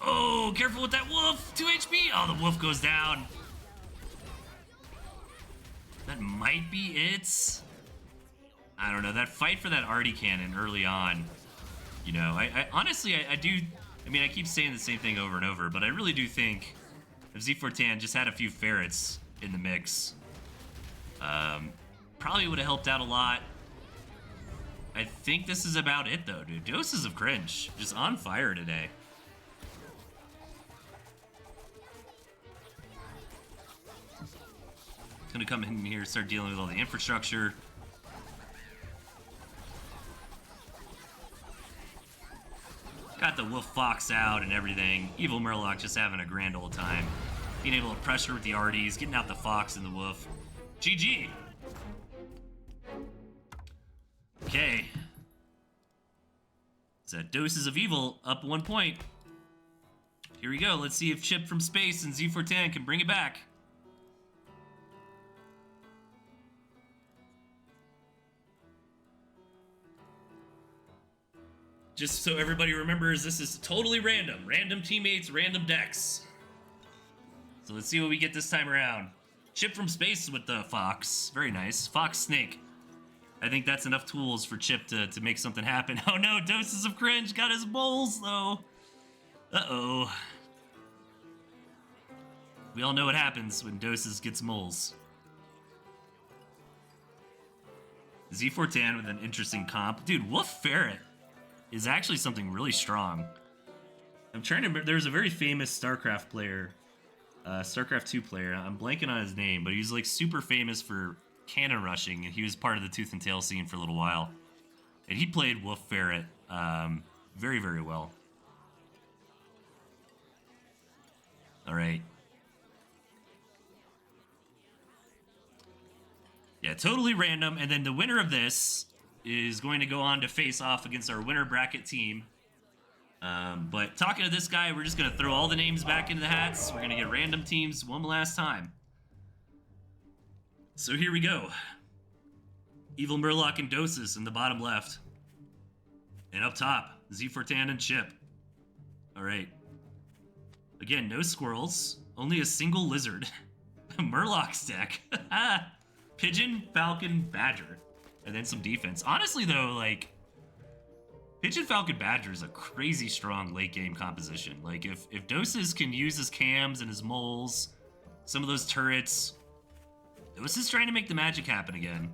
S1: Oh, careful with that wolf! 2 HP! Oh, the wolf goes down. That might be it. I don't know. That fight for that arty cannon early on. You know, I honestly, I do... I mean, I keep saying the same thing over and over, but I really do think if Z4Tan just had a few ferrets in the mix, probably would have helped out a lot. I think this is about it, though, dude. Doses of Cringe. Just on fire today. Gonna come in here, start dealing with all the infrastructure. Got the Wolf Fox out and everything. Evil Murloc just having a grand old time. Being able to pressure with the Arties, getting out the Fox and the Wolf. GG. Okay. It's Doses of Evil up 1 point. Here we go. Let's see if Chip from space and Z410 can bring it back. Just so everybody remembers, this is totally random. Random teammates, random decks. So let's see what we get this time around. Chip from space with the Fox. Very nice. Fox Snake. I think that's enough tools for Chip to make something happen. Oh no, Doses of Cringe got his moles though. Uh-oh. We all know what happens when Doses gets moles. Z410 with an interesting comp. Dude, Wolf Ferret is actually something really strong. I'm trying to remember, there's a very famous StarCraft player, StarCraft 2 player, I'm blanking on his name, but he's like super famous for cannon rushing, and he was part of the Tooth and Tail scene for a little while. And he played Wolf Ferret very, very well. Alright. Yeah, totally random, and then the winner of this is going to go on to face off against our winner bracket team. But talking to this guy, we're just going to throw all the names back into the hats. We're going to get random teams one last time. So here we go. Evil Murloc and Doses in the bottom left. And up top, Z410 and Chip. Alright. Again, no squirrels. Only a single lizard. Murloc's deck. Pigeon, Falcon, Badger. And then some defense. Honestly, though, like, Pigeon, Falcon, Badger is a crazy strong late game composition. Like, if Doses can use his cams and his moles, some of those turrets, Doses trying to make the magic happen again.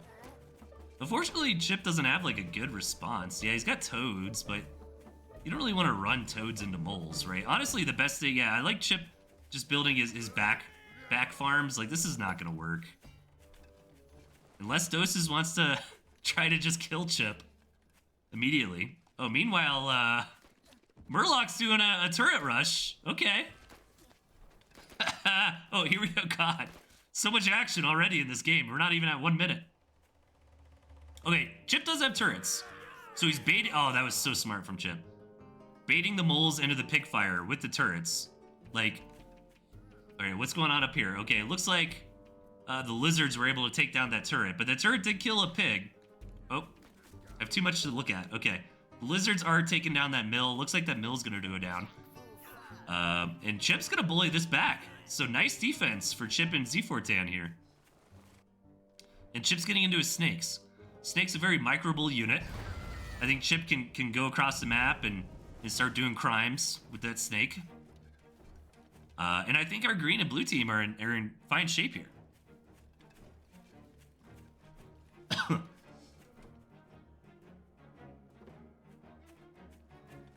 S1: Unfortunately, Chip doesn't have, like, a good response. Yeah, he's got Toads, but you don't really want to run Toads into moles, right? Honestly, the best thing, yeah, I like Chip just building his back farms. Like, this is not going to work. Unless Doses wants to try to just kill Chip immediately. Oh, meanwhile, Murloc's doing a turret rush. Okay. Oh, here we go. God. So much action already in this game. We're not even at 1 minute. Okay, Chip does have turrets. So he's baiting... Oh, that was so smart from Chip. Baiting the moles into the pickfire with the turrets. Like... Alright, what's going on up here? Okay, it looks like... the lizards were able to take down that turret, but that turret did kill a pig. Oh, I have too much to look at. Okay, the lizards are taking down that mill. Looks like that mill's gonna go down. And Chip's gonna bully this back. So nice defense for Chip and Z410 here. And Chip's getting into his snakes. Snake's a very microable unit. I think Chip can go across the map and start doing crimes with that snake. And I think our green and blue team are in fine shape here.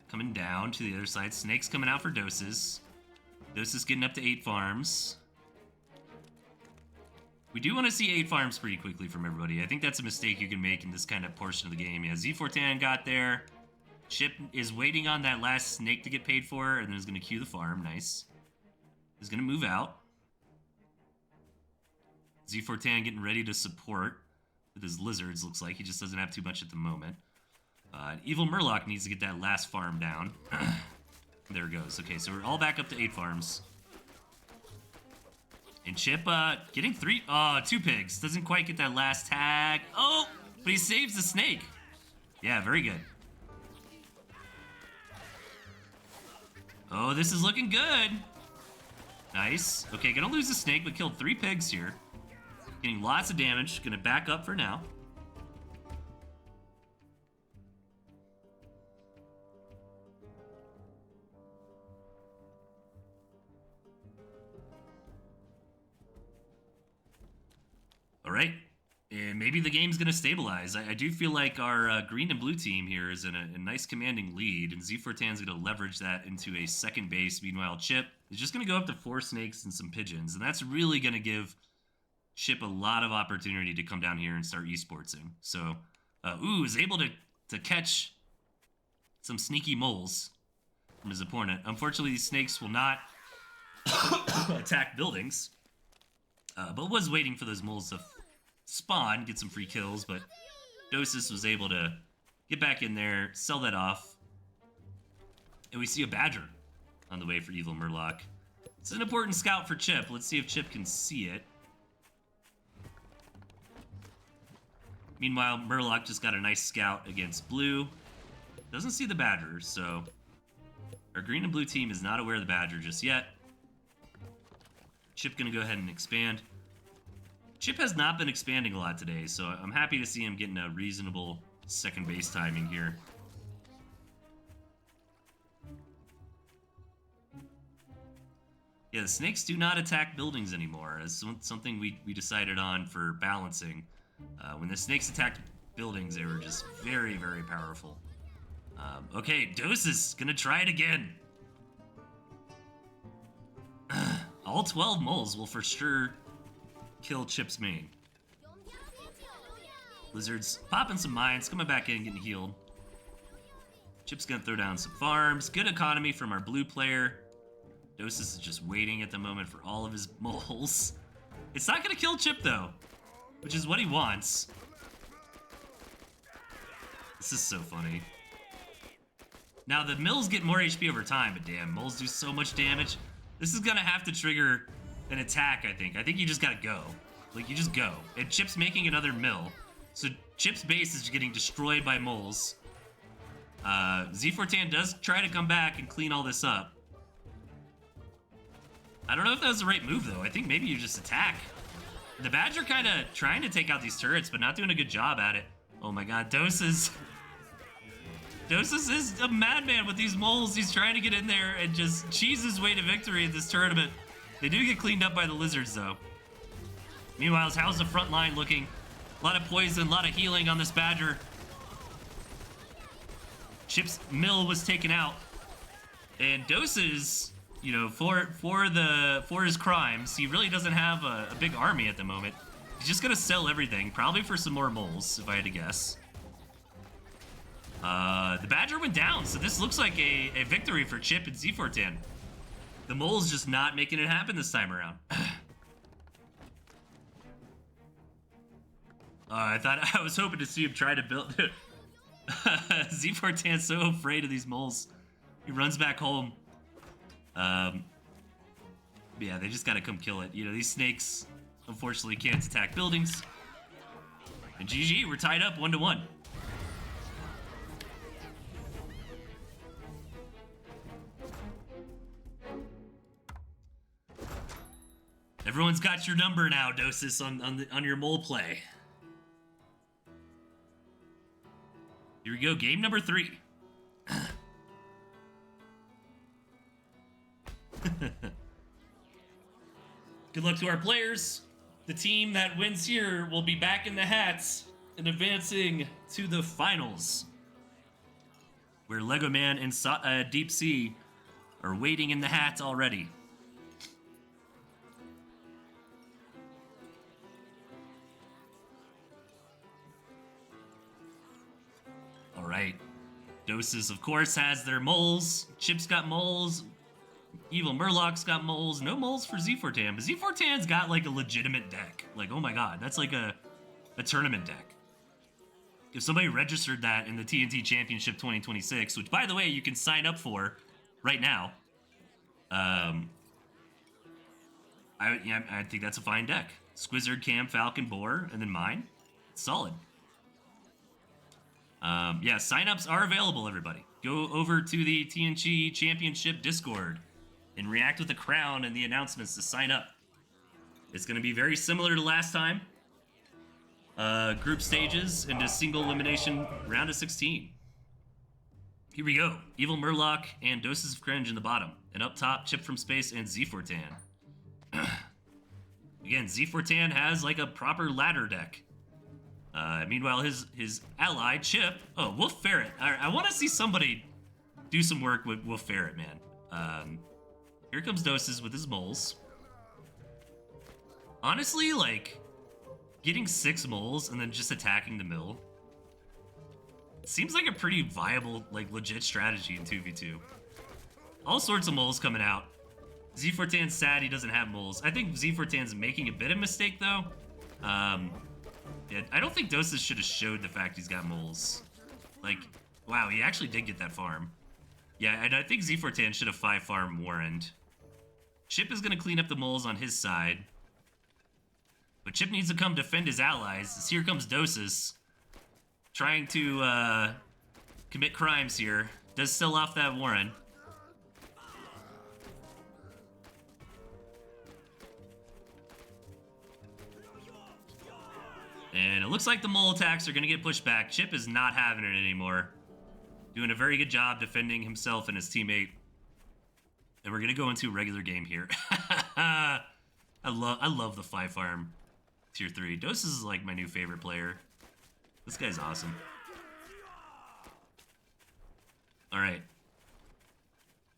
S1: Coming down to the other side. Snake's coming out for Doses. Doses getting up to 8 farms. We do want to see 8 farms pretty quickly from everybody. I think that's a mistake you can make in this kind of portion of the game. Yeah, Z410 got there. Chip is waiting on that last snake to get paid for, and then is going to queue the farm. Nice. Is going to move out. Z410 getting ready to support with his lizards, looks like. He just doesn't have too much at the moment. Evil Murloc needs to get that last farm down. There it goes. Okay, so we're all back up to 8 farms. And Chip, getting 2 pigs. Doesn't quite get that last tag. Oh, but he saves the snake. Yeah, very good. Oh, this is looking good. Nice. Okay, gonna lose the snake, but killed 3 pigs here. Getting lots of damage. Gonna back up for now. All right, and maybe the game's going to stabilize. I do feel like our green and blue team here is in a nice commanding lead, and Z410's going to leverage that into a second base. Meanwhile, Chip is just going to go up to 4 snakes and some pigeons, and that's really going to give Chip a lot of opportunity to come down here and start esportsing. So, is able to catch some sneaky moles from his opponent. Unfortunately, these snakes will not attack buildings, but was waiting for those moles to spawn, get some free kills, but Doses was able to get back in there, sell that off, And we see a Badger on the way for Evil Murloc. It's an important scout for Chip. Let's see if Chip can see it. Meanwhile, Murloc just got a nice scout against Blue. Doesn't see the Badger, so our green and blue team is not aware of the Badger just yet. Chip gonna go ahead and expand. Chip has not been expanding a lot today, so I'm happy to see him getting a reasonable second base timing here. Yeah, the snakes do not attack buildings anymore. That's something we decided on for balancing. When the snakes attacked buildings, they were just very, very powerful. Okay, Dose is gonna try it again. All 12 moles will for sure kill Chip's main. Lizards popping some mines, coming back in, getting healed. Chip's gonna throw down some farms. Good economy from our blue player. Dose is just waiting at the moment for all of his moles. It's not gonna kill Chip though, which is what he wants. This is so funny. Now the mills get more HP over time, but damn, moles do so much damage. This is gonna have to trigger an attack, I think. I think you just gotta go. Like, you just go. And Chip's making another mill. So Chip's base is getting destroyed by moles. Z4Tan does try to come back and clean all this up. I don't know if that was the right move, though. I think maybe you just attack. The Badger kind of trying to take out these turrets, but not doing a good job at it. Oh my god, Doses is a madman with these moles. He's trying to get in there and just cheese his way to victory in this tournament. They do get cleaned up by the lizards, though. Meanwhile, how's the front line looking? A lot of poison, a lot of healing on this Badger. Chip's mill was taken out. And Doses, you know, for his crimes, he really doesn't have a big army at the moment. He's just gonna sell everything, probably for some more moles, if I had to guess. The Badger went down, so this looks like a victory for Chip and Z4Tan. The mole's just not making it happen this time around. I was hoping to see him try to build. Z4Tan's so afraid of these moles. He runs back home. Yeah, they just gotta come kill it. You know, these snakes, unfortunately, can't attack buildings. And GG, we're tied up 1-1. Everyone's got your number now, Dosis, on your mole play. Here we go, game number 3. Good luck to our players. The team that wins here will be back in the hats and advancing to the finals, where Lego Man and Deep Sea are waiting in the hats already. All right. Doses, of course, has their moles. Chip's got moles. Evil Murloc's got moles. No moles for Z4Tan, but Z4Tan's got like a legitimate deck. Like, oh my god, that's like a tournament deck. If somebody registered that in the TNT Championship 2026, which, by the way, you can sign up for right now, I think that's a fine deck. Squizzard, Cam, Falcon, Boar, and then mine. It's solid. Yeah, signups are available, everybody. Go over to the TNT Championship Discord and react with the crown and the announcements to sign up. It's going to be very similar to last time. Group stages into single elimination round of 16. Here we go. Evil Murloc and Doses of Cringe in the bottom. And up top, Chip from Space and Z4Tan. Again, Z4Tan has like a proper ladder deck. Meanwhile, his ally, Chip... Oh, Wolf Ferret. I want to see somebody do some work with Wolf Ferret, man. Here comes Doses with his moles. Honestly, like, getting 6 moles and then just attacking the mill seems like a pretty viable, like, legit strategy in 2v2. All sorts of moles coming out. Z4Tan's sad he doesn't have moles. I think Z4Tan's making a bit of mistake, though. Yeah, I don't think Doses should have showed the fact he's got moles. Like, wow, he actually did get that farm. Yeah, and I think Z410 should have 5-farm Warrened. Chip is going to clean up the moles on his side. But Chip needs to come defend his allies, as here comes Dosis. Trying to commit crimes here. Does sell off that Warren. And it looks like the mole attacks are going to get pushed back. Chip is not having it anymore. Doing a very good job defending himself and his teammate. And we're going to go into a regular game here. I love the 5-farm tier 3. Doses is like my new favorite player. This guy's awesome. All right.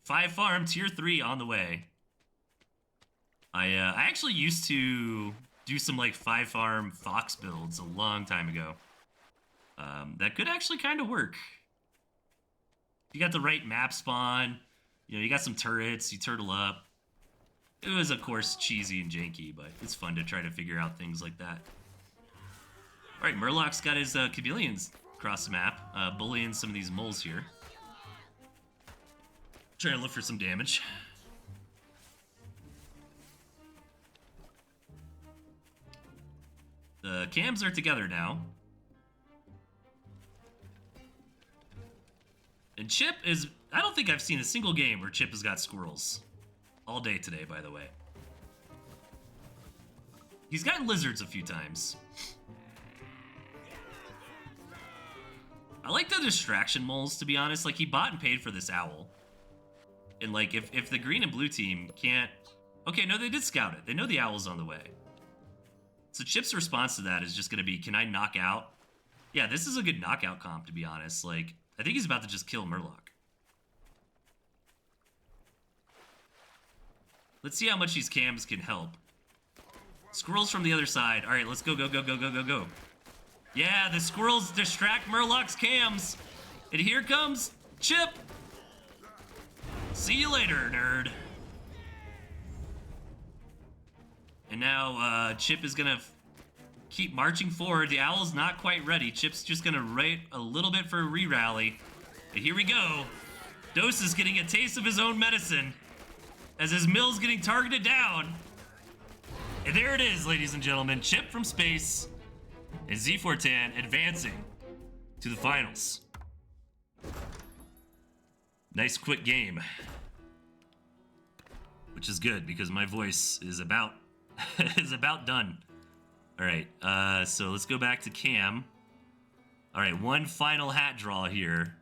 S1: 5-farm tier 3 on the way. I actually used to do some like 5-farm Fox builds a long time ago. That could actually kind of work. You got the right map spawn, you know, you got some turrets, you turtle up. It was, of course, cheesy and janky, but it's fun to try to figure out things like that. All right, Murloc's got his chameleons across the map, bullying some of these moles here. Trying to look for some damage. The cams are together now. And Chip is... I don't think I've seen a single game where Chip has got squirrels. All day today, by the way. He's gotten lizards a few times. I like the distraction moles, to be honest. Like, he bought and paid for this owl. And, like, if the green and blue team can't... Okay, no, they did scout it. They know the owl's on the way. So Chip's response to that is just going to be, can I knock out? Yeah, this is a good knockout comp, to be honest. Like, I think he's about to just kill Murloc. Let's see how much these cams can help. Squirrels from the other side. All right, let's go, go, go, go, go, go, go. Yeah, the squirrels distract Murloc's cams. And here comes Chip. See you later, nerd. And now Chip is going to keep marching forward. The owl's not quite ready. Chip's just going to wait a little bit for a re-rally. And here we go. Dose is getting a taste of his own medicine as his mill's getting targeted down. And there it is, ladies and gentlemen. Chip from space and Z410 advancing to the finals. Nice quick game. Which is good because my voice is about done. All right, so let's go back to Cam. All right, one final hat draw here.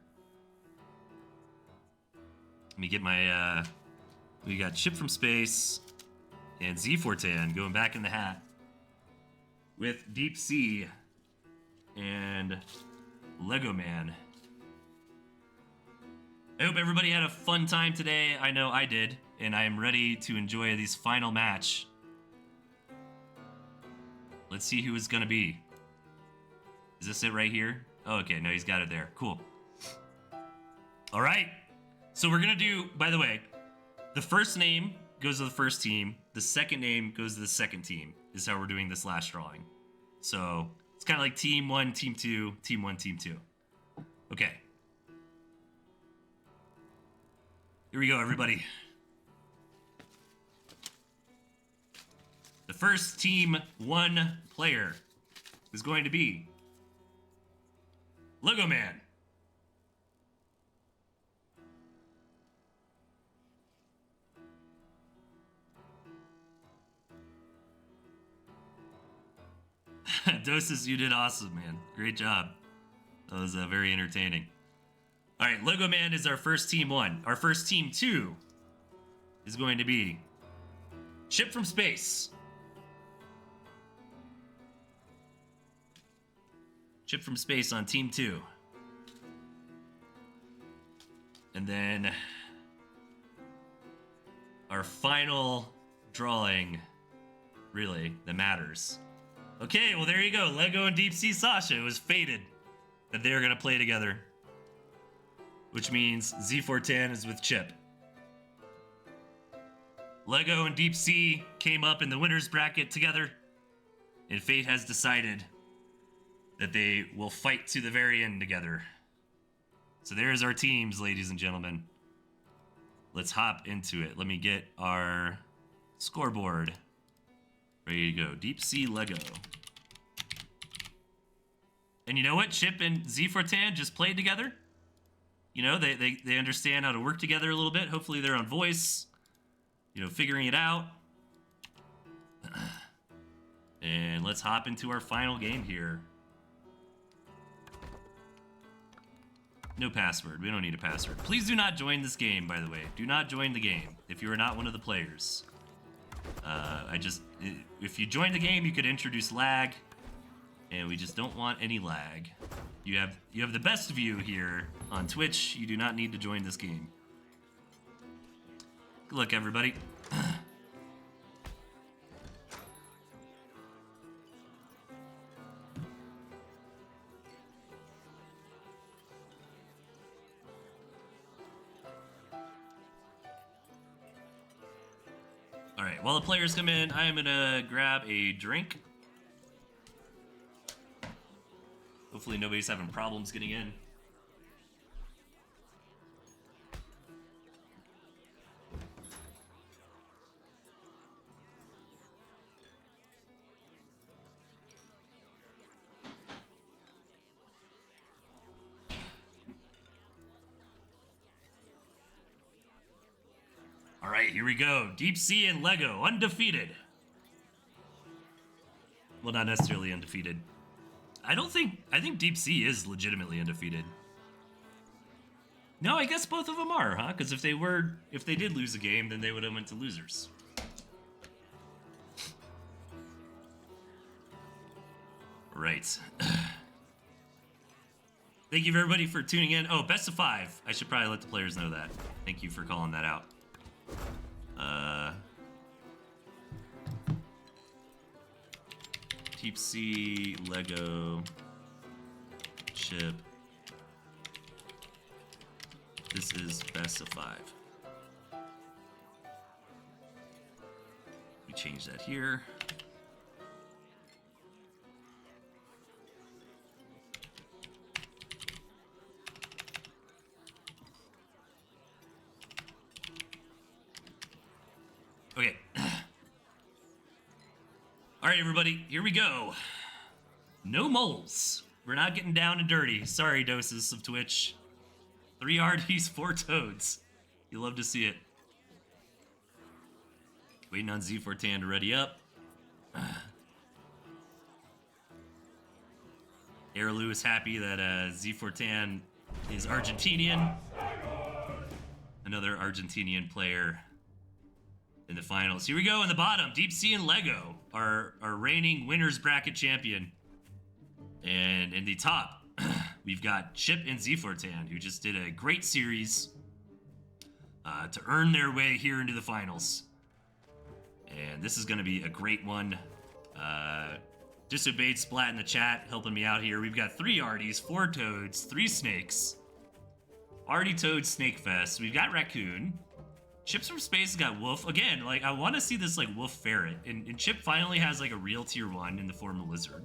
S1: Let me get my, we got Chip from space and Z410 going back in the hat with Deep Sea and Lego Man. I hope everybody had a fun time today. I know I did, and I am ready to enjoy this final match. Let's see who it's gonna be. Is this it right here? Oh, okay, no, he's got it there. Cool. All right, so we're gonna do, by the way, the first name goes to the first team. The second name goes to the second team, is how we're doing this last drawing. So it's kind of like team 1, team 2, team 1, team 2. Okay. Here we go, everybody. The first team 1 player is going to be Lego Man. Doses, you did awesome, man. Great job. That was very entertaining. All right, Lego Man is our first team 1. Our first team 2 is going to be Chip from Space. Chip from Space on team 2. And then our final drawing, really, that matters. Okay, well, there you go. Lego and Deep Sea Sasha. It was fated that they were going to play together. Which means Z410 is with Chip. Lego and Deep Sea came up in the winner's bracket together. And fate has decided that they will fight to the very end together. So there's our teams, ladies and gentlemen. let's hop into it. Let me get our scoreboard ready to go. Deep Sea Lego. And you know what? Chip and Z4Tan just played together. You know, they understand how to work together a little bit. Hopefully they're on voice, you know, figuring it out. And let's hop into our final game here. No password. We don't need a password. Please do not join this game, by the way. Do not join the game if you are not one of the players. If you join the game, you could introduce lag, and we just don't want any lag. You have the best view here on Twitch. You do not need to join this game. Good luck, everybody. All right, while the players come in, I am gonna grab a drink. Hopefully nobody's having problems getting in. All right, here we go. Deep Sea and Lego, undefeated. Well, not necessarily undefeated. I think Deep Sea is legitimately undefeated. No, I guess both of them are, huh? Because if they did lose a game, then they would have went to losers. Right. Thank you everybody for tuning in. Oh, best of 5. I should probably let the players know that. Thank you for calling that out. Deep Sea, Lego, Chip. This is best of 5. We change that here. Okay. All right, everybody, here we go. No moles. We're not getting down and dirty. Sorry, doses of Twitch. 3 RDs, 4 toads. You love to see it. Waiting on Z4Tan to ready up. Airlu is happy that Z4Tan is Argentinian. Another Argentinian player in the finals. Here we go in the bottom. Deep Sea and Lego, our reigning winners bracket champion. And in the top, we've got Chip and Z4Tan, who just did a great series to earn their way here into the finals. And this is going to be a great one. Disobeyed Splat in the chat, helping me out here. We've got 3 Arties, 4 Toads, 3 Snakes. Artie Toad Snake Fest. We've got Raccoon. Chips from Space has got Wolf. Again, like, I want to see this, like, Wolf Ferret. And Chip finally has, like, a real tier 1 in the form of Lizard.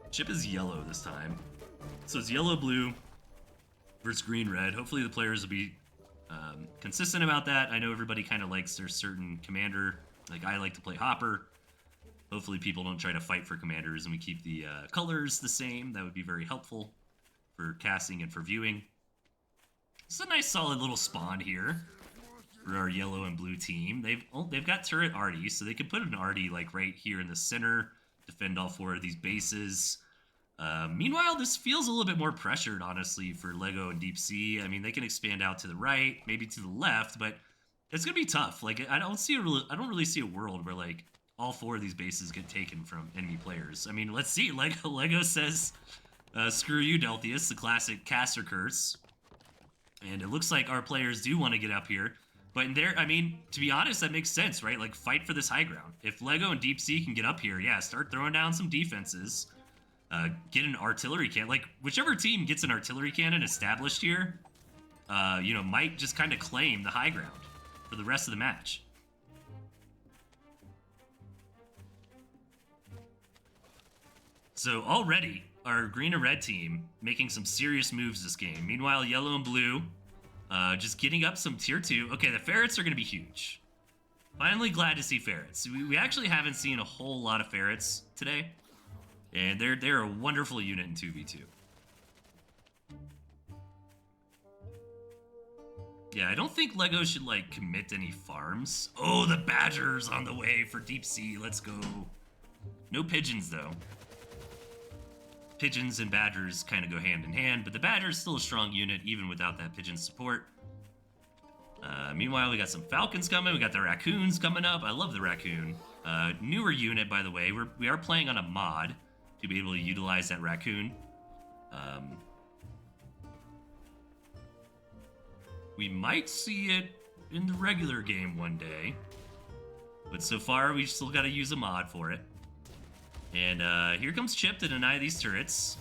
S1: Chip is yellow this time. So it's yellow-blue versus green-red. Hopefully the players will be consistent about that. I know everybody kind of likes their certain commander. Like, I like to play Hopper. Hopefully people don't try to fight for commanders and we keep the colors the same. That would be very helpful for casting and for viewing. It's a nice solid little spawn here for our yellow and blue team. They've got turret Artie, so they could put an Artie like right here in the center, defend all 4 of these bases. Meanwhile, this feels a little bit more pressured, honestly, for Lego and Deep Sea. I mean, they can expand out to the right, maybe to the left, but it's gonna be tough. Like, I don't really see a world where like all 4 of these bases get taken from enemy players. I mean, let's see. Lego says, "Screw you, Delthius," the classic caster curse. And it looks like our players do want to get up here. But in there, I mean, to be honest, that makes sense, right? Like, fight for this high ground. If Lego and Deep Sea can get up here, yeah, start throwing down some defenses. Get an artillery cannon. Like, whichever team gets an artillery cannon established here, you know, might just kind of claim the high ground for the rest of the match. So already, our green and red team making some serious moves this game. Meanwhile, yellow and blue Just getting up some tier 2. Okay, the ferrets are going to be huge. Finally glad to see ferrets. We actually haven't seen a whole lot of ferrets today. And they're a wonderful unit in 2v2. Yeah, I don't think LEGO should, like, commit any farms. Oh, the badgers on the way for deep sea. Let's go. No pigeons, though. Pigeons and badgers kind of go hand in hand, but the badger's still a strong unit, even without that pigeon support. Meanwhile, we got some falcons coming. We got the raccoons coming up. I love the raccoon. Newer unit, by the way. We are playing on a mod to be able to utilize that raccoon. We might see it in the regular game one day, but so far we still got to use a mod for it. And here comes Chip to deny these turrets.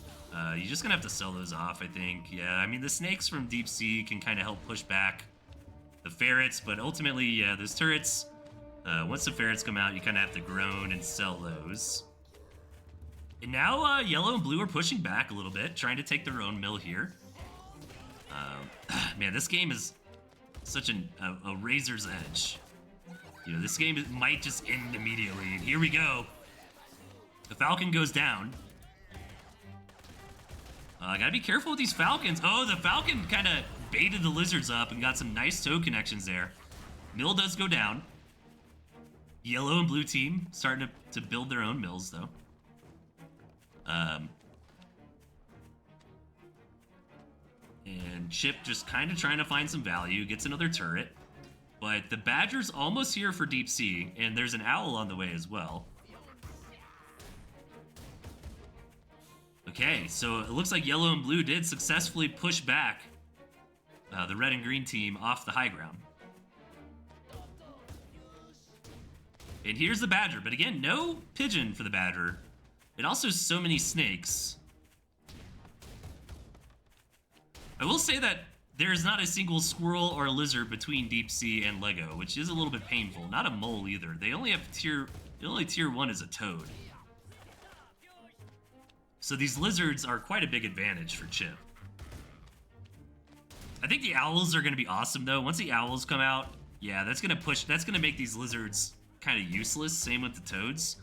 S1: You're just gonna have to sell those off, I think. Yeah, I mean, the snakes from deep sea can kind of help push back the ferrets, but ultimately, yeah, those turrets, once the ferrets come out, you kind of have to groan and sell those. And now yellow and blue are pushing back a little bit, trying to take their own mill here. Man, this game is such a razor's edge. You know, this game might just end immediately, and here we go. The falcon goes down. Gotta be careful with these falcons. Oh, the falcon kind of baited the lizards up and got some nice toe connections there. Mill does go down. Yellow and blue team starting to build their own mills, though. And Chip just kind of trying to find some value. Gets another turret. But the badger's almost here for deep sea, and there's an owl on the way as well. Okay, so it looks like yellow and blue did successfully push back the red and green team off the high ground. And here's the badger, but again, no pigeon for the badger. And also so many snakes. I will say that there is not a single squirrel or lizard between deep sea and LEGO, which is a little bit painful. Not a mole either. They only have tier 1 is a toad. So these lizards are quite a big advantage for Chip. I think the owls are going to be awesome, though. Once the owls come out, yeah, that's going to make these lizards kind of useless. Same with the toads.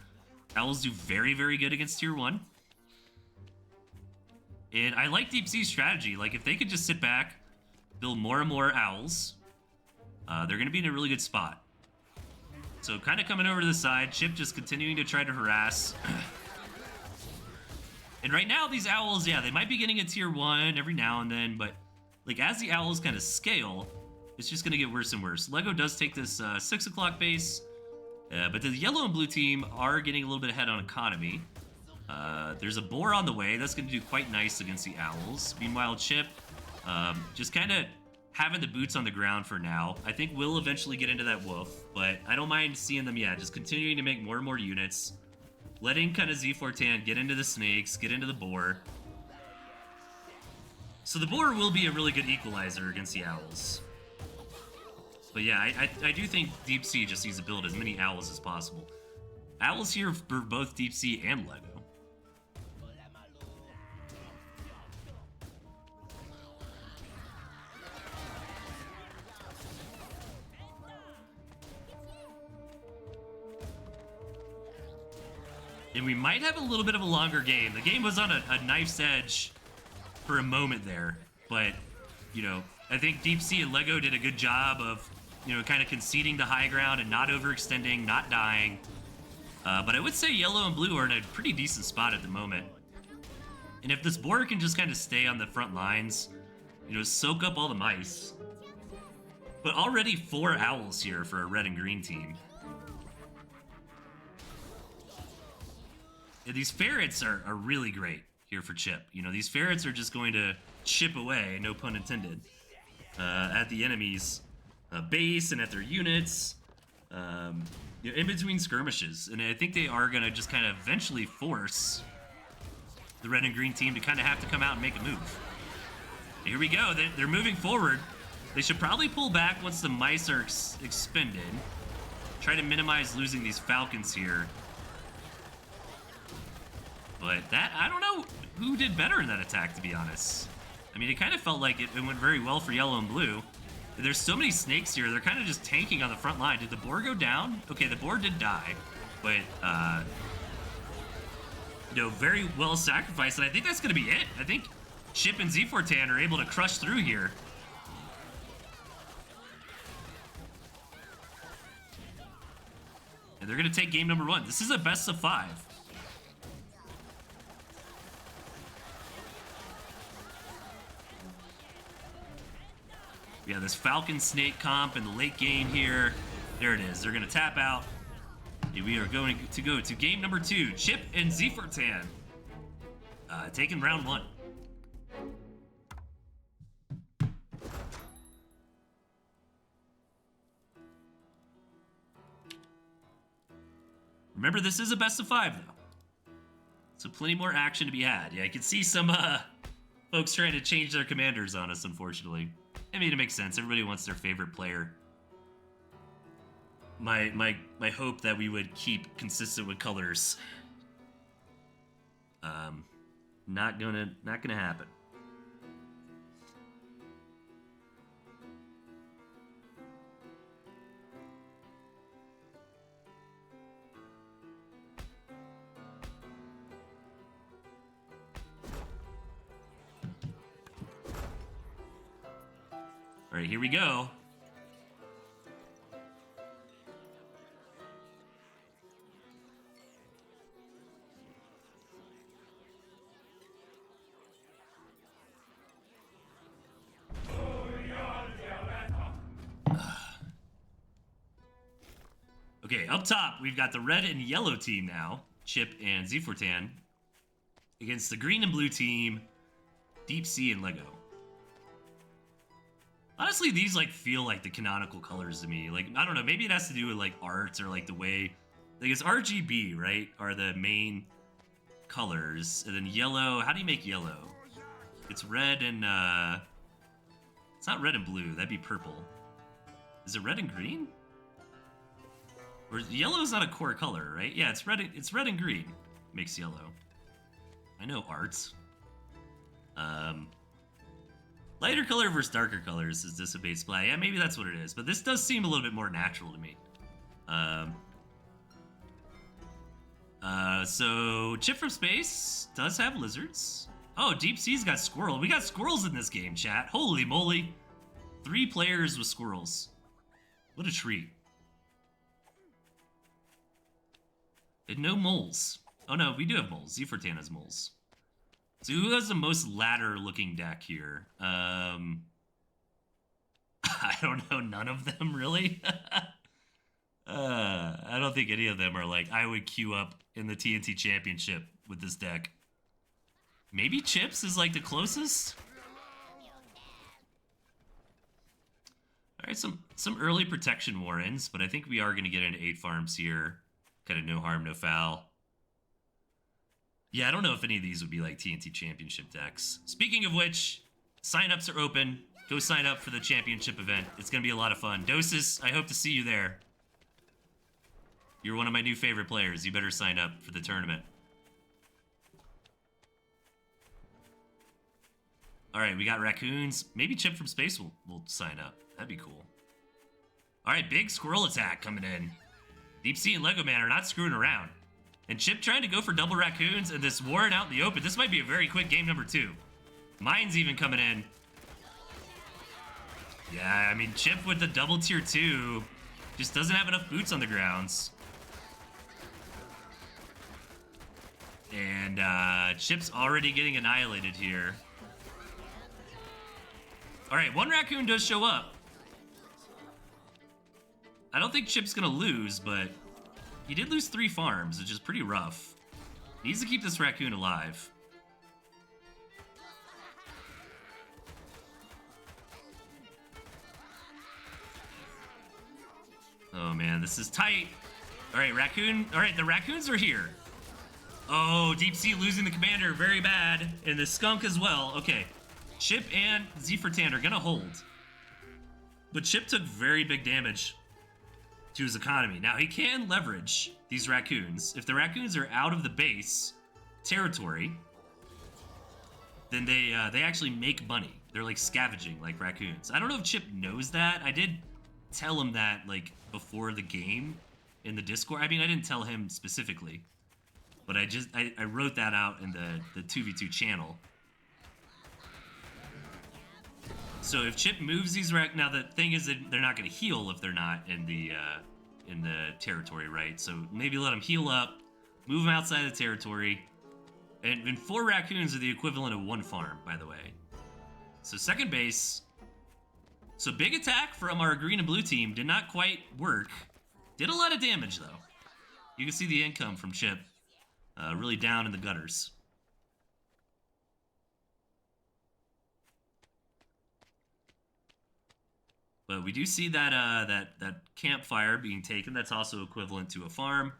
S1: Owls do very, very good against tier 1. And I like Deep Sea's strategy. Like, if they could just sit back, build more and more owls, they're going to be in a really good spot. So kind of coming over to the side, Chip just continuing to try to harass. And right now, these owls, yeah, they might be getting a tier 1 every now and then, but like as the owls kind of scale, it's just going to get worse and worse. LEGO does take this 6 o'clock base, but the yellow and blue team are getting a little bit ahead on economy. There's a boar on the way. That's going to do quite nice against the owls. Meanwhile, Chip just kind of having the boots on the ground for now. I think we'll eventually get into that wolf, but I don't mind seeing them, yeah, just continuing to make more and more units. Letting kind of Z4Tan get into the snakes, get into the boar. So the boar will be a really good equalizer against the owls. But yeah, I do think Deep Sea just needs to build as many owls as possible. Owls here for both Deep Sea and LEGO. And we might have a little bit of a longer game. The game was on a knife's edge for a moment there. But, you know, I think Deep Sea and LEGO did a good job of, you know, kind of conceding the high ground and not overextending, not dying. But I would say yellow and blue are in a pretty decent spot at the moment. And if this boar can just kind of stay on the front lines, you know, soak up all the mice. But already 4 owls here for a red and green team. Yeah, these ferrets are really great here for Chip. You know, these ferrets are just going to chip away, no pun intended, at the enemy's base and at their units, you know, in between skirmishes. And I think they are going to just kind of eventually force the red and green team to kind of have to come out and make a move. Here we go. They're moving forward. They should probably pull back once the mice are expended. Try to minimize losing these falcons here. But that, I don't know who did better in that attack, to be honest. I mean, it kind of felt like it went very well for yellow and blue. There's so many snakes here. They're kind of just tanking on the front line. Did the boar go down? Okay, the boar did die, but you know, very well sacrificed. And I think that's going to be it. I think Chip and Z4Tan are able to crush through here. And they're going to take game number 1. This is a best of 5. Yeah, this Falcon Snake comp in the late game here. There it is. They're going to tap out. We are going to go to game number 2. Chip and Z4Tan taking round 1. Remember, this is a best of 5, though. So plenty more action to be had. Yeah, I can see some folks trying to change their commanders on us, unfortunately. I mean, it makes sense. Everybody wants their favorite player. My hope that we would keep consistent with colors. Not gonna happen. All right, here we go. Okay, up top, we've got the red and yellow team now, Chip and Z4Tan, against the green and blue team, Deep Sea and Lego. Honestly, these like feel like the canonical colors to me. Like, I don't know, maybe it has to do with like art or like the way, like it's RGB, right? Are the main colors, and then yellow. How do you make yellow? It's red and it's not red and blue. That'd be purple. Is it red and green? Or yellow is not a core color, right? Yeah, it's red. It's red and green makes yellow. I know arts. Lighter color versus darker colors is dissipate supply. Yeah, maybe that's what it is. But this does seem a little bit more natural to me. So Chip from Space does have lizards. Oh, Deep Sea's got squirrel. We got squirrels in this game, chat. Holy moly. 3 players with squirrels. What a treat. And no moles. Oh no, we do have moles. Z4Tan has moles. So who has the most ladder-looking deck here? I don't know. None of them, really? I don't think any of them are like, I would queue up in the TNT Championship with this deck. Maybe Chips is like the closest? Alright, some early protection warrens, but I think we are going to get into 8 farms here. Kind of no harm, no foul. Yeah, I don't know if any of these would be like TNT Championship decks. Speaking of which, signups are open. Go sign up for the championship event. It's going to be a lot of fun. Doses, I hope to see you there. You're one of my new favorite players. You better sign up for the tournament. All right, we got raccoons. Maybe Chip from Space will sign up. That'd be cool. All right, big squirrel attack coming in. Deep Sea and Lego Man are not screwing around. And Chip trying to go for double raccoons and this warren out in the open. This might be a very quick game number 2. Mine's even coming in. Yeah, I mean, Chip with the double tier 2 just doesn't have enough boots on the grounds. And Chip's already getting annihilated here. All right, 1 raccoon does show up. I don't think Chip's gonna lose, but he did lose 3 farms, which is pretty rough. Needs to keep this raccoon alive. Oh man, this is tight. All right, raccoon. All right, the raccoons are here. Oh, Deep Sea losing the commander, very bad. And the skunk as well. Okay, Chip and Z4Tan are gonna hold. But Chip took very big damage to his economy. Now, he can leverage these raccoons. If the raccoons are out of the base territory, then they actually make money. They're like scavenging like raccoons. I don't know if Chip knows that. I did tell him that like before the game in the Discord. I mean, I didn't tell him specifically, but I wrote that out in the 2v2 channel. So if Chip moves these now the thing is that they're not going to heal if they're not in the territory, right? So maybe let them heal up, move them outside the territory, and 4 raccoons are the equivalent of 1 farm, by the way. So second base. So big attack from our green and blue team did not quite work. Did a lot of damage though. You can see the income from Chip really down in the gutters. But we do see that that campfire being taken. That's also equivalent to a farm.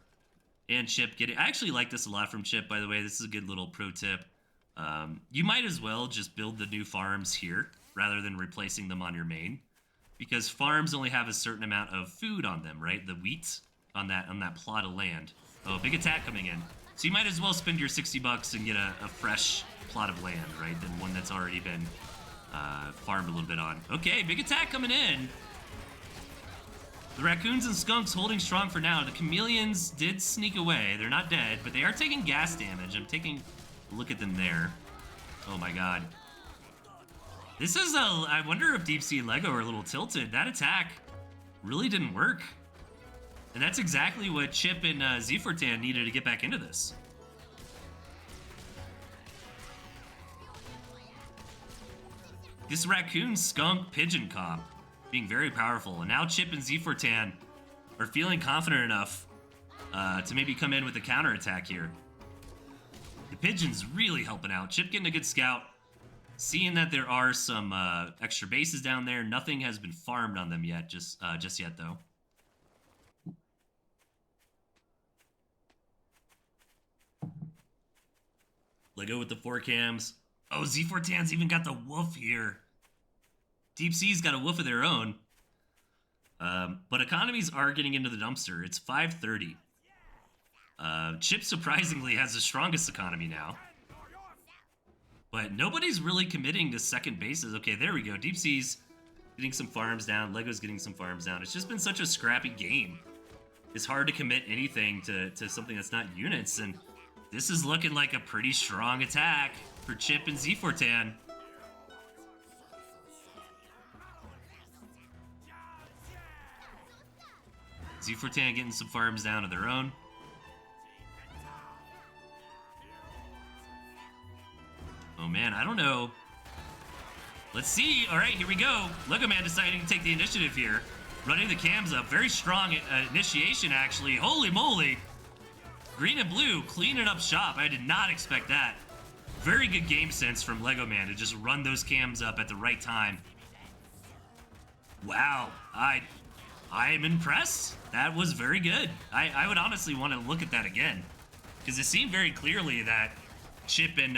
S1: And Chip getting... I actually like this a lot from Chip, by the way. This is a good little pro tip. You might as well just build the new farms here rather than replacing them on your main. Because farms only have a certain amount of food on them, right? The wheat on that plot of land. Oh, big attack coming in. So you might as well spend your 60 bucks and get a fresh plot of land, right? Than one that's already been... farmed a little bit on. Okay, big attack coming in. The raccoons and skunks holding strong for now. The chameleons did sneak away. They're not dead, but they are taking gas damage. I'm taking a look at them there. Oh my god. This is I wonder if Deep Sea and Lego are a little tilted. That attack really didn't work. And that's exactly what Chip and Z4Tan needed to get back into this. This raccoon skunk pigeon comp being very powerful, and now Chip and Z4Tan are feeling confident enough to maybe come in with a counterattack here. The pigeon's really helping out. Chip getting a good scout, seeing that there are some extra bases down there. Nothing has been farmed on them yet, just yet though. Lego with the 4 cams. Oh, Z4Tan's even got the woof here. Deep Sea's got a woof of their own. But economies are getting into the dumpster. It's 530. Chip surprisingly has the strongest economy now. But nobody's really committing to second bases. Okay, there we go. Deep Sea's getting some farms down. Lego's getting some farms down. It's just been such a scrappy game. It's hard to commit anything to something that's not units. And this is looking like a pretty strong attack for Chip and Z4Tan. Z4Tan getting some farms down of their own. Oh man, I don't know. Let's see. All right, here we go. Lego Man deciding to take the initiative here. Running the cams up. Very strong initiation, actually. Holy moly. Green and blue cleaning up shop. I did not expect that. Very good game sense from Lego Man to just run those cams up at the right time. Wow, I am impressed. That was very good. I would honestly want to look at that again, because it seemed very clearly that Chip and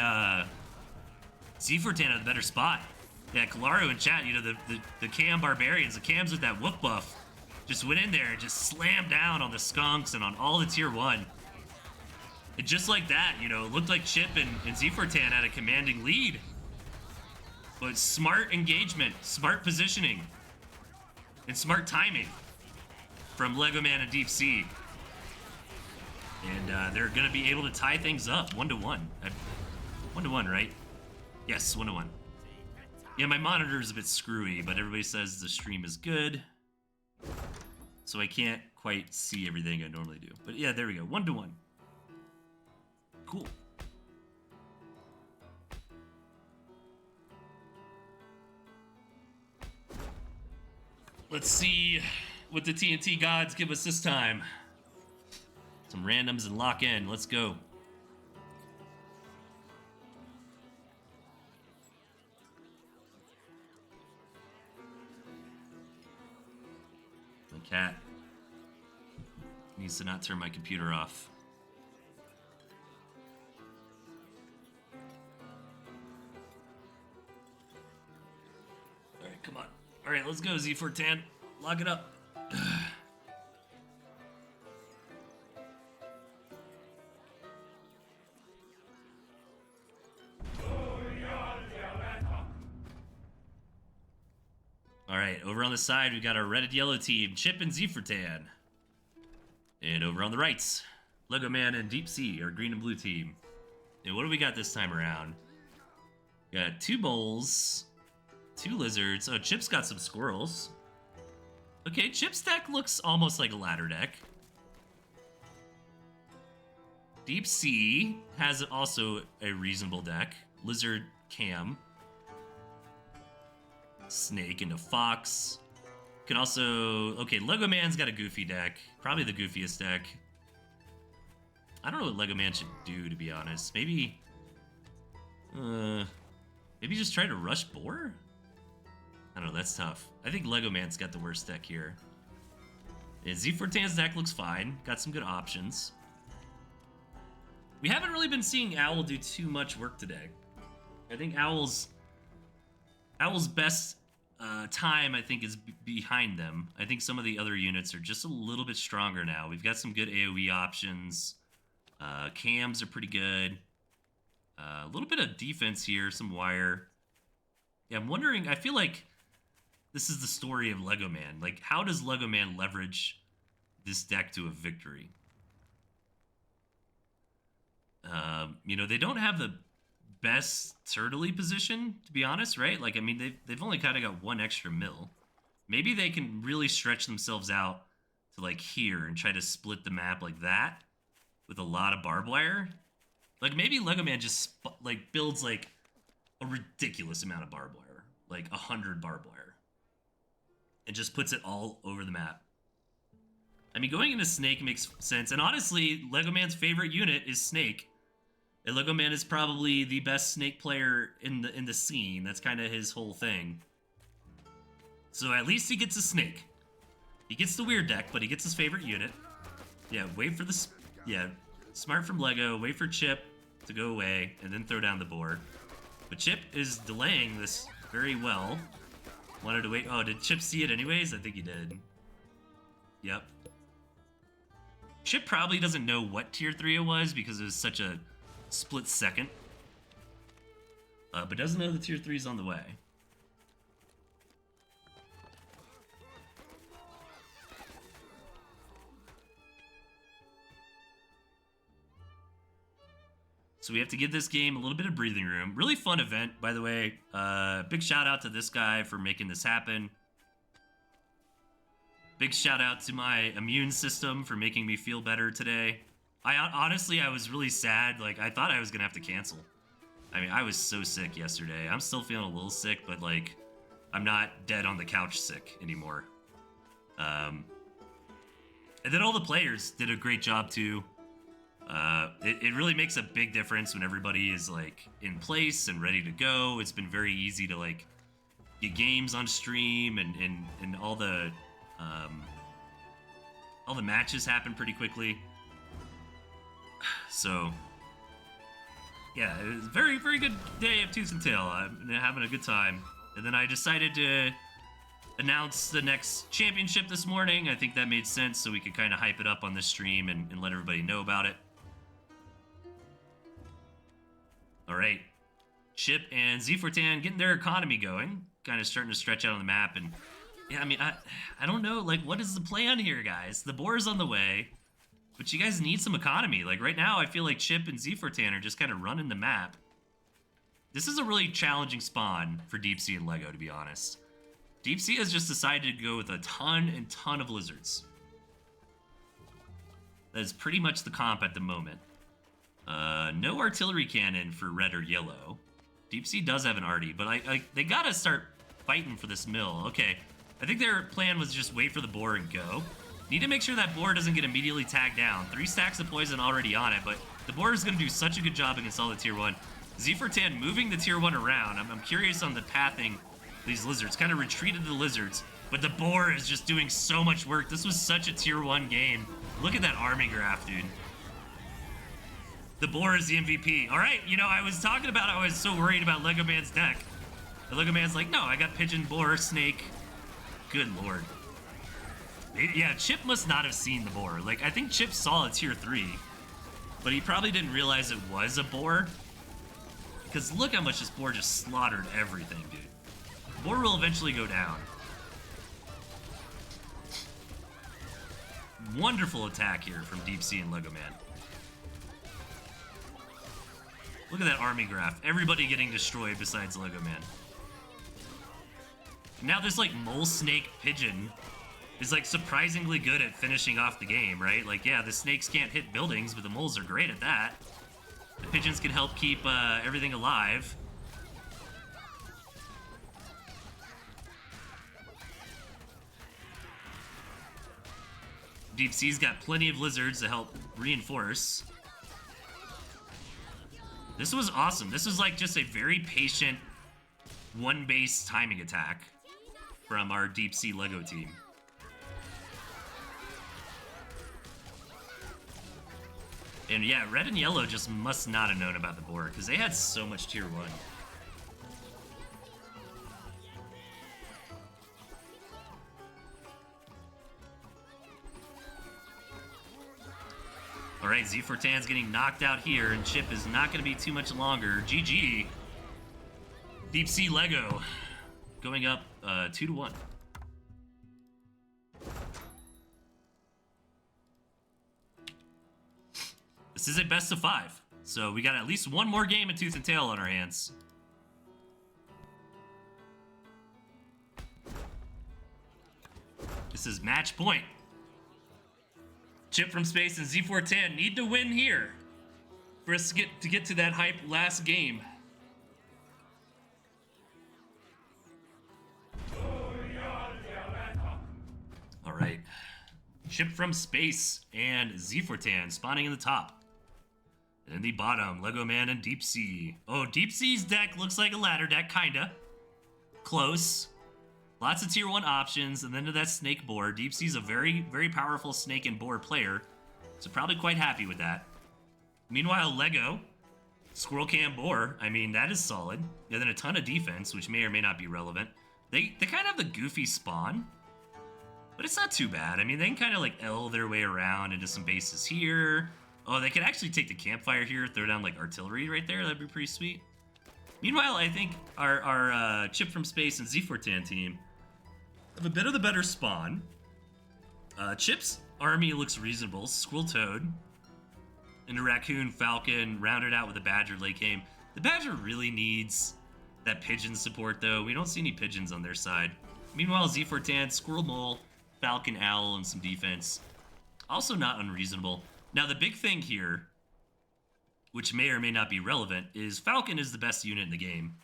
S1: Z4Tan had a better spot. Yeah, Kalaru in chat, you know, the cam barbarians, the cams with that whoop buff, just went in there and just slammed down on the skunks and on all the tier 1. And just like that, you know, it looked like Chip and Z4Tan had a commanding lead. But smart engagement, smart positioning, and smart timing from Lego Man and Deep Sea. And they're going to be able to tie things up 1-1. 1-1, right? Yes, 1-1. Yeah, my monitor is a bit screwy, but everybody says the stream is good. So I can't quite see everything I normally do. But yeah, there we go. 1-1. Cool. Let's see what the TNT gods give us this time. Some randoms and lock in. Let's go. My cat needs to not turn my computer off. Alright, come on. Alright, let's go, Z4Tan. Lock it up. Alright, over on the side, we got our red and yellow team, Chip and Z4Tan. And over on the right, Lego Man and Deep Sea, our green and blue team. And what do we got this time around? We got 2 bowls, 2 lizards. Oh, Chip's got some squirrels. Okay, Chip's deck looks almost like a ladder deck. Deep Sea has also a reasonable deck. Lizard, Cam. Snake into Fox. Can also... Okay, Lego Man's got a goofy deck. Probably the goofiest deck. I don't know what Lego Man should do, to be honest. Maybe... maybe just try to rush boar? I don't know, that's tough. I think Lego Man's got the worst deck here. And Z4Tan's deck looks fine. Got some good options. We haven't really been seeing Owl do too much work today. I think Owl's best time, I think, is behind them. I think some of the other units are just a little bit stronger now. We've got some good AoE options. Cams are pretty good. A little bit of defense here, some wire. Yeah, I'm wondering, I feel like this is the story of Lego Man. Like, how does Lego Man leverage this deck to a victory? You know, they don't have the best turtley position, to be honest, right? Like, I mean, they've only kind of got 1 extra mil. Maybe they can really stretch themselves out to, like, here and try to split the map like that with a lot of barbed wire. Like, maybe Lego Man just, like, builds, like, a ridiculous amount of barbed wire. Like, 100 barbed wire. And just puts it all over the map. I mean, going into Snake makes sense. And honestly, Lego Man's favorite unit is Snake. And Lego Man is probably the best Snake player in the scene. That's kind of his whole thing. So at least he gets a Snake. He gets the weird deck, but he gets his favorite unit. Yeah, wait for the... Yeah, smart from Lego. Wait for Chip to go away, and then throw down the board. But Chip is delaying this very well. Wanted to wait... Oh, did Chip see it anyways? I think he did. Yep. Chip probably doesn't know what tier 3 it was because it was such a split second. But doesn't know the tier 3 is on the way. So we have to give this game a little bit of breathing room. Really fun event, by the way. Big shout out to this guy for making this happen. Big shout out to my immune system for making me feel better today. Honestly, I was really sad. Like, I thought I was gonna have to cancel. I mean, I was so sick yesterday. I'm still feeling a little sick, but like, I'm not dead on the couch sick anymore. And then all the players did a great job too. It really makes a big difference when everybody is like in place and ready to go. It's been very easy to like get games on stream, and all the matches happen pretty quickly. So yeah, it was a very, very good day of Tooth and Tail. I'm having a good time. And then I decided to announce the next championship this morning. I think that made sense, so we could kind of hype it up on the stream and let everybody know about it. All right, Chip and Z4Tan getting their economy going, kind of starting to stretch out on the map. And yeah, I mean, I don't know, like, what is the plan here, guys? The boar is on the way, but you guys need some economy. Like, right now, I feel like Chip and Z4Tan are just kind of running the map. This is a really challenging spawn for Deep Sea and Lego, to be honest. Deep Sea has just decided to go with a ton of lizards. That is pretty much the comp at the moment. No artillery cannon for red or yellow. Deep Sea does have an arty, but they gotta start fighting for this mill. Okay, I think their plan was just wait for the boar and go. Need to make sure that boar doesn't get immediately tagged down. 3 stacks of poison already on it, but the boar is gonna do such a good job against all the tier 1. Z4Tan moving the tier 1 around. I'm curious on the pathing of these lizards. Kind of retreated the lizards, but the boar is just doing so much work. This was such a tier 1 game. Look at that army graph, dude. The boar is the MVP. All right, you know, I was talking about I was so worried about Lego Man's deck. The Lego Man's like, no, I got pigeon, boar, snake. Good lord. Yeah, Chip must not have seen the boar. Like, I think Chip saw a tier 3, but he probably didn't realize it was a boar. Because look how much this boar just slaughtered everything, dude. Boar will eventually go down. Wonderful attack here from Deep Sea and Lego Man. Look at that army graph. Everybody getting destroyed besides Lego Man. Now this like mole snake pigeon is like surprisingly good at finishing off the game, right? Like, yeah, the snakes can't hit buildings, but the moles are great at that. The pigeons can help keep everything alive. Deep Sea's got plenty of lizards to help reinforce. This was awesome. This was like just a very patient one base timing attack from our Deep Sea Lego team. And yeah, red and yellow just must not have known about the board because they had so much tier 1. All right, Z4Tan's getting knocked out here, and Chip is not going to be too much longer. GG. Deep Sea Lego going up 2-1. This is a best of 5, so we got at least one more game of Tooth and Tail on our hands. This is match point. Chip from Space and Z4Tan need to win here for us to get to that hype last game. All right. Chip from Space and Z4Tan spawning in the top. And in the bottom, Lego Man and Deep Sea. Oh, Deep Sea's deck looks like a ladder deck, kinda. Close. Lots of tier 1 options, and then to that snake boar. Deep Sea's a very, very powerful snake and boar player, so probably quite happy with that. Meanwhile, Lego, Squirrel Cam Boar, I mean, that is solid. And then a ton of defense, which may or may not be relevant. They kind of have the goofy spawn, but it's not too bad. I mean, they can kind of like L their way around into some bases here. Oh, they could actually take the campfire here, throw down like artillery right there. That'd be pretty sweet. Meanwhile, I think our Chip from Space and Z4Tan team have a bit of the better spawn. Chip's army looks reasonable. Squirrel Toad and a Raccoon Falcon rounded out with a Badger late game. The Badger really needs that pigeon support though. We don't see any pigeons on their side. Meanwhile, Z4Tan, Squirrel Mole, Falcon Owl, and some defense. Also not unreasonable. Now the big thing here, which may or may not be relevant, is Falcon is the best unit in the game.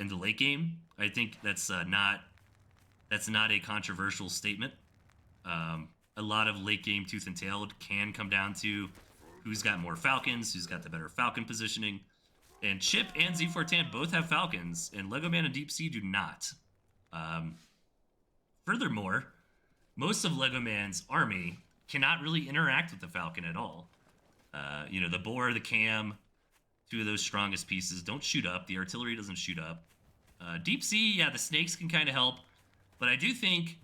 S1: In the late game, I think that's not a controversial statement. A lot of late game Tooth and Tail can come down to who's got more Falcons, who's got the better Falcon positioning. And Chip and Z4Tan both have Falcons, and Lego Man and Deep Sea do not. Furthermore, most of Lego Man's army cannot really interact with the Falcon at all. You know, the boar, the cam, two of those strongest pieces don't shoot up. The artillery doesn't shoot up. Deep Sea, yeah, the snakes can kind of help. But I do think,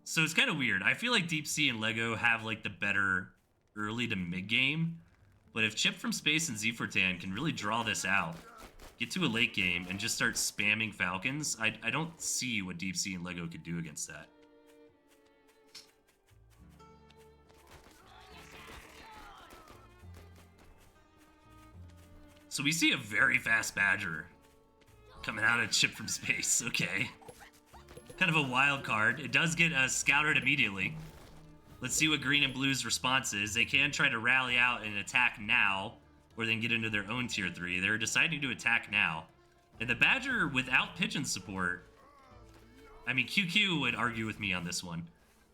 S1: so it's kind of weird. I feel like Deep Sea and Lego have like the better early to mid game. But if Chip from Space and Z4Tan can really draw this out, get to a late game, and just start spamming Falcons, I don't see what Deep Sea and Lego could do against that. So we see a very fast Badger coming out of Chip from Space. Okay. Kind of a wild card. It does get scouted immediately. Let's see what green and blue's response is. They can try to rally out and attack now, or then get into their own tier 3. They're deciding to attack now. And the Badger without pigeon support, I mean, QQ would argue with me on this one.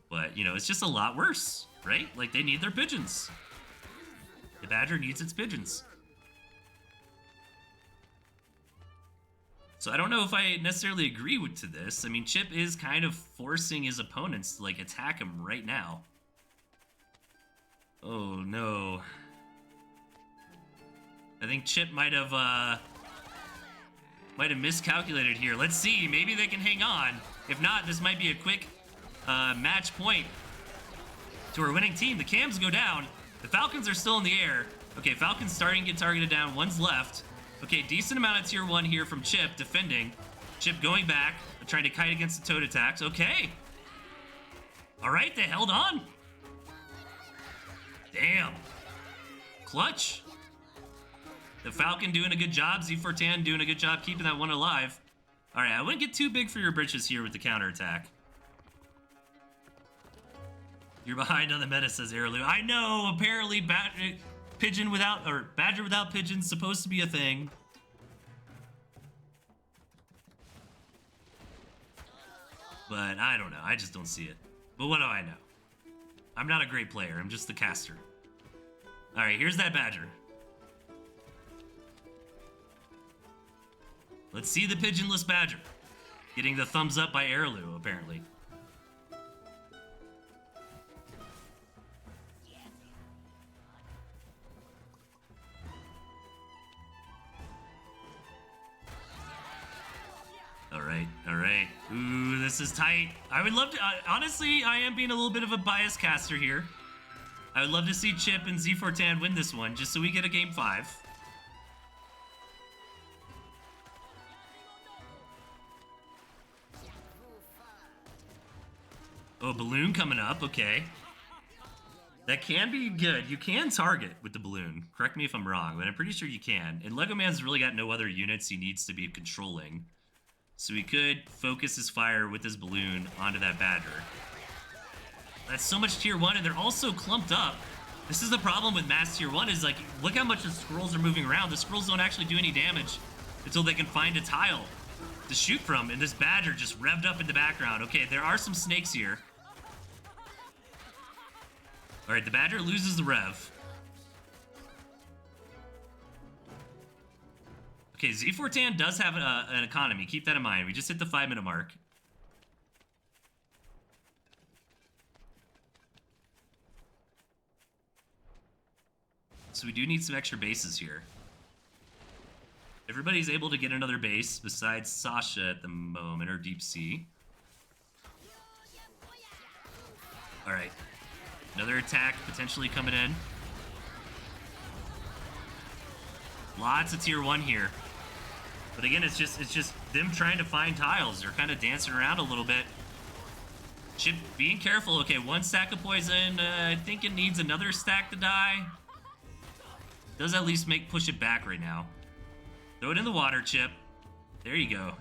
S1: But, you know, it's just a lot worse, right? Like, they need their pigeons. The Badger needs its pigeons. So I don't know if I necessarily agree to this. I mean, Chip is kind of forcing his opponents to, like, attack him right now. Oh, no. I think Chip might have miscalculated here. Let's see. Maybe they can hang on. If not, this might be a quick match point to our winning team. The cams go down. The Falcons are still in the air. Okay, Falcons starting to get targeted down. One's left. Okay, decent amount of tier 1 here from Chip, defending. Chip going back, trying to kite against the Toad attacks. Okay. All right, they held on. Damn. Clutch. The Falcon doing a good job. Z4Tan doing a good job keeping that one alive. All right, I wouldn't get too big for your britches here with the counterattack. You're behind on the meta, says Airlu. I know, apparently badger without pigeon's supposed to be a thing. But I don't know, I just don't see it. But what do I know? I'm not a great player, I'm just the caster. All right, here's that badger. Let's see the pigeonless badger. Getting the thumbs up by Airlu, apparently. All right. Ooh, this is tight. I would love to, honestly, I am being a little bit of a biased caster here. I would love to see Chip and Z4Tan win this one, just so we get a game 5. Oh, balloon coming up, okay. That can be good. You can target with the balloon. Correct me if I'm wrong, but I'm pretty sure you can. And Lego Man's really got no other units he needs to be controlling. So he could focus his fire with his balloon onto that badger. That's so much tier 1, and they're also clumped up. This is the problem with mass tier 1, is like, look how much the scrolls are moving around. The scrolls don't actually do any damage until they can find a tile to shoot from, and this badger just revved up in the background. Okay, there are some snakes here. All right, the badger loses the rev. Okay, Z4Tan does have an economy. Keep that in mind. We just hit the 5-minute mark. So we do need some extra bases here. Everybody's able to get another base besides Sasha at the moment, or Deep Sea. All right. Another attack potentially coming in. Lots of tier 1 here. But again, it's just them trying to find tiles. They're kind of dancing around a little bit. Chip being careful. Okay, 1 stack of poison. I think it needs another stack to die. Does at least push it back right now. Throw it in the water, Chip. There you go.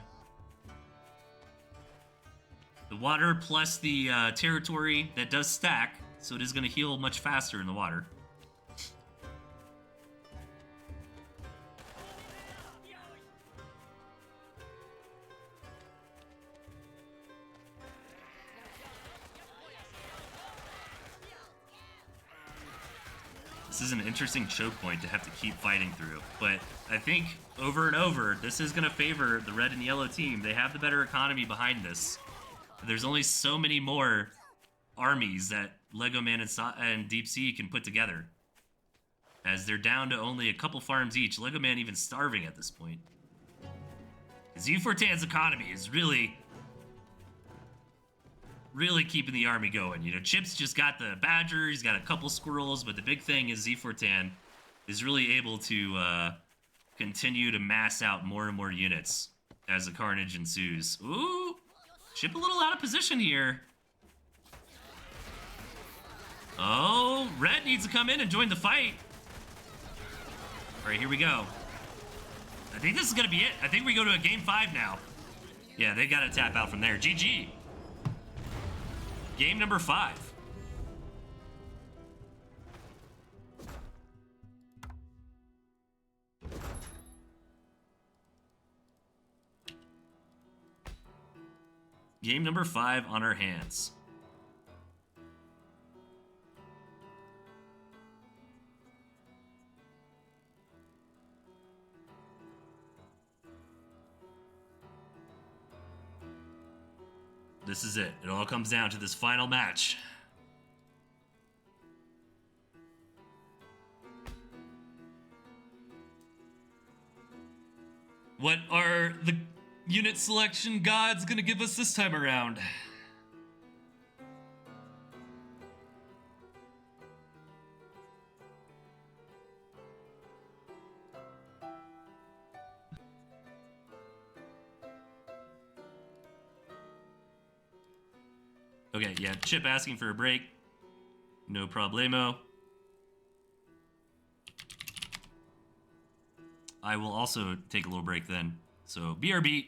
S1: The water plus the territory that does stack, so it is going to heal much faster in the water. This is an interesting choke point to have to keep fighting through, but I think over and over, this is going to favor the red and yellow team. They have the better economy behind this. There's only so many more armies that Lego Man and Deep Sea can put together, as they're down to only a couple farms each. Lego Man even starving at this point. Z4Tan's economy is really keeping the army going. You know, Chip's just got the badger, he's got a couple squirrels, but the big thing is Z4Tan is really able to continue to mass out more and more units as the carnage ensues. Ooh, Chip a little out of position here. Oh, red needs to come in and join the fight. All right, here we go. I think this is gonna be it. I think we go to a game 5 now. Yeah, they gotta tap out from there. GG. Game number 5. Game number 5 on our hands. This is it. It all comes down to this final match. What are the unit selection gods gonna give us this time around? Okay, yeah, Chip asking for a break. No problemo. I will also take a little break then. So BRB.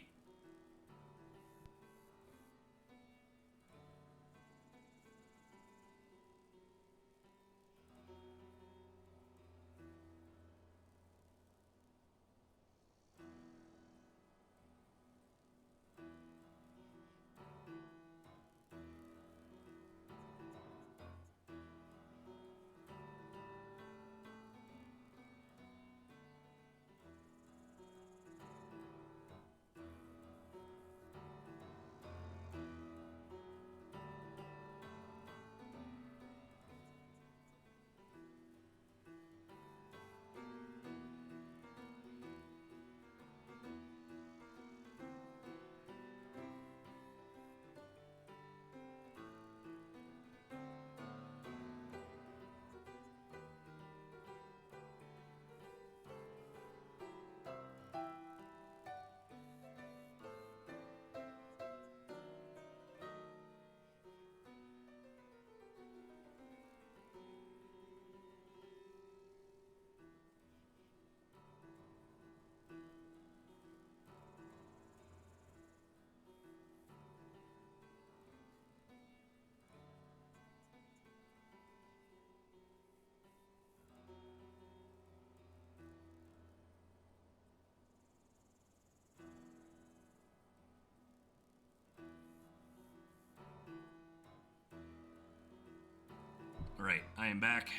S1: All right, I am back.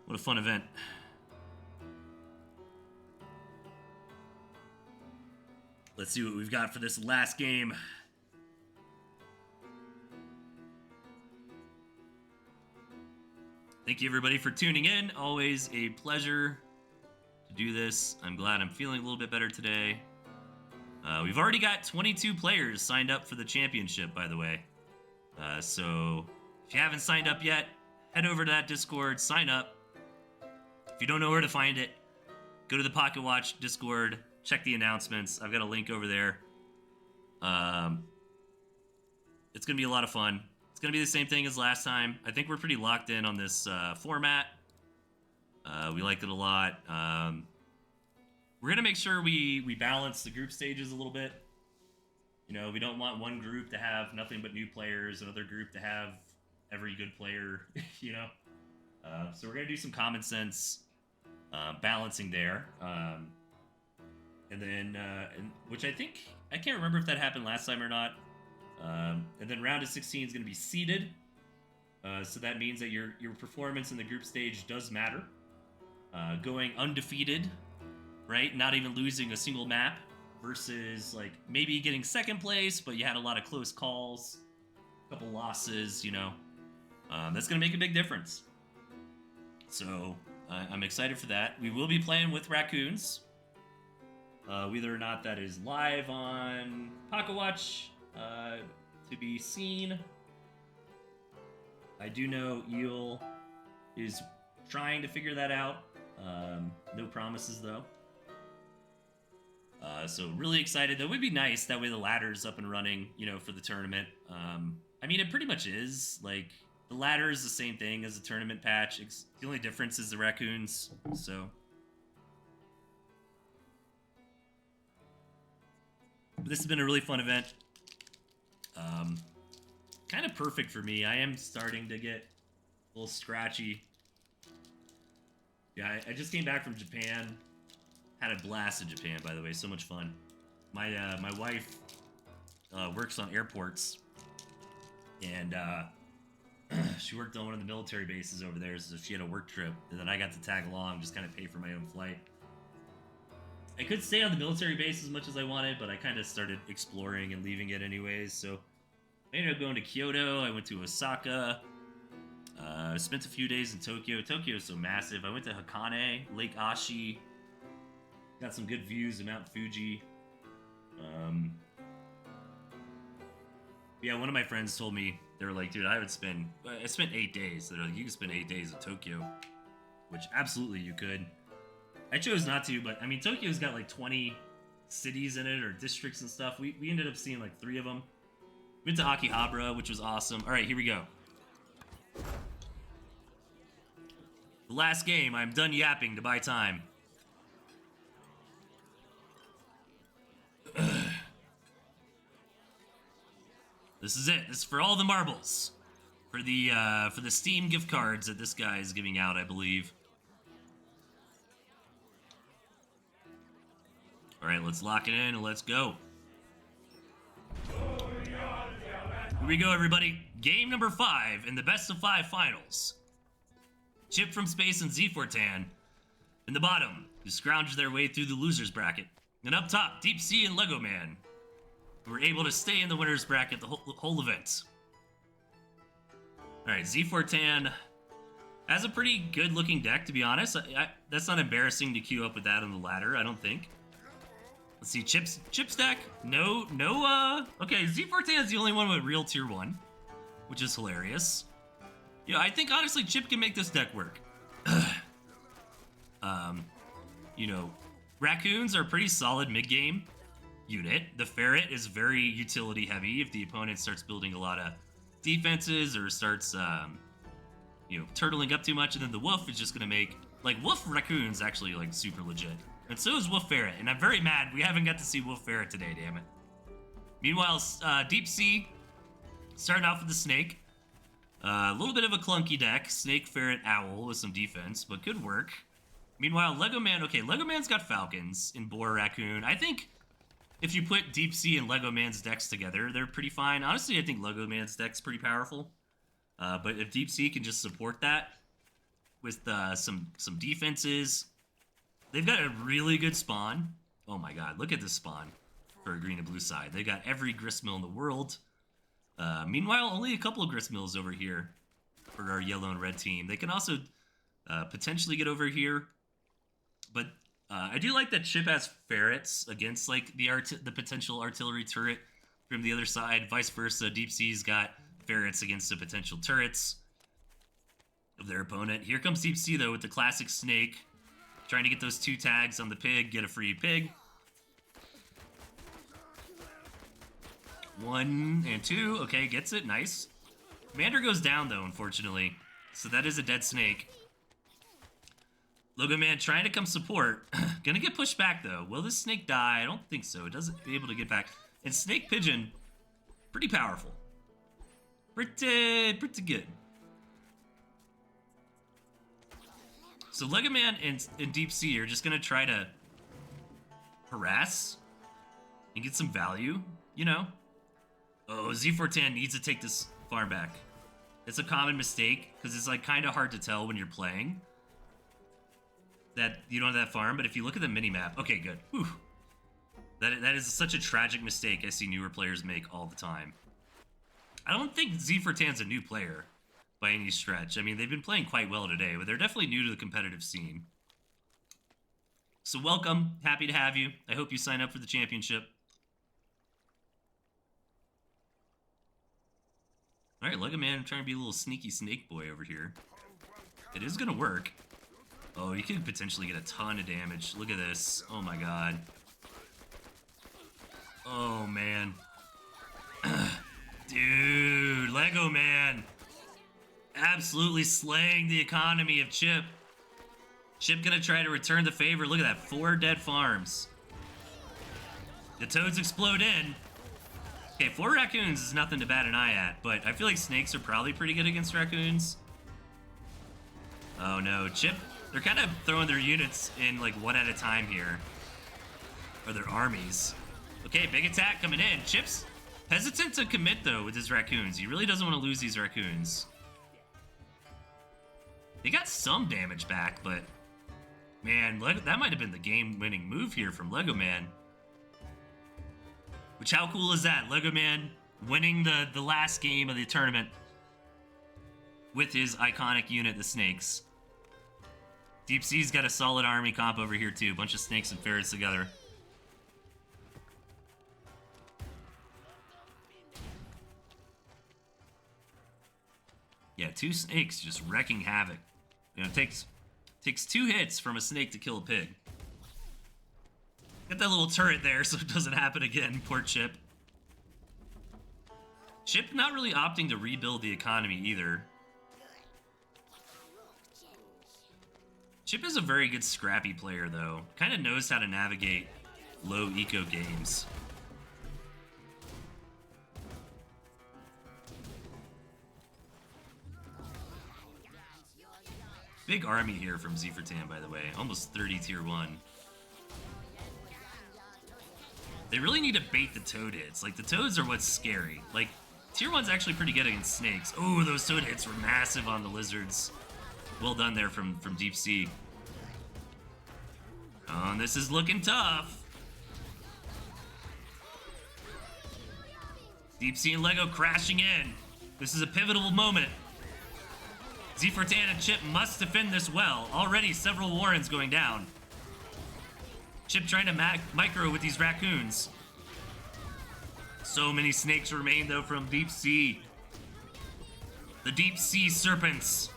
S1: What a fun event. Let's see what we've got for this last game. Thank you everybody for tuning in. Always a pleasure to do this. I'm glad I'm feeling a little bit better today. We've already got 22 players signed up for the championship, by the way. So if you haven't signed up yet, head over to that Discord, sign up. If you don't know where to find it, go to the Pocketwatch Discord, check the announcements. I've got a link over there. It's going to be a lot of fun. It's going to be the same thing as last time. I think we're pretty locked in on this format. We liked it a lot. We're going to make sure we balance the group stages a little bit. You know, we don't want one group to have nothing but new players, another group to have every good player, you know. So we're going to do some common sense balancing there. And then, which I can't remember if that happened last time or not. And then round of 16 is going to be seeded. So that means that your performance in the group stage does matter. Going undefeated, right? Not even losing a single map versus like maybe getting second place, but you had a lot of close calls, a couple losses, you know. That's going to make a big difference. So I'm excited for that. We will be playing with raccoons. Whether or not that is live on Pocketwatch to be seen. I do know Eel is trying to figure that out. No promises though. So really excited. That would be nice. That way the ladder's up and running, you know, for the tournament. I mean, it pretty much is. Like, the ladder is the same thing as the tournament patch. The only difference is the raccoons. So, but this has been a really fun event. Kind of perfect for me. I am starting to get a little scratchy. Yeah, I just came back from Japan. Had a blast in Japan, by the way. So much fun. My wife works on airports, and she worked on one of the military bases over there, so she had a work trip, and then I got to tag along, just kind of pay for my own flight. I could stay on the military base as much as I wanted, but I kind of started exploring and leaving it anyways, so I ended up going to Kyoto. I went to Osaka. Spent a few days in Tokyo. Tokyo is so massive. I went to Hakone, Lake Ashi. Got some good views of Mount Fuji. Yeah, one of my friends told me, they were like, dude, I spent 8 days. They're like, you can spend 8 days in Tokyo, which absolutely you could. I chose not to, but I mean, Tokyo's got like 20 cities in it or districts and stuff. We ended up seeing like 3 of them. We went to Akihabara, which was awesome. All right, here we go. The last game. I'm done yapping to buy time. This is it. This is for all the marbles. For the Steam gift cards that this guy is giving out, I believe. All right, let's lock it in and let's go. Here we go, everybody. Game number 5 in the best of 5 finals. Chip from Space and Z4Tan. In the bottom, who scrounged their way through the losers bracket. And up top, Deep Sea and Lego Man, who were able to stay in the winners bracket the whole event. All right, Z4Tan has a pretty good-looking deck, to be honest. That's not embarrassing to queue up with that on the ladder, I don't think. Let's see, Chip's deck. No, okay, Z4Tan is the only one with real tier 1, which is hilarious. Yeah, I think, honestly, Chip can make this deck work. You know, Raccoons are a pretty solid mid-game unit. The Ferret is very utility-heavy if the opponent starts building a lot of defenses or starts, you know, turtling up too much, and then the Wolf is just gonna make, like, Wolf Raccoon's actually, like, super legit. And so is Wolf Ferret, and I'm very mad we haven't got to see Wolf Ferret today, damn it. Meanwhile, Deep Sea, starting off with the Snake. A little bit of a clunky deck, Snake, Ferret, Owl with some defense, but good work. Meanwhile, Lego Man, okay, Lego Man's got Falcons in Boar Raccoon. I think if you put Deep Sea and Lego Man's decks together, they're pretty fine. Honestly, I think Lego Man's deck's pretty powerful. But if Deep Sea can just support that with some defenses, they've got a really good spawn. Oh my god, look at this spawn for a green and blue side. They got every gristmill in the world. Meanwhile, only a couple of gristmills over here for our yellow and red team. They can also potentially get over here. But I do like that Chip has ferrets against like the potential artillery turret from the other side. Vice versa, Deep Sea's got ferrets against the potential turrets of their opponent. Here comes Deep Sea though with the classic Snake, trying to get those 2 tags on the pig, get a free pig. 1 and 2, okay, gets it, nice. Commander goes down though, unfortunately, so that is a dead Snake. Logo Man trying to come support. Gonna get pushed back, though. Will this Snake die? I don't think so. It doesn't be able to get back. And Snake Pigeon, pretty powerful. Pretty good. So Lego Man and Deep Sea are just gonna try to harass and get some value, you know? Oh, Z4Tan needs to take this farm back. It's a common mistake, because it's like kind of hard to tell when you're playing that you don't have that farm, but if you look at the mini-map, okay, good. Whew. That is such a tragic mistake I see newer players make all the time. I don't think Z4Tan's a new player by any stretch. I mean, they've been playing quite well today, but they're definitely new to the competitive scene. So welcome, happy to have you. I hope you sign up for the championship. All right, Lego Man, I'm trying to be a little sneaky snake boy over here. It is gonna work. Oh, you could potentially get a ton of damage. Look at this. Oh my god. Oh man. Dude, Lego Man. Absolutely slaying the economy of Chip. Chip gonna try to return the favor. Look at that, 4 dead farms. The toads explode in. Okay, 4 raccoons is nothing to bat an eye at, but I feel like snakes are probably pretty good against raccoons. Oh no, Chip, they're kind of throwing their units in like one at a time here. Or their armies. Okay, big attack coming in. Chip's hesitant to commit though with his raccoons. He really doesn't want to lose these raccoons. They got some damage back, but man, that might have been the game-winning move here from Lego Man. Which, how cool is that? Lego Man winning the last game of the tournament with his iconic unit, the Snakes. Deep Sea's got a solid army comp over here too. A bunch of snakes and ferrets together. Yeah, 2 snakes just wrecking havoc. You know, it takes 2 hits from a snake to kill a pig. Get that little turret there so it doesn't happen again, poor Chip. Chip not really opting to rebuild the economy either. Chip is a very good scrappy player, though. Kind of knows how to navigate low eco games. Big army here from Z4Tan, by the way. Almost 30 tier 1. They really need to bait the toad hits. Like, the toads are what's scary. Like, tier 1's actually pretty good against snakes. Oh, those toad hits were massive on the lizards. Well done there from Deep Sea. Oh, and this is looking tough. Deep Sea and Lego crashing in. This is a pivotal moment. Z4Tan and Chip must defend this well. Already several Warrens going down. Chip trying to micro with these raccoons. So many snakes remain, though, from Deep Sea. The Deep Sea serpents.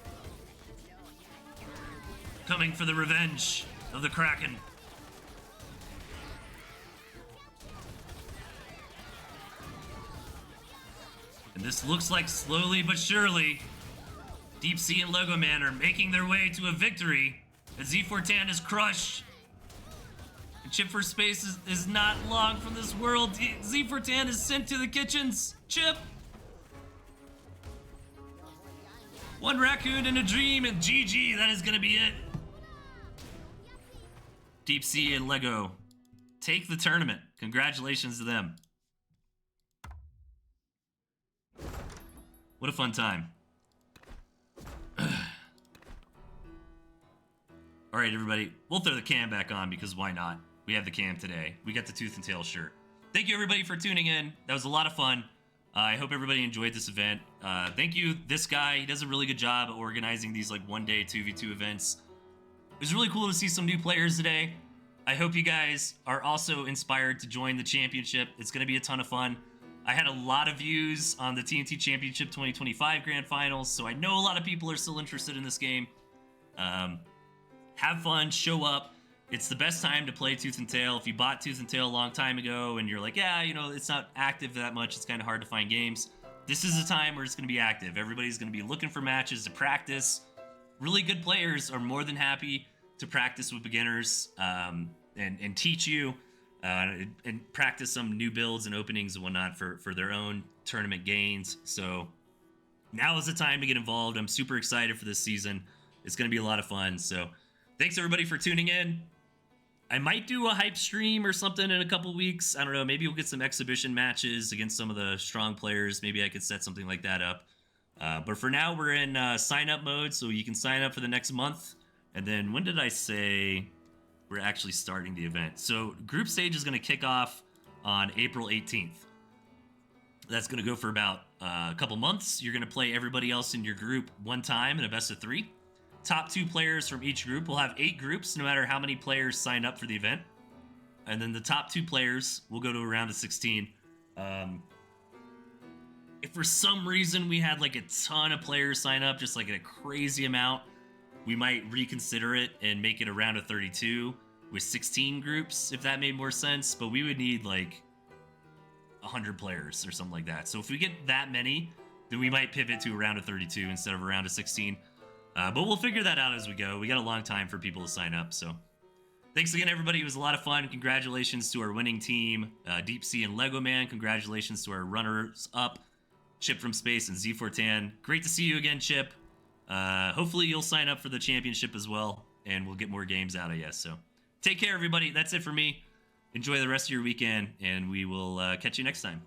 S1: Coming for the revenge of the Kraken. And this looks like slowly but surely, Deep Sea and Lego Man are making their way to a victory as Z4Tan is crushed. And Chip for Space is not long from this world. Z4Tan is sent to the kitchens. Chip! One raccoon in a dream and GG, that is gonna be it. Deep Sea and Lego take the tournament. Congratulations to them. What a fun time. All right, everybody, we'll throw the cam back on because why not? We have the cam today. We got the Tooth and Tail shirt. Thank you, everybody, for tuning in. That was a lot of fun. I hope everybody enjoyed this event. Thank you, this guy. He does a really good job at organizing these like one-day 2v2 events. It was really cool to see some new players today. I hope you guys are also inspired to join the championship. It's going to be a ton of fun. I had a lot of views on the TNT Championship 2025 Grand Finals, so I know a lot of people are still interested in this game. Have fun, show up. It's the best time to play Tooth and Tail. If you bought Tooth and Tail a long time ago and you're like, yeah, you know, it's not active that much, it's kind of hard to find games. This is a time where it's going to be active. Everybody's going to be looking for matches to practice. Really good players are more than happy to practice with beginners and teach you and practice some new builds and openings and whatnot for their own tournament gains. So now is the time to get involved. I'm super excited for this season. It's going to be a lot of fun. So thanks everybody for tuning in. I might do a hype stream or something in a couple weeks. I don't know. Maybe we'll get some exhibition matches against some of the strong players. Maybe I could set something like that up. But for now, we're in sign up mode, so you can sign up for the next month. And then when did I say we're actually starting the event? So group stage is going to kick off on April 18th. That's going to go for about a couple months. You're going to play everybody else in your group one time in a best of 3. Top 2 players from each group. We'll have 8 groups, no matter how many players sign up for the event. And then the top 2 players will go to a round of 16. If for some reason we had like a ton of players sign up, just like a crazy amount, we might reconsider it and make it a round of 32 with 16 groups, if that made more sense. But we would need like 100 players or something like that. So if we get that many, then we might pivot to a round of 32 instead of a round of 16. But we'll figure that out as we go. We got a long time for people to sign up. So thanks again, everybody. It was a lot of fun. Congratulations to our winning team, Deep Sea and Lego Man. Congratulations to our runners-up, Chip from Space and Z4Tan. Great to see you again, Chip. Hopefully you'll sign up for the championship as well, and we'll get more games out of you. So take care, everybody. That's it for me. Enjoy the rest of your weekend, and we will catch you next time.